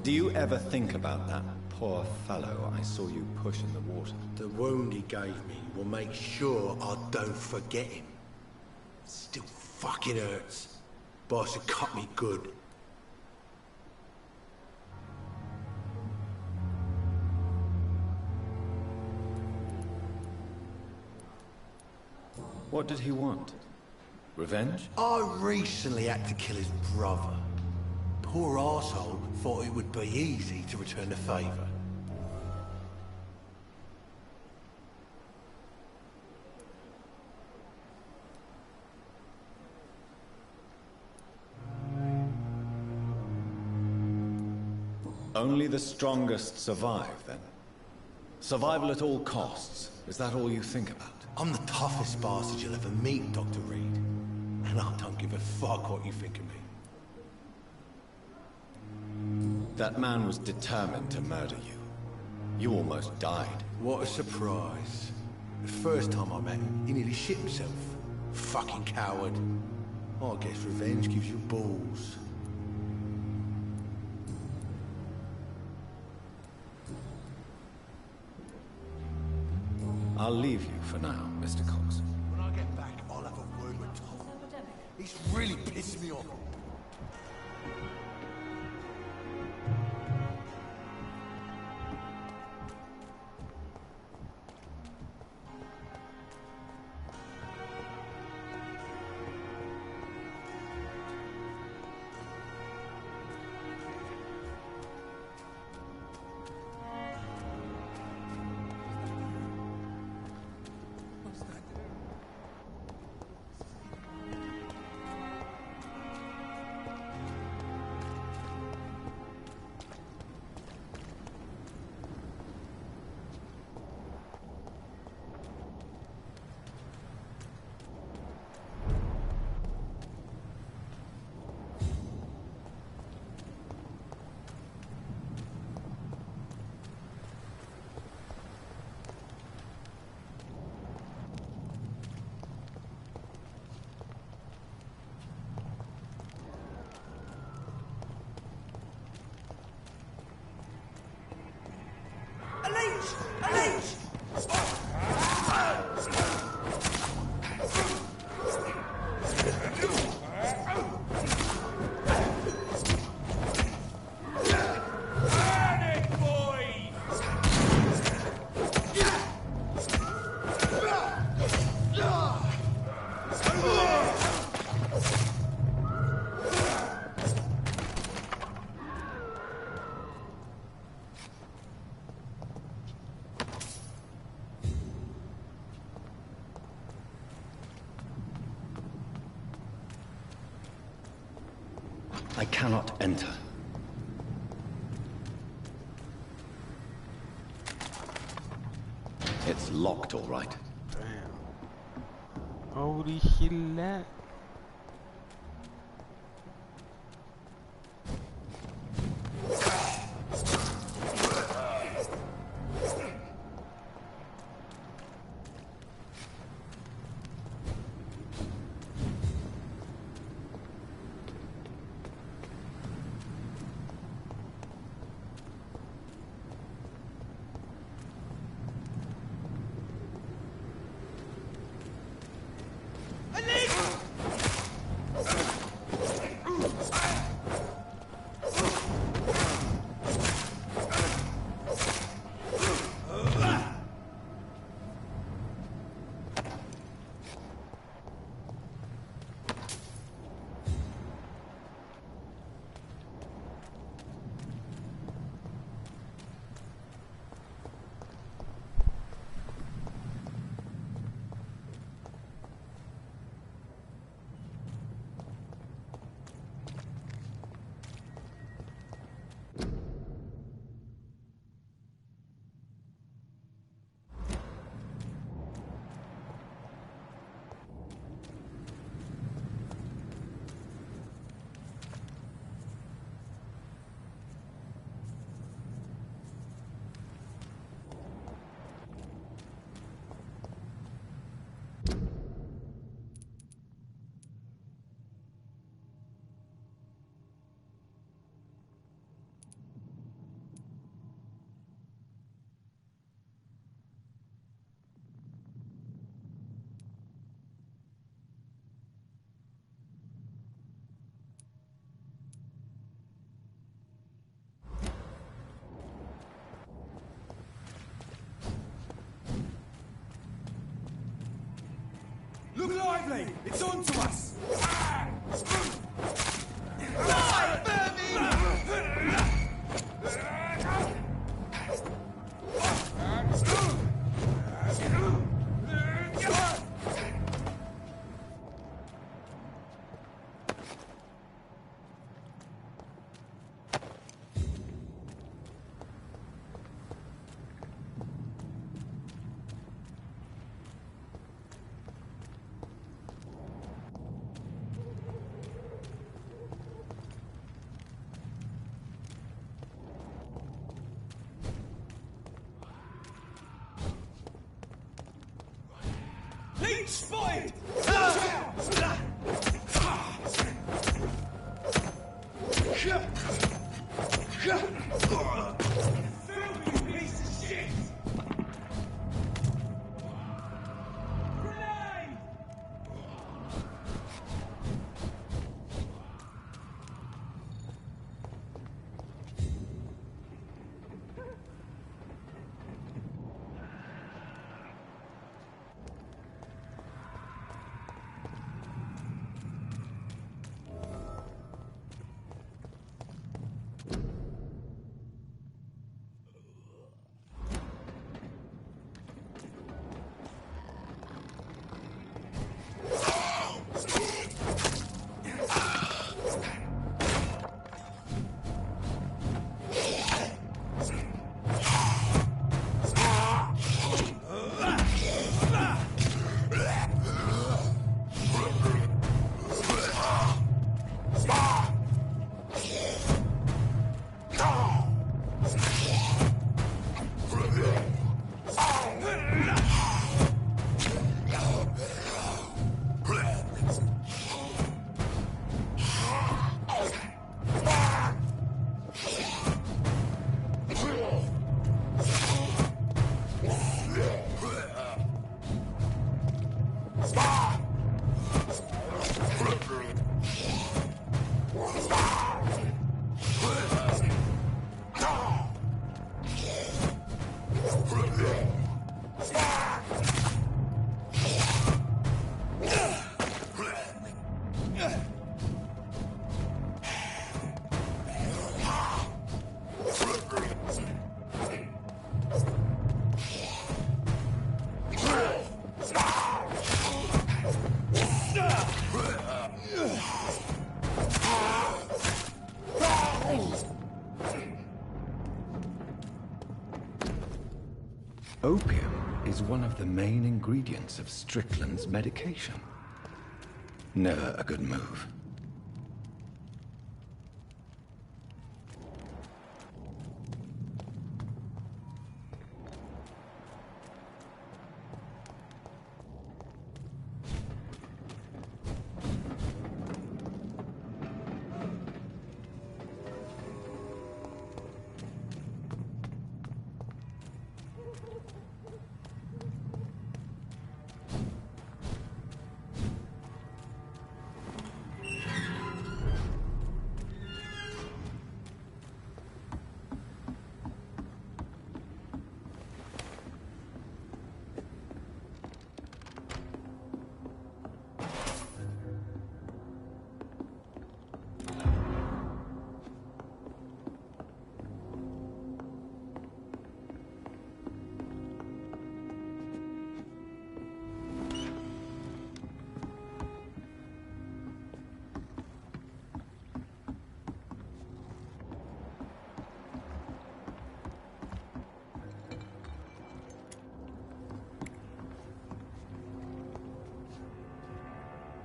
Do you ever think about that poor fellow I saw you push in the water? The wound he gave me will make sure I don't forget him. Still fucking hurts. Boss had cut me good. What did he want? Revenge? I recently had to kill his brother. Poor arsehole thought it would be easy to return the favor. Only the strongest survive, then? Survival at all costs. Is that all you think about? I'm the toughest bastard you'll ever meet, Dr. Reed. And I don't give a fuck what you think of me. That man was determined to murder you. You almost died. What a surprise. The first time I met him, he nearly shit himself. Fucking coward. I guess revenge gives you balls. I'll leave you for now, Mr. Cox. When I get back, I'll have a word with Tom. He's really pissed me off. I cannot enter. It's locked, all right. Damn. Holy shit, that. Look lively! It's on to us! Leech spotted! Filthy piece of shit! Grenade! Opium is one of the main ingredients of Strickland's medication. Never a good move.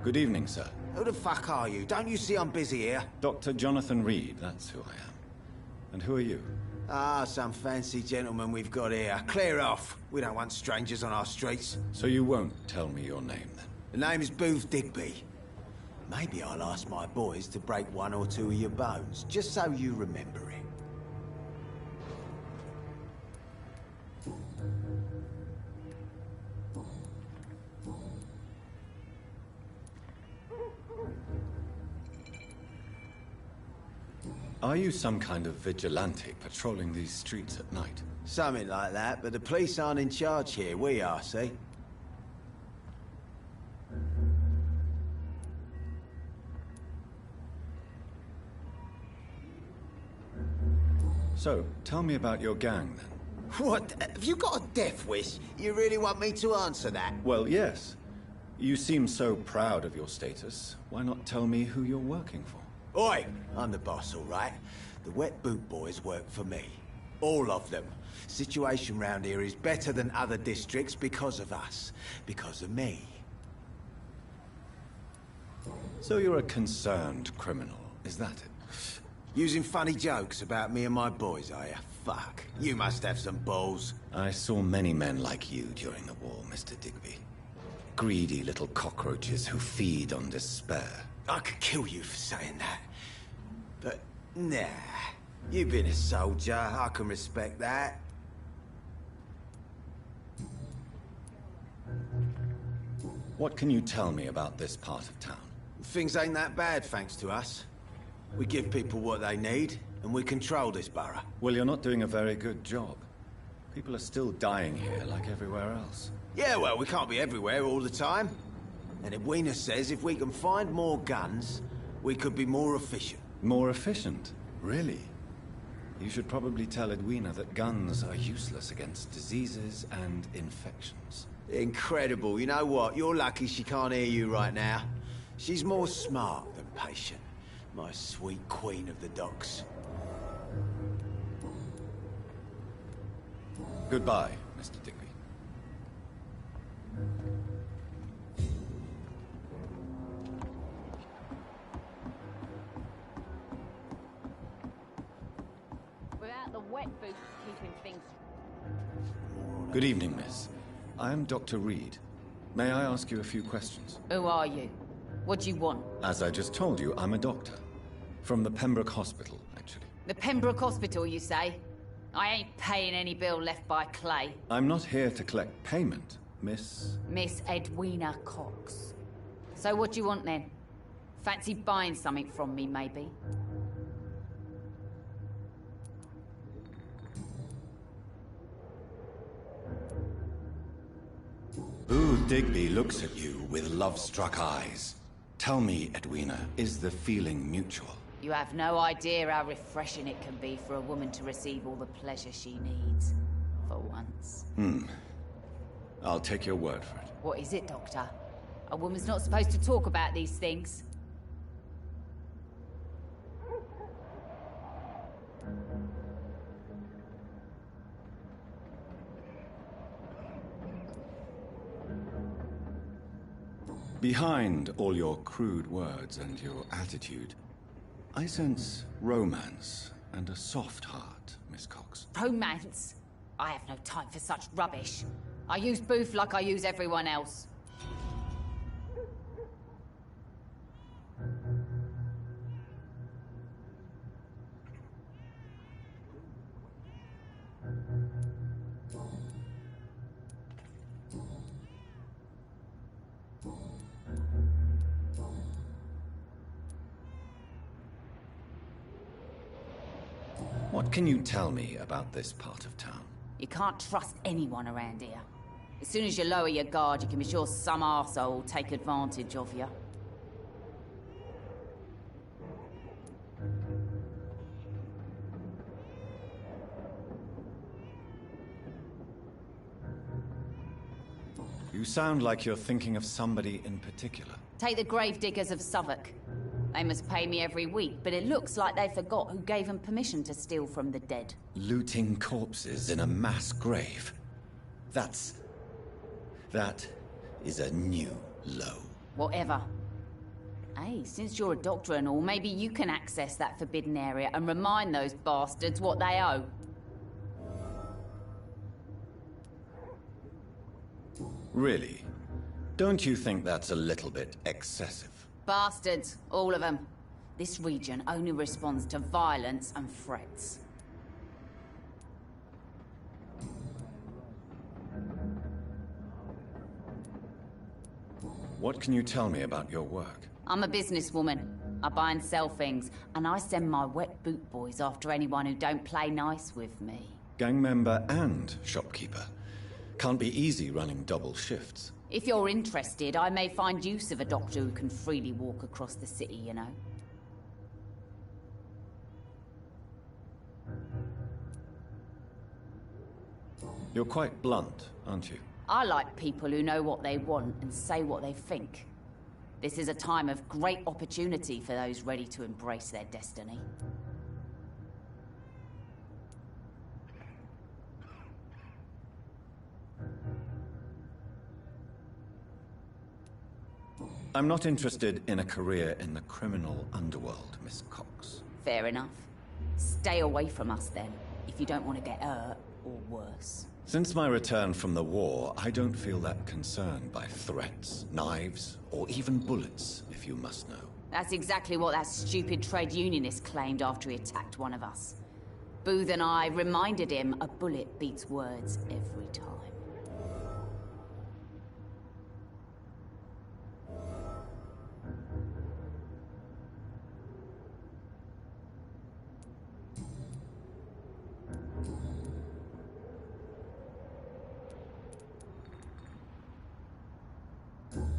Good evening, sir. Who the fuck are you? Don't you see I'm busy here? Dr. Jonathan Reed, that's who I am. And who are you? Ah, some fancy gentleman we've got here. Clear off. We don't want strangers on our streets. So you won't tell me your name, then? The name is Booth Digby. Maybe I'll ask my boys to break one or two of your bones, just so you remember it. Are you some kind of vigilante patrolling these streets at night? Something like that, but the police aren't in charge here. We are, see? So, tell me about your gang, then. What? Have you got a death wish? You really want me to answer that? Well, yes. You seem so proud of your status. Why not tell me who you're working for? Oi! I'm the boss, all right? The Wet Boot Boys work for me. All of them. Situation round here is better than other districts because of us. Because of me. So you're a concerned criminal, is that it? Using funny jokes about me and my boys, are you? Fuck. You must have some balls. I saw many men like you during the war, Mr. Digby. Greedy little cockroaches who feed on despair. I could kill you for saying that. But, nah. You've been a soldier. I can respect that. What can you tell me about this part of town? Things ain't that bad, thanks to us. We give people what they need, and we control this borough. Well, you're not doing a very good job. People are still dying here like everywhere else. Yeah, well, we can't be everywhere all the time. And Edwina says if we can find more guns, we could be more efficient. More efficient? Really? You should probably tell Edwina that guns are useless against diseases and infections. Incredible. You know what? You're lucky she can't hear you right now. She's more smart than patient. My sweet queen of the docks. Goodbye, Mr. Digby. Without the wet boots keeping things... Good evening, miss. I am Dr. Reed. May I ask you a few questions? Who are you? What do you want? As I just told you, I'm a doctor. From the Pembroke Hospital, actually. The Pembroke Hospital, you say? I ain't paying any bill left by Clay. I'm not here to collect payment, Miss... Miss Edwina Cox. So what do you want then? Fancy buying something from me, maybe? Ooh, Digby looks at you with love-struck eyes. Tell me, Edwina, is the feeling mutual? You have no idea how refreshing it can be for a woman to receive all the pleasure she needs. For once. I'll take your word for it. What is it, Doctor? A woman's not supposed to talk about these things. Behind all your crude words and your attitude, I sense romance and a soft heart, Miss Cox. Romance? I have no time for such rubbish. I use Booth like I use everyone else. What can you tell me about this part of town? You can't trust anyone around here. As soon as you lower your guard, you can be sure some arsehole will take advantage of you. You sound like you're thinking of somebody in particular. Take the gravediggers of Southwark. They must pay me every week, but it looks like they forgot who gave them permission to steal from the dead. Looting corpses in a mass grave. That is a new low. Whatever. Hey, since you're a doctor and all, maybe you can access that forbidden area and remind those bastards what they owe. Really? Don't you think that's a little bit excessive? Bastards, all of them. This region only responds to violence and threats. What can you tell me about your work? I'm a businesswoman. I buy and sell things, and I send my wet boot boys after anyone who don't play nice with me. Gang member and shopkeeper. Can't be easy running double shifts. If you're interested, I may find use of a doctor who can freely walk across the city, you know. You're quite blunt, aren't you? I like people who know what they want and say what they think. This is a time of great opportunity for those ready to embrace their destiny. I'm not interested in a career in the criminal underworld, Miss Cox. Fair enough. Stay away from us then, if you don't want to get hurt or worse. Since my return from the war, I don't feel that concerned by threats, knives, or even bullets, if you must know. That's exactly what that stupid trade unionist claimed after he attacked one of us. Booth and I reminded him a bullet beats words every time.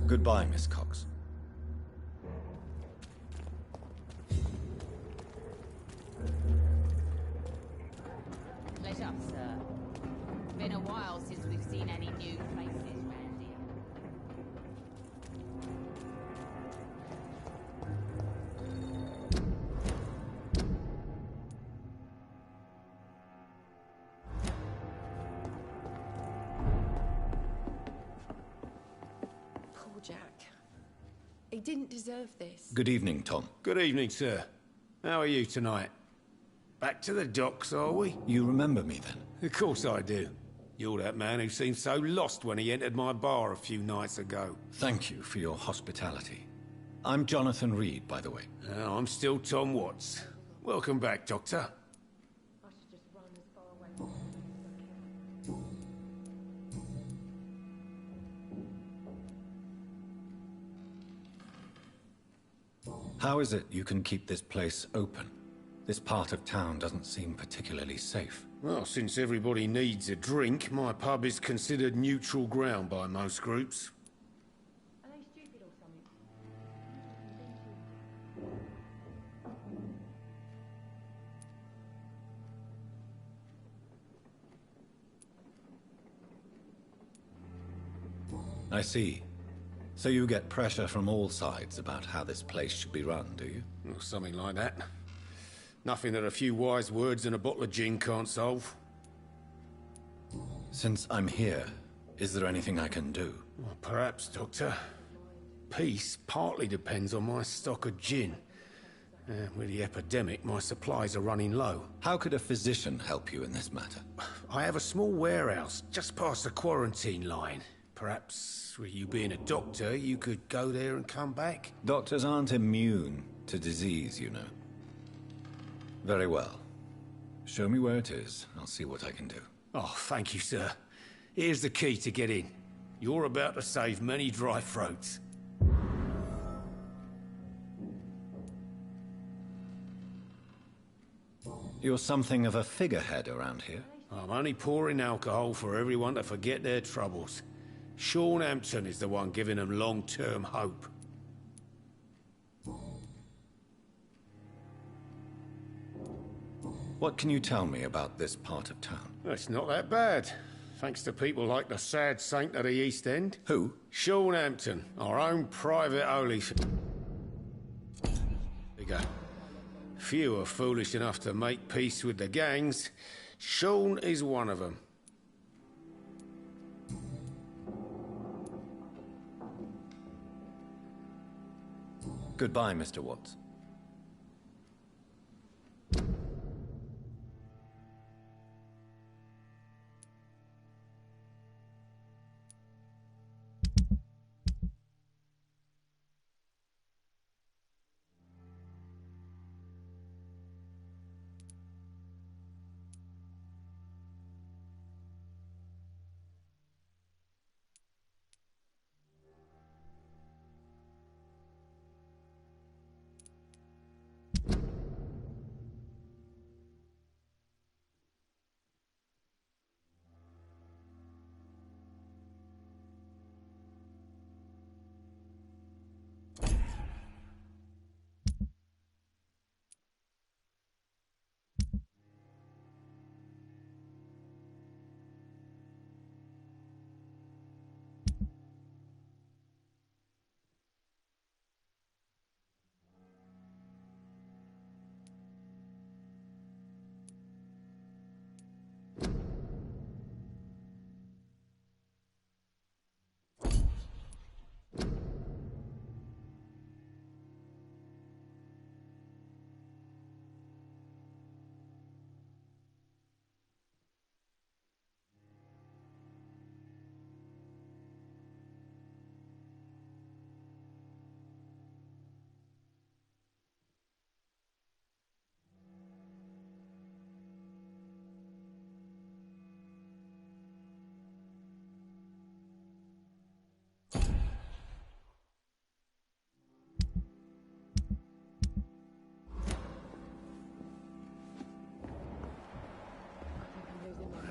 Goodbye, Miss Cox. Pleasure, sir. Been a while since we've seen any new faces round here. Poor Jack. He didn't deserve this. Good evening, Tom. Good evening, sir. How are you tonight? Back to the docks, are we? You remember me then? Of course I do. You're that man who seemed so lost when he entered my bar a few nights ago. Thank you for your hospitality. I'm Jonathan Reed, by the way. I'm still Tom Watts. Welcome back, Doctor. How is it you can keep this place open? This part of town doesn't seem particularly safe. Well, since everybody needs a drink, my pub is considered neutral ground by most groups. Are they stupid or something? I see. So you get pressure from all sides about how this place should be run, do you? Or something like that. Nothing that a few wise words and a bottle of gin can't solve. Since I'm here, is there anything I can do? Well, perhaps, Doctor. Peace partly depends on my stock of gin. With the epidemic, my supplies are running low. How could a physician help you in this matter? I have a small warehouse just past the quarantine line. Perhaps, with you being a doctor, you could go there and come back? Doctors aren't immune to disease, you know. Very well. Show me where it is. I'll see what I can do. Oh, thank you, sir. Here's the key to get in. You're about to save many dry throats. You're something of a figurehead around here. I'm only pouring alcohol for everyone to forget their troubles. Sean Hampton is the one giving them long-term hope. What can you tell me about this part of town? It's not that bad. Thanks to people like the sad saint of the East End. Who? Sean Hampton, our own private holy... There you go. Few are foolish enough to make peace with the gangs. Sean is one of them. Goodbye, Mr. Watts.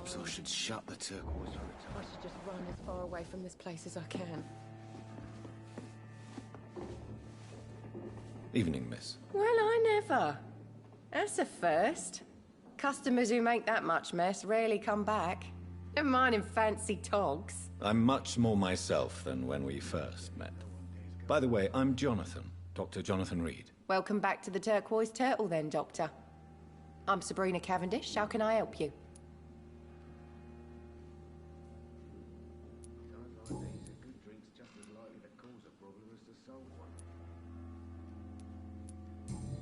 Perhaps I should shut the turquoise for a time. I should just run as far away from this place as I can. Evening, miss. Well, I never. That's a first. Customers who make that much mess rarely come back. Never mind in fancy togs. I'm much more myself than when we first met. By the way, I'm Jonathan, Dr. Jonathan Reed. Welcome back to the Turquoise Turtle then, Doctor. I'm Sabrina Cavendish. How can I help you?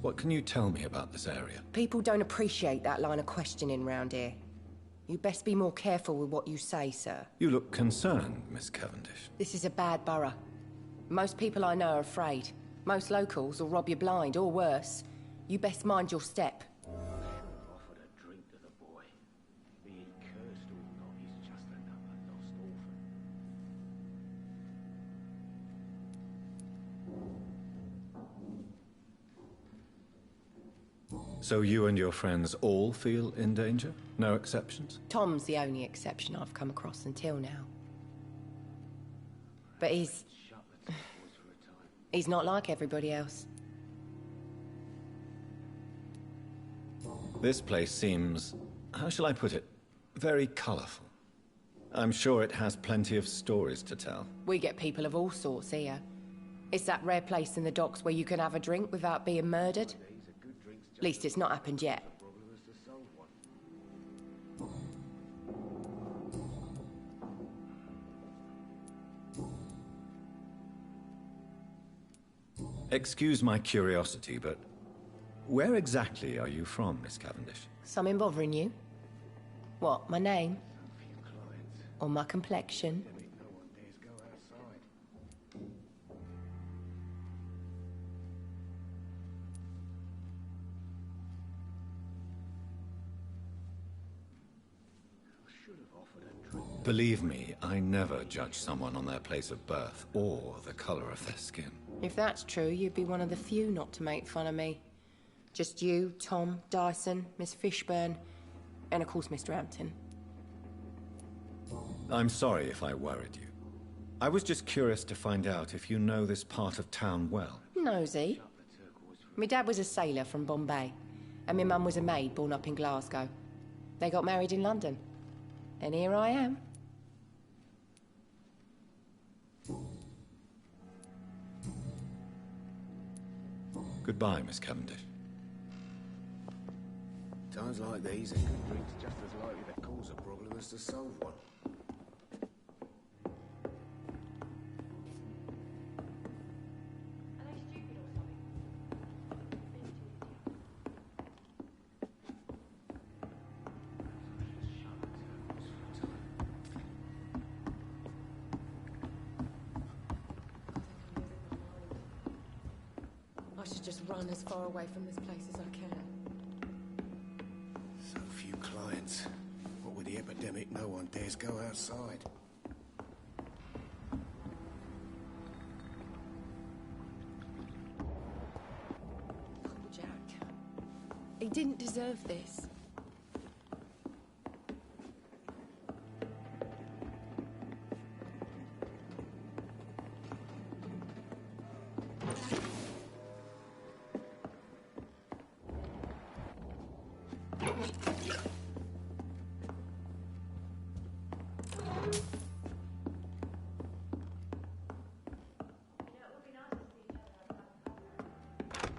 What can you tell me about this area? People don't appreciate that line of questioning round here. You best be more careful with what you say, sir. You look concerned, Miss Cavendish. This is a bad borough. Most people I know are afraid. Most locals will rob you blind, or worse. You best mind your step. Offered a drink to the boy. Being cursed or not, he's just another lost orphan. So you and your friends all feel in danger? No exceptions? Tom's the only exception I've come across until now. But he's not like everybody else. This place seems, how shall I put it, very colourful. I'm sure it has plenty of stories to tell. We get people of all sorts here. It's that rare place in the docks where you can have a drink without being murdered. At least it's not happened yet. Excuse my curiosity, but where exactly are you from, Miss Cavendish? Something bothering you? What, my name? Or my complexion? Believe me, I never judge someone on their place of birth or the colour of their skin. If that's true, you'd be one of the few not to make fun of me. Just you, Tom, Dyson, Miss Fishburne, and of course Mr. Hampton. I'm sorry if I worried you. I was just curious to find out if you know this part of town well. Nosy. My dad was a sailor from Bombay, and my mum was a maid born up in Glasgow. They got married in London. And here I am. Goodbye, Miss Cavendish. Times like these, a good drink's just as likely to cause a problem as to solve one. I should just run as far away from this place as I can. So few clients. What with the epidemic, no one dares go outside. Poor Jack. He didn't deserve this.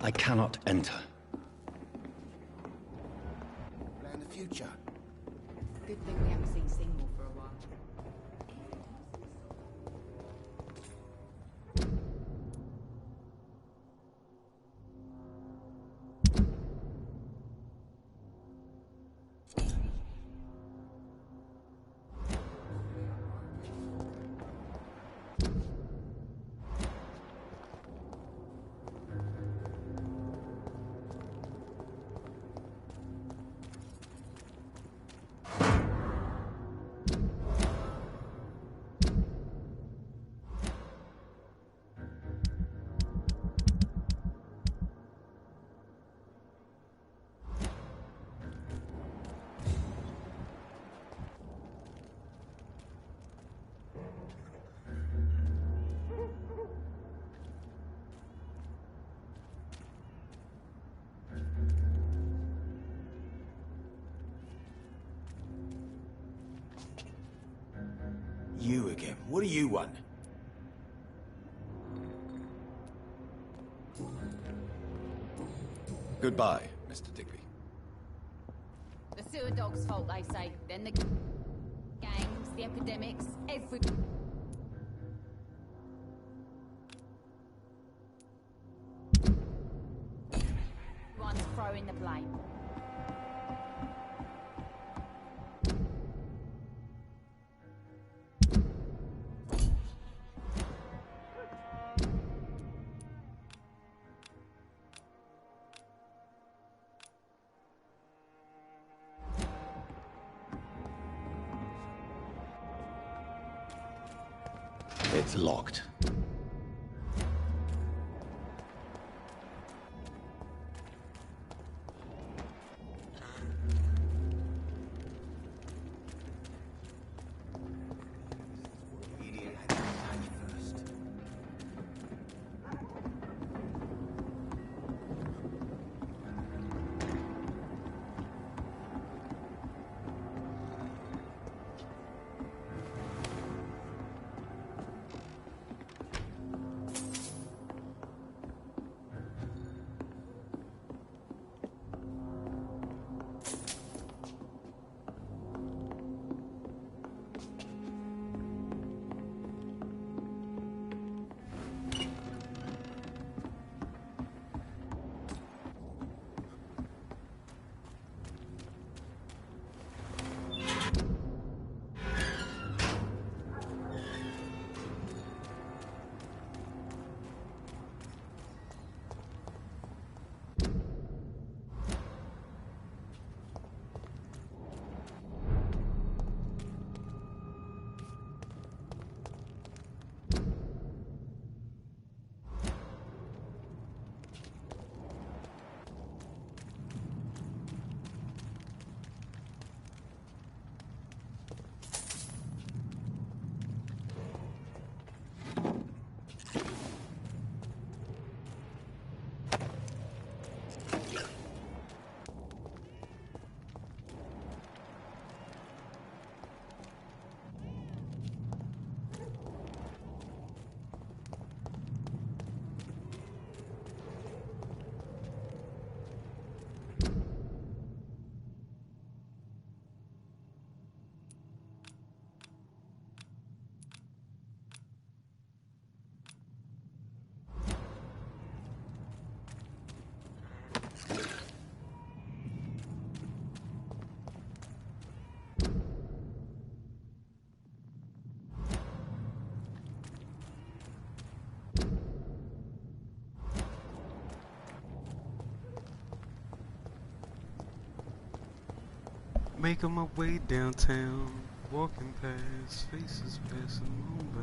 I cannot enter. Plan the future. Good thing we haven't seen Seymour for a while. William, what do you want? Goodbye, Mr. Digby. The sewer dog's fault, they say. Then the gangs, the epidemics, every... Everyone's throwing the blame. It's locked. Making my way downtown, walking past faces passing on by.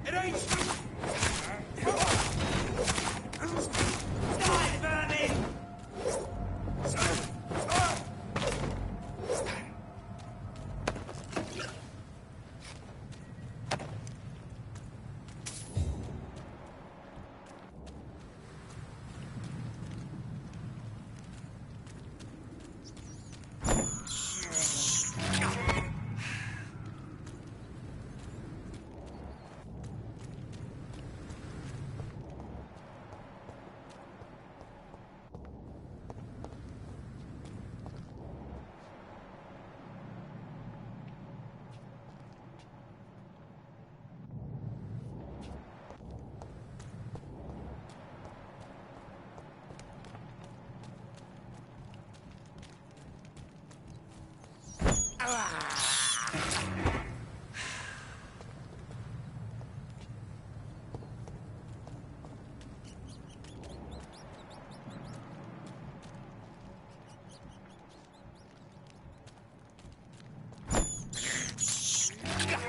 It ain't... Die, vermin!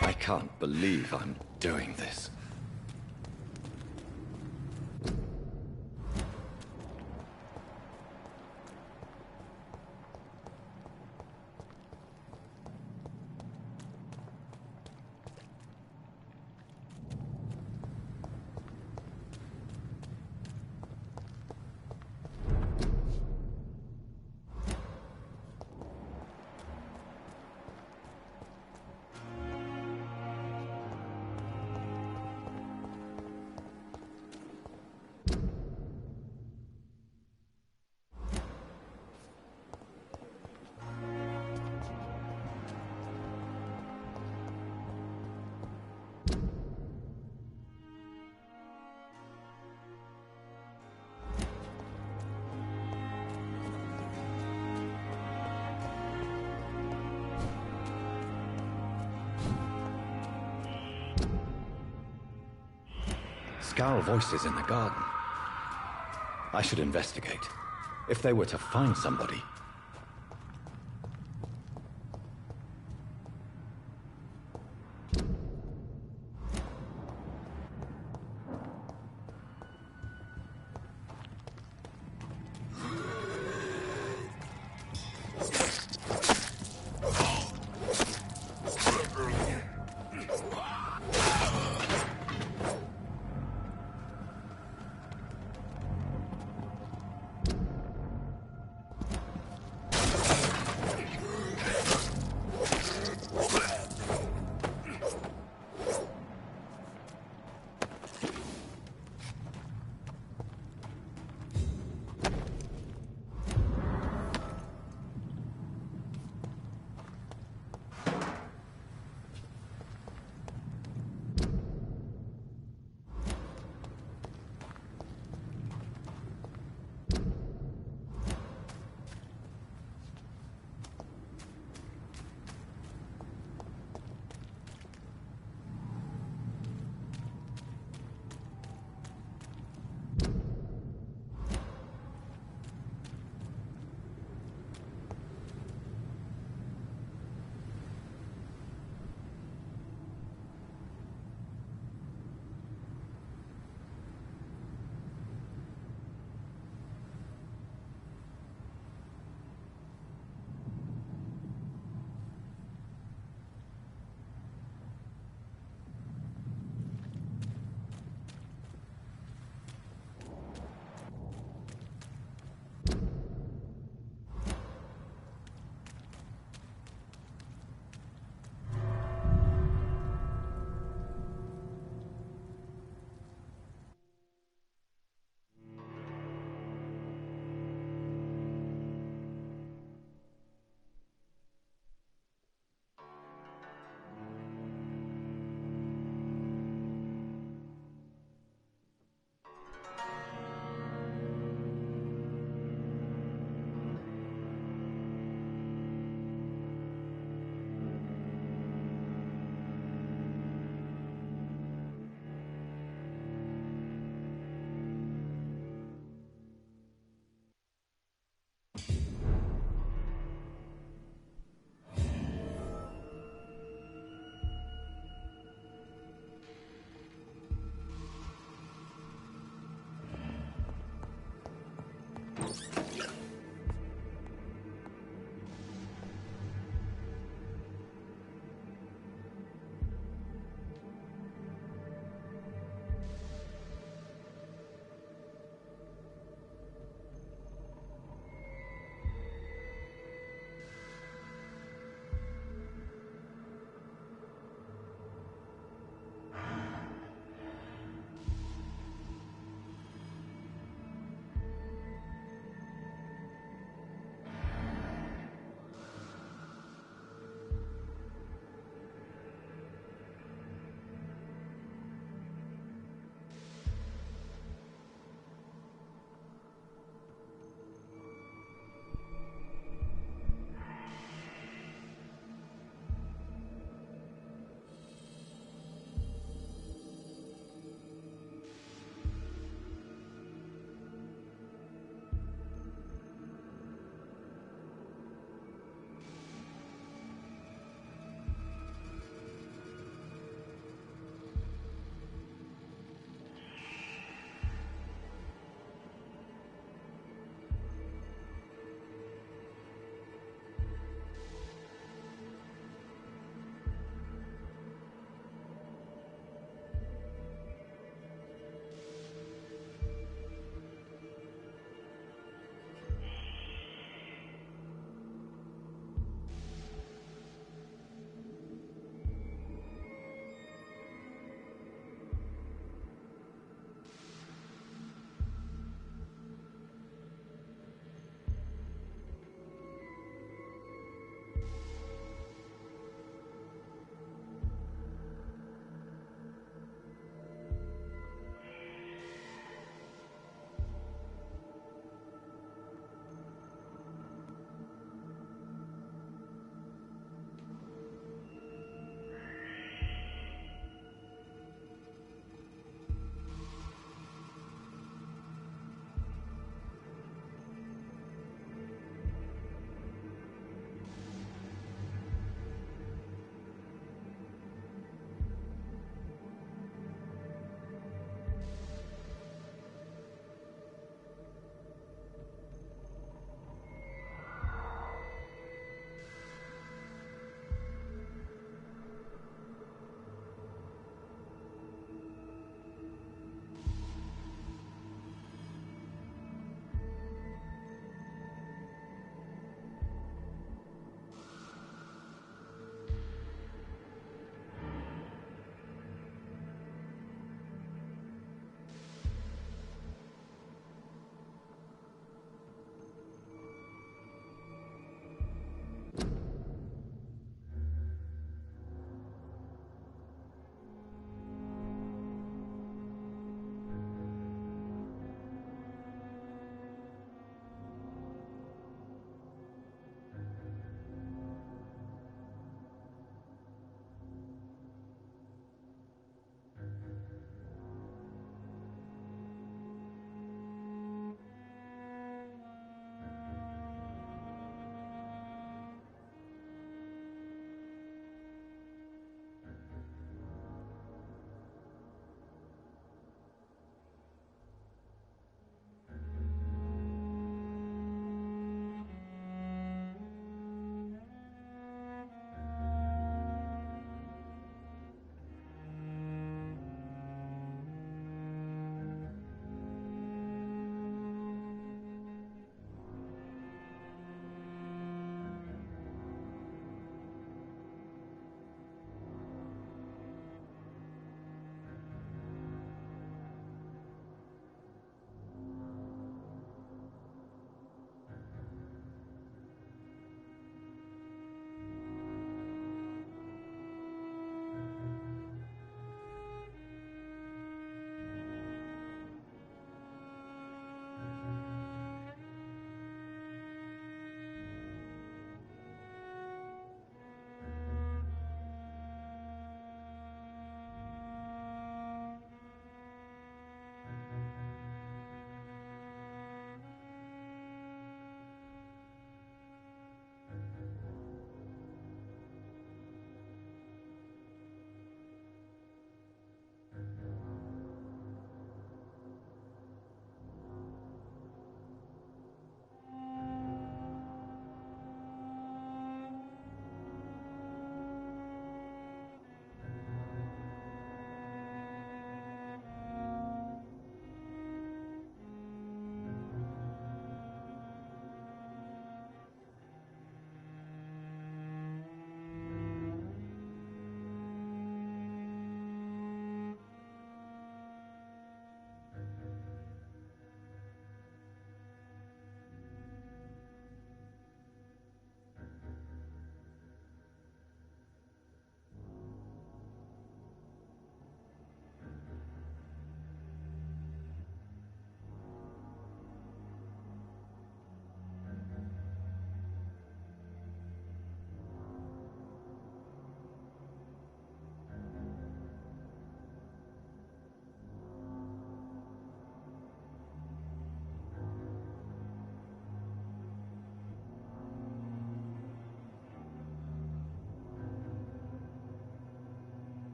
I can't believe I'm doing this. Scowl voices in the garden. I should investigate. If they were to find somebody...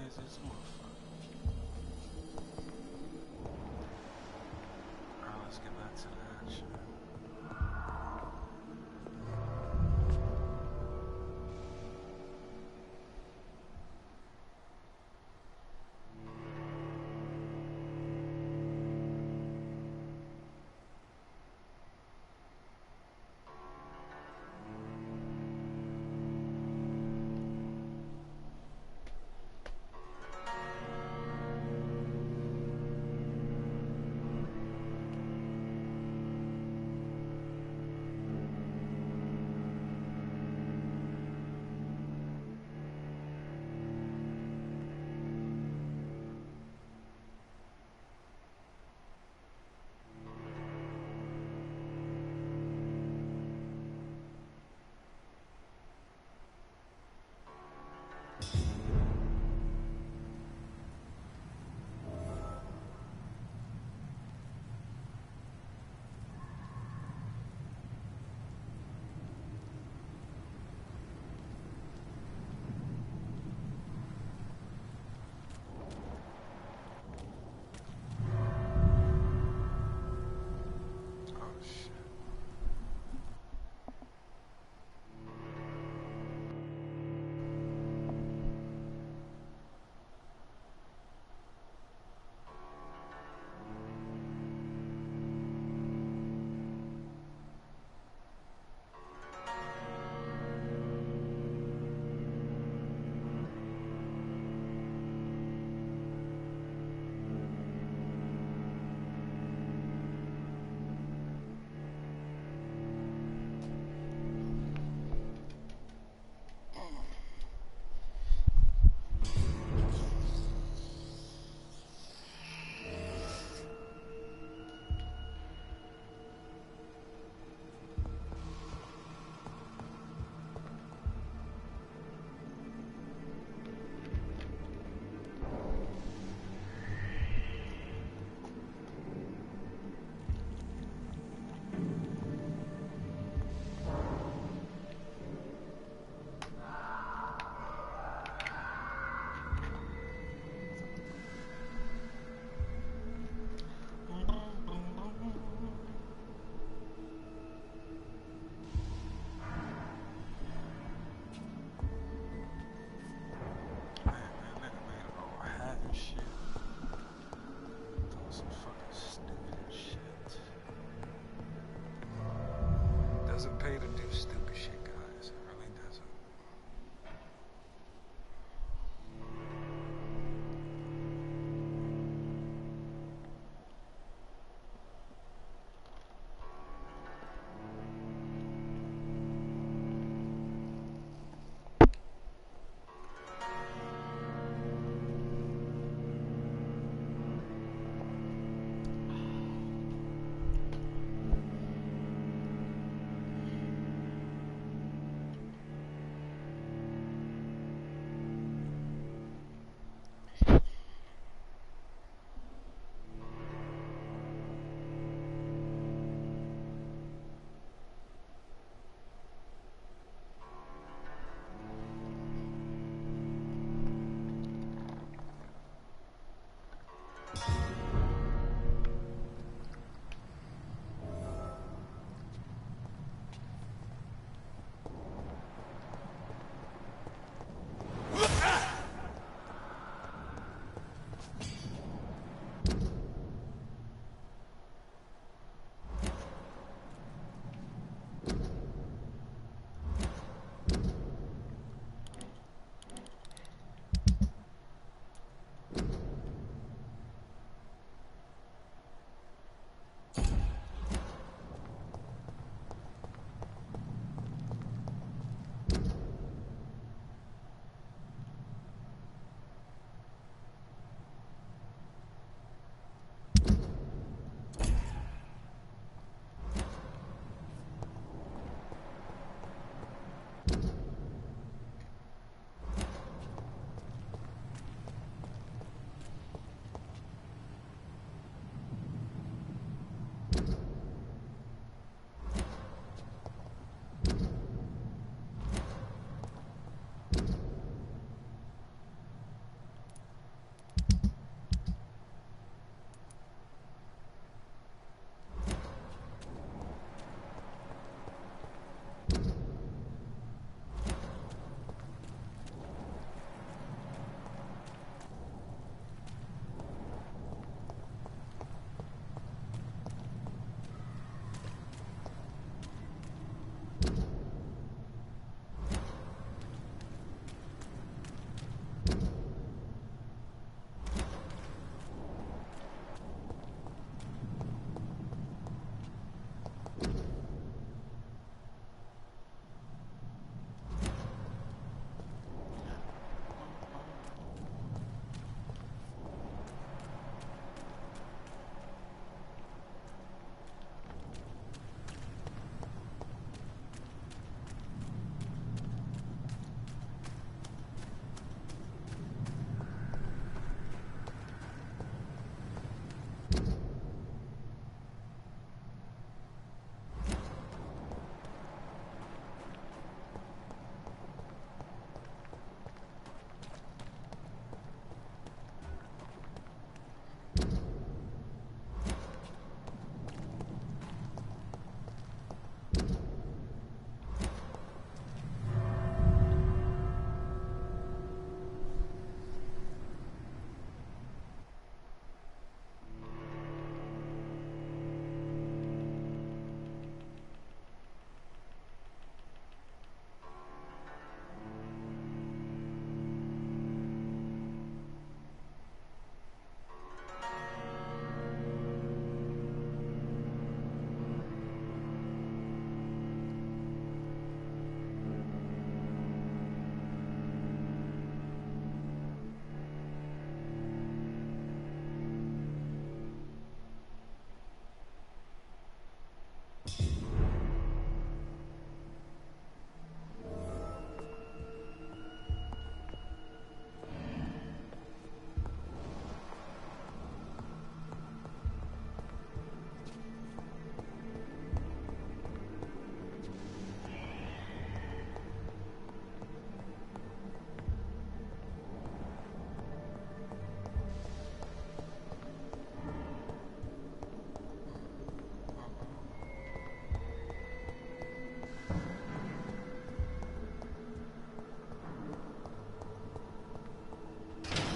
noise as a motherfucker. Alright, let's get back to the action.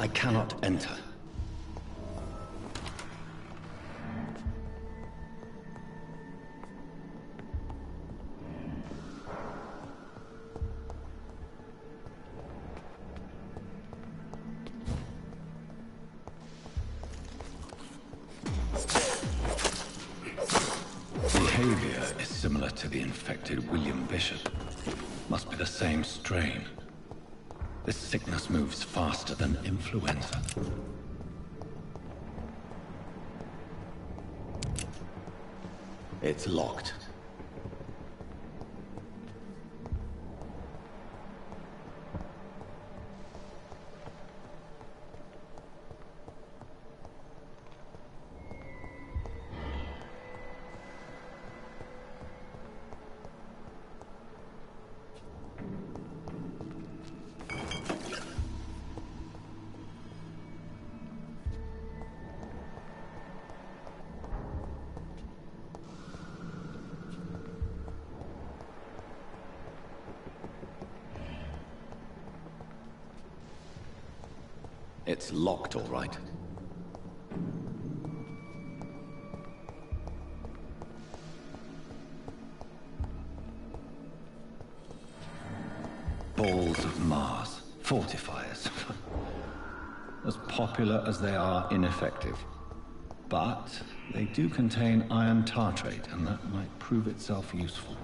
I cannot enter. Behavior is similar to the infected William Bishop. Must be the same strain. This sickness moves faster than influenza. It's locked. It's locked, all right. Balls of Mars. Fortifiers. As popular as they are ineffective. But they do contain iron tartrate, and that might prove itself useful.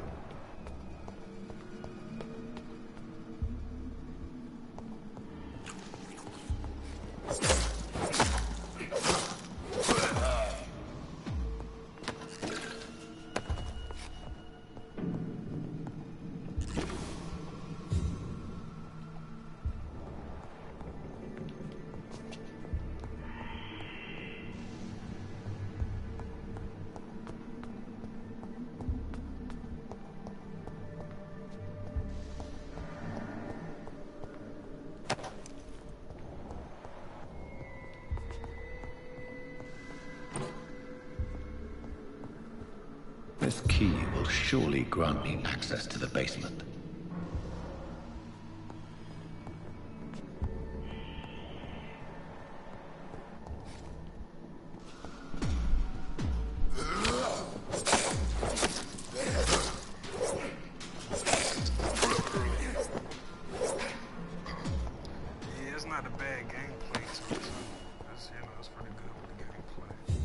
This key will surely grant me access to the basement.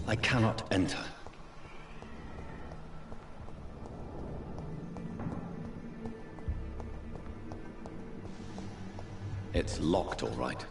I cannot enter. It's locked, all right.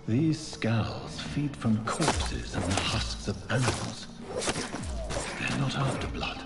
These scowls feed from corpses and the husks of animals. They're not after blood.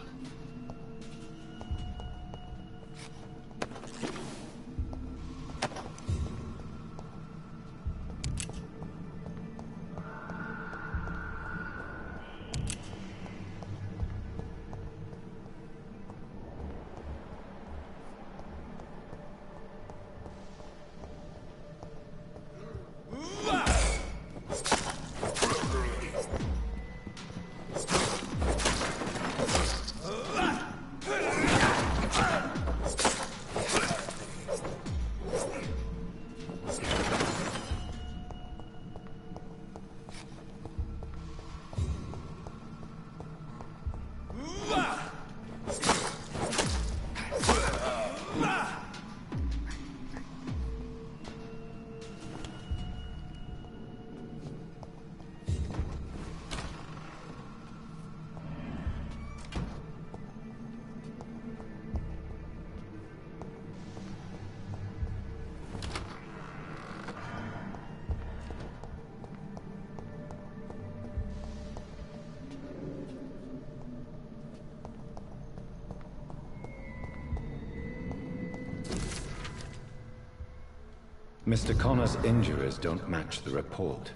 Mr. Connor's injuries don't match the report.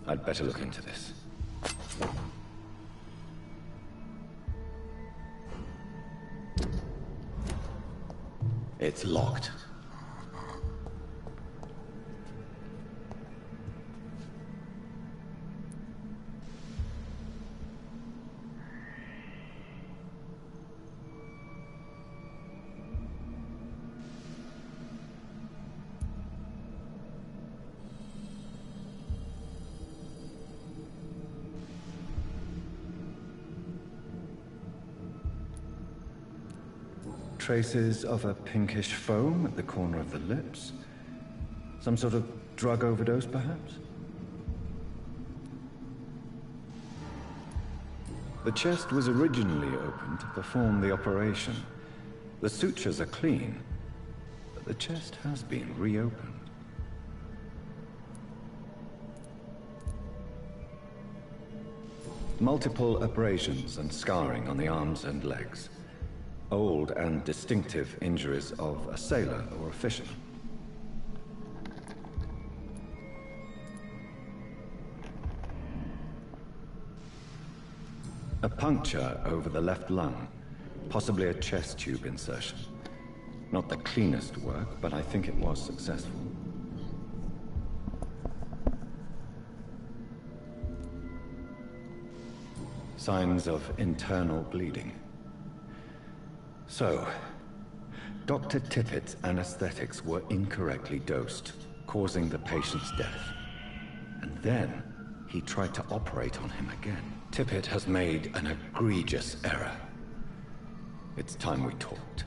I'd better look into this. It's locked. Traces of a pinkish foam at the corner of the lips. Some sort of drug overdose, perhaps? The chest was originally opened to perform the operation. The sutures are clean, but the chest has been reopened. Multiple abrasions and scarring on the arms and legs. Old and distinctive injuries of a sailor or a fisherman. A puncture over the left lung, possibly a chest tube insertion. Not the cleanest work, but I think it was successful. Signs of internal bleeding. So, Dr. Tippett's anesthetics were incorrectly dosed, causing the patient's death. And then, he tried to operate on him again. Tippett has made an egregious error. It's time we talked.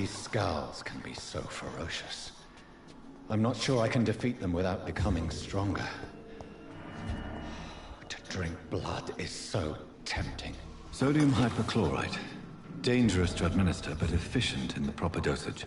Scowls can be so ferocious. I'm not sure I can defeat them without becoming stronger. To drink blood is so tempting. Sodium hypochlorite. Dangerous to administer, but efficient in the proper dosage.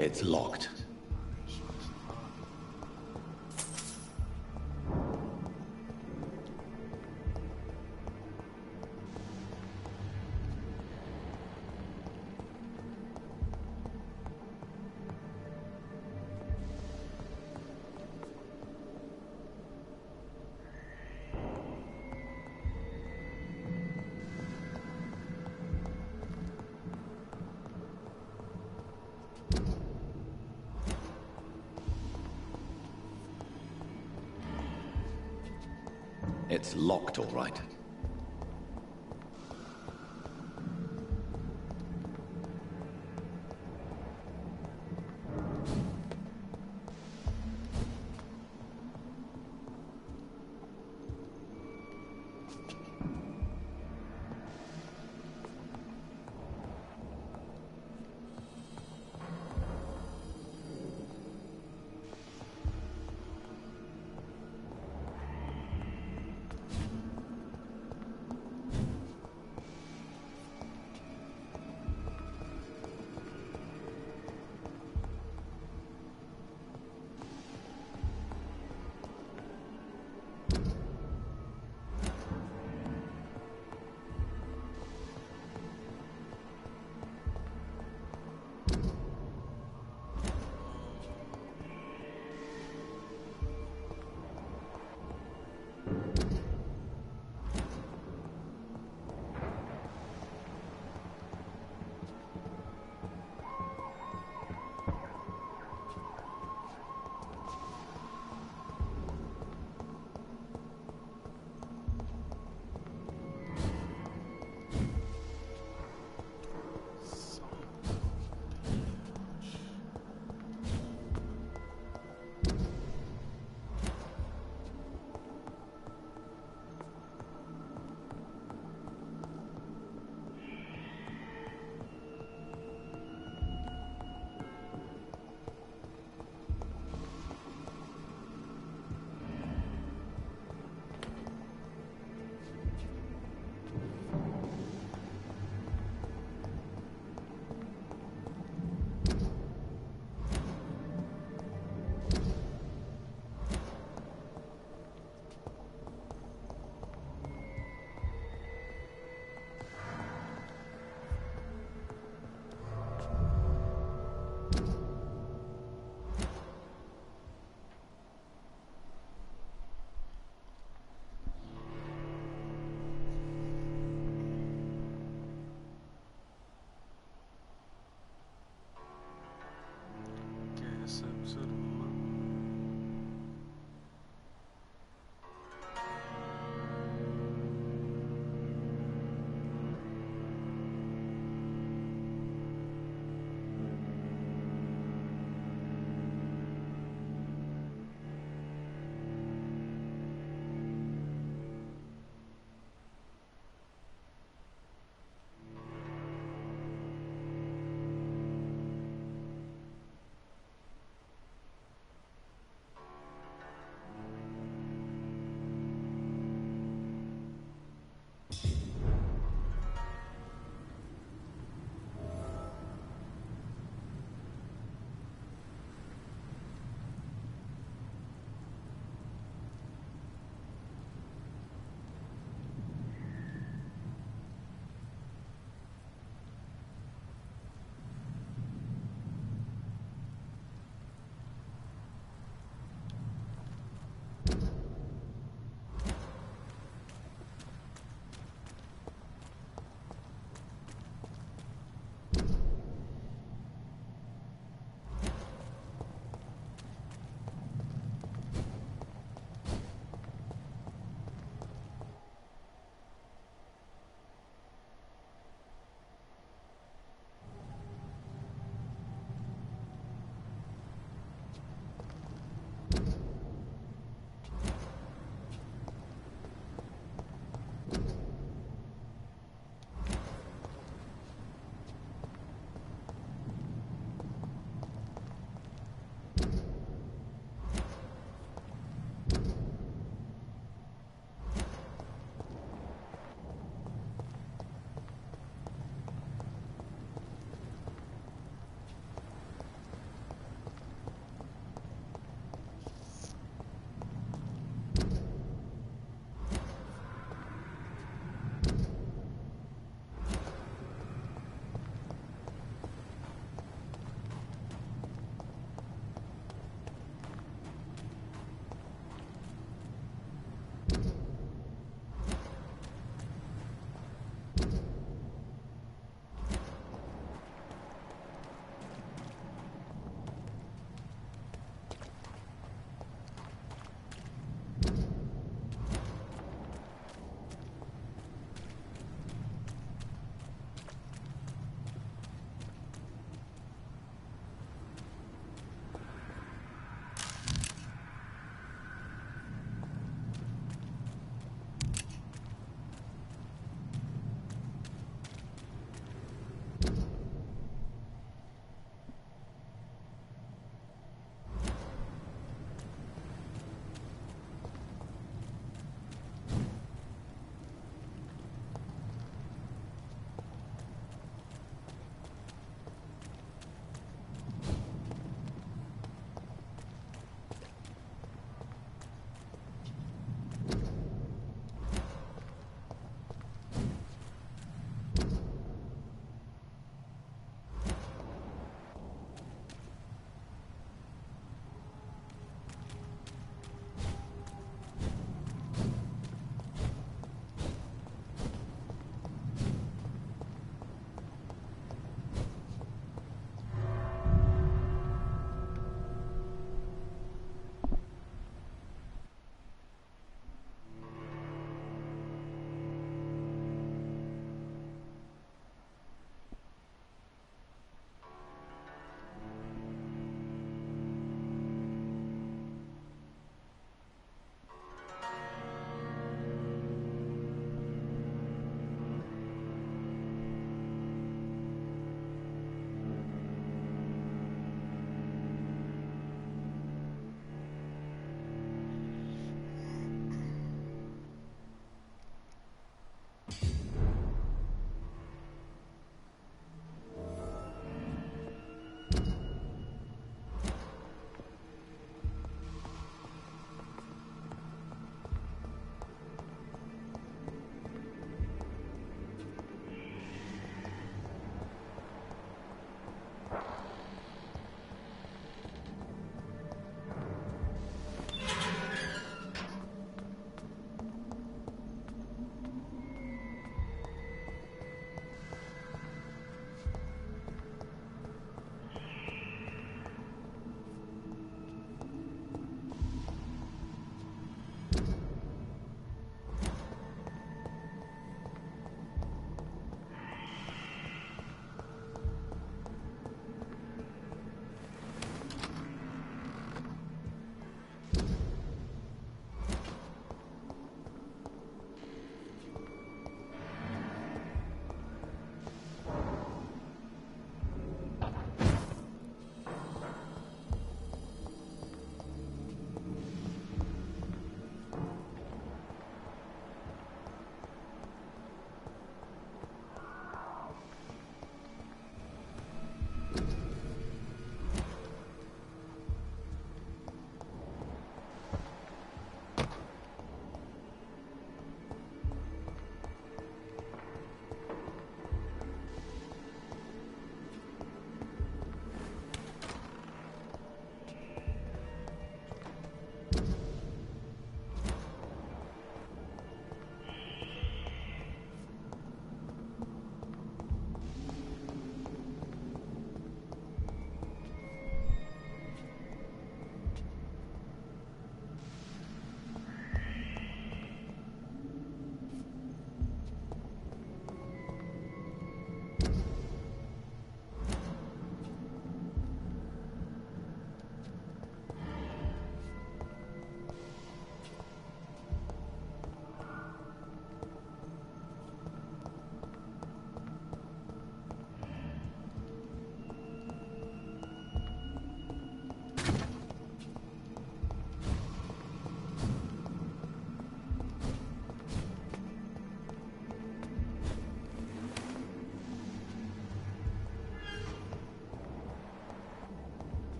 It's locked. It's locked, all right.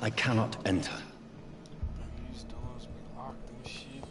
I cannot enter. These doors be locked and shit.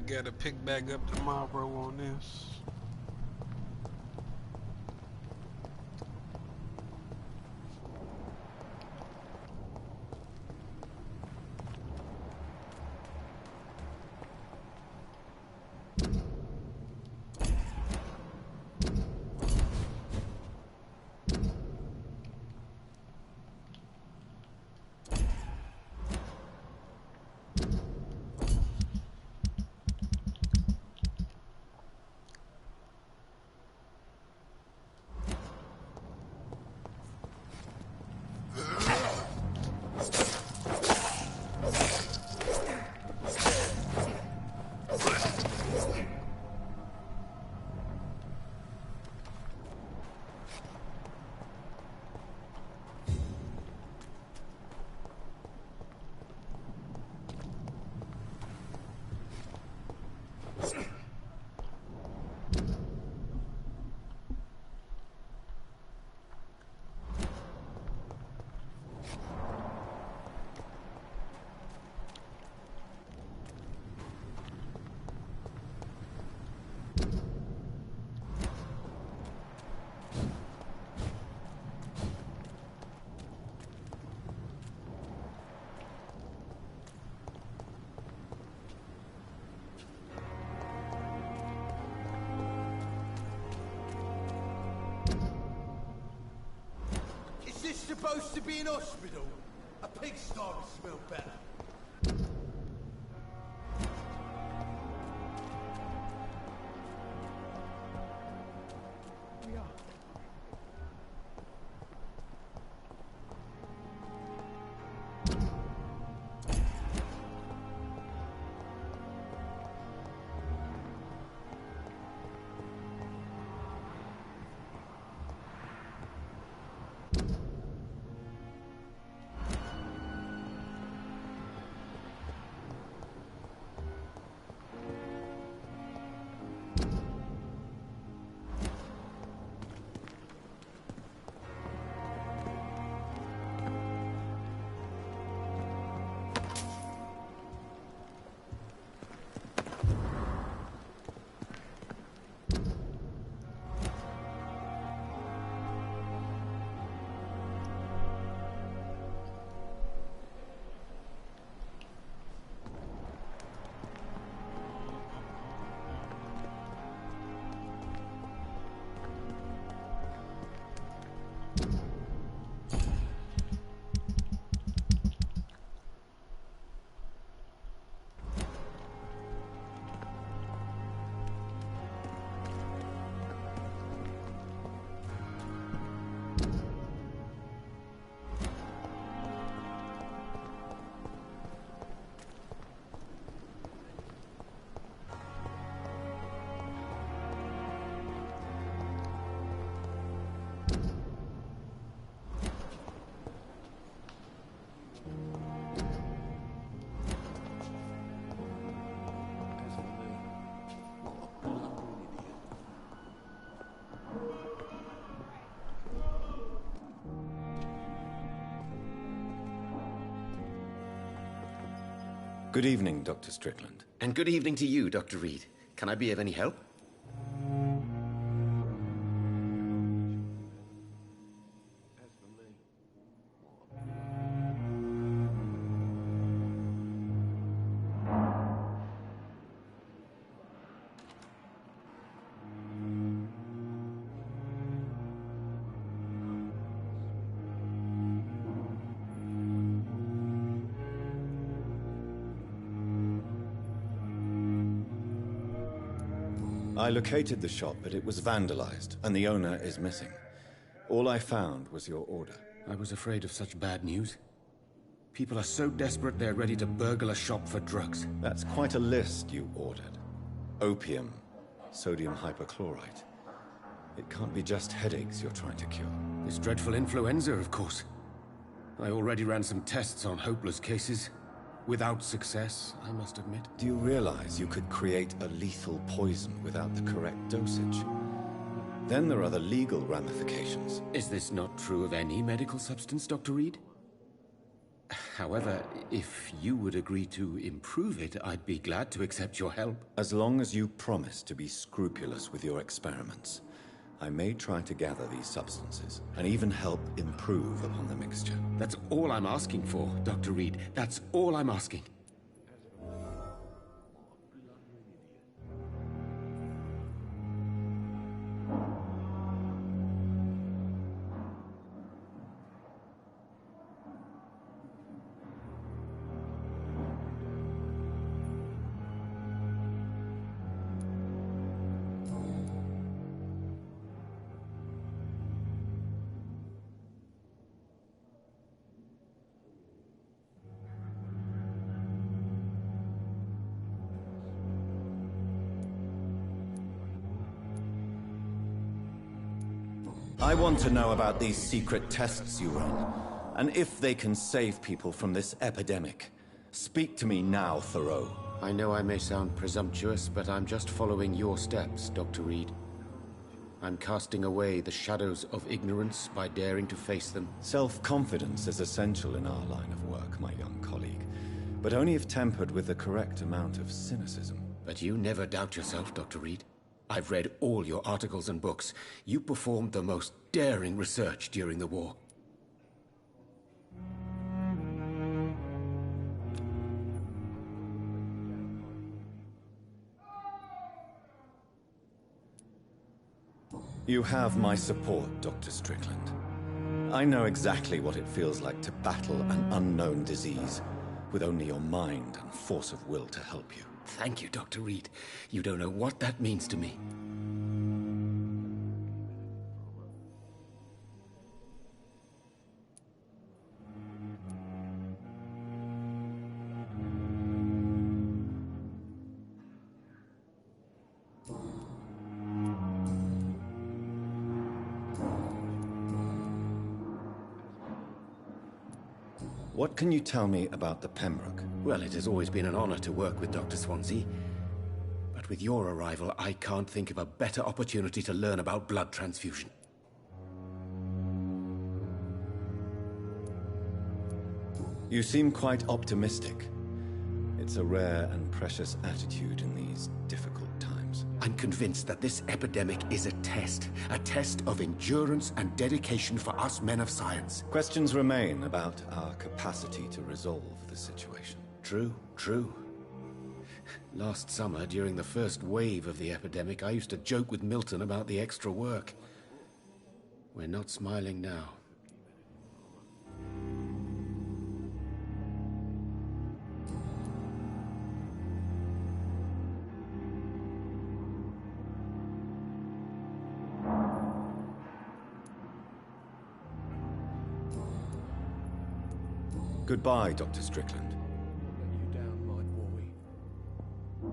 gotta pick back up tomorrow on this. Supposed to be an hospital? A pigsty would smell better. Good evening, Dr. Strickland. And good evening to you, Dr. Reed. Can I be of any help? I located the shop, but it was vandalized, and the owner is missing. All I found was your order. I was afraid of such bad news. People are so desperate they're ready to burgle a shop for drugs. That's quite a list you ordered. Opium, sodium hypochlorite. It can't be just headaches you're trying to cure. This dreadful influenza, of course. I already ran some tests on hopeless cases. Without success, I must admit. Do you realize you could create a lethal poison without the correct dosage? Then there are the legal ramifications. Is this not true of any medical substance, Dr. Reed? However, if you would agree to improve it, I'd be glad to accept your help. As long as you promise to be scrupulous with your experiments, I may try to gather these substances, and even help improve upon the mixture. That's all I'm asking for, Dr. Reed. That's all I'm asking. I want to know about these secret tests you run, and if they can save people from this epidemic. Speak to me now, Thoreau. I know I may sound presumptuous, but I'm just following your steps, Dr. Reed. I'm casting away the shadows of ignorance by daring to face them. Self-confidence is essential in our line of work, my young colleague, but only if tempered with the correct amount of cynicism. But you never doubt yourself, Dr. Reed. I've read all your articles and books. You performed the most daring research during the war. You have my support, Dr. Strickland. I know exactly what it feels like to battle an unknown disease, with only your mind and force of will to help you. Thank you, Dr. Reed. You don't know what that means to me. What can you tell me about the Pembroke? Well, it has always been an honor to work with Dr. Swansea. But with your arrival, I can't think of a better opportunity to learn about blood transfusion. You seem quite optimistic. It's a rare and precious attitude in these difficult times. I'm convinced that this epidemic is a test of endurance and dedication for us men of science. Questions remain about our capacity to resolve the situation. True. Last summer, during the first wave of the epidemic, I used to joke with Milton about the extra work. We're not smiling now. Goodbye, Dr. Strickland.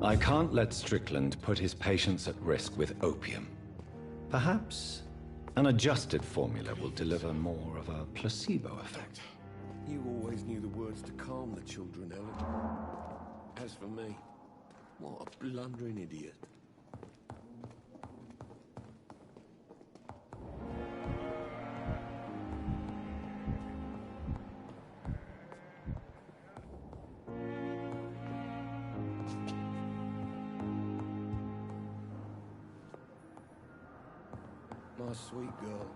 I can't let Strickland put his patients at risk with opium. Perhaps an adjusted formula will deliver more of a placebo effect. You always knew the words to calm the children, Ellen. As for me, what a blundering idiot. My sweet girl.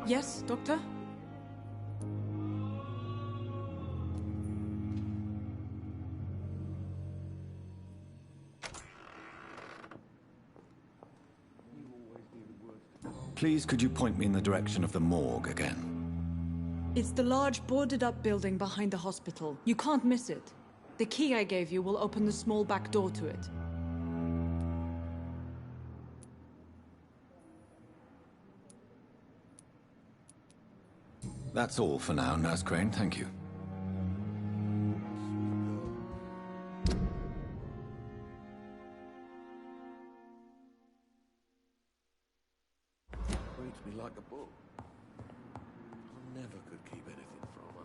Yes, Doctor? Please, could you point me in the direction of the morgue again? It's the large boarded-up building behind the hospital. You can't miss it. The key I gave you will open the small back door to it. That's all for now, Nurse Crane, thank you. Reads me like a book. I never could keep anything from her.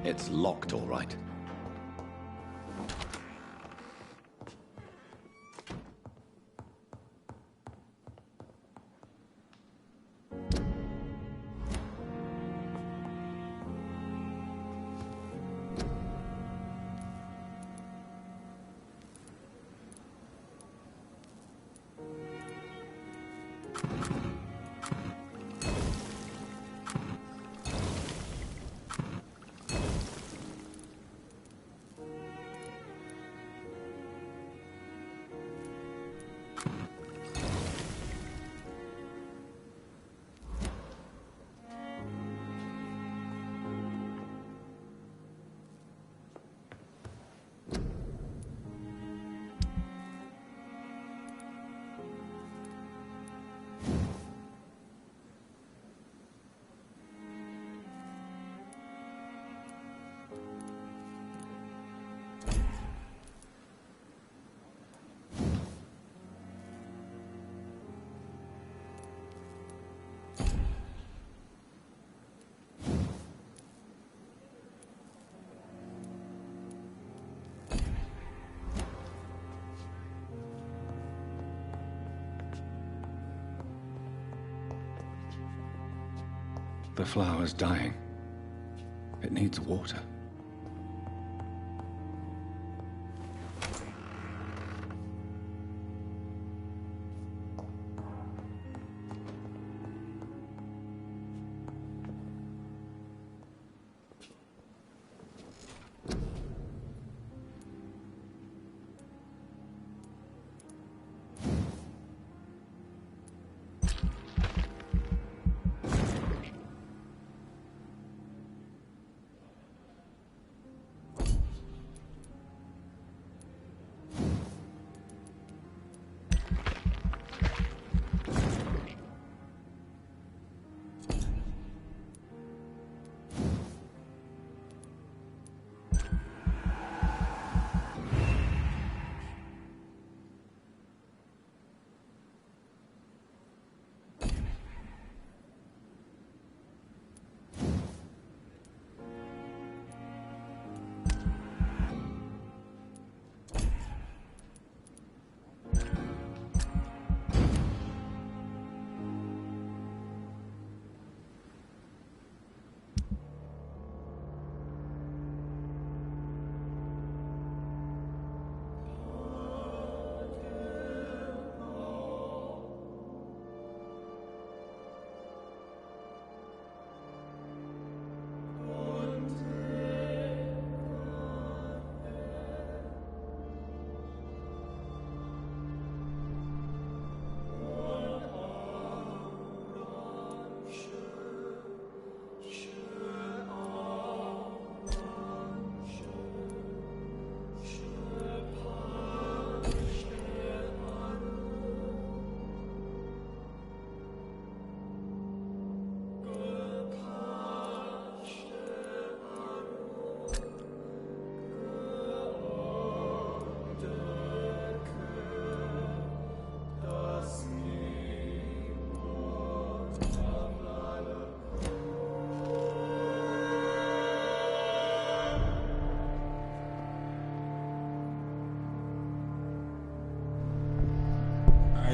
It's locked, all right. The flower's dying. It needs water.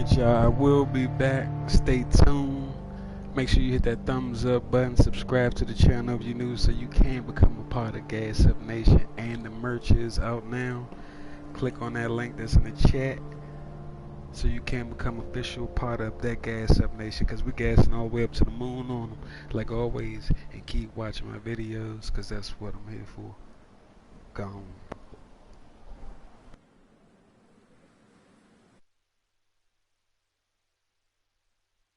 appreciate y'all. I will be back. Stay tuned. Make sure you hit that thumbs up button. Subscribe to the channel if you're new so you can become a part of Gas Up Nation. And the merch is out now. Click on that link that's in the chat so you can become official part of that Gas Up Nation, because we're gassing all the way up to the moon on them, like always. And keep watching my videos, because that's what I'm here for. Gone.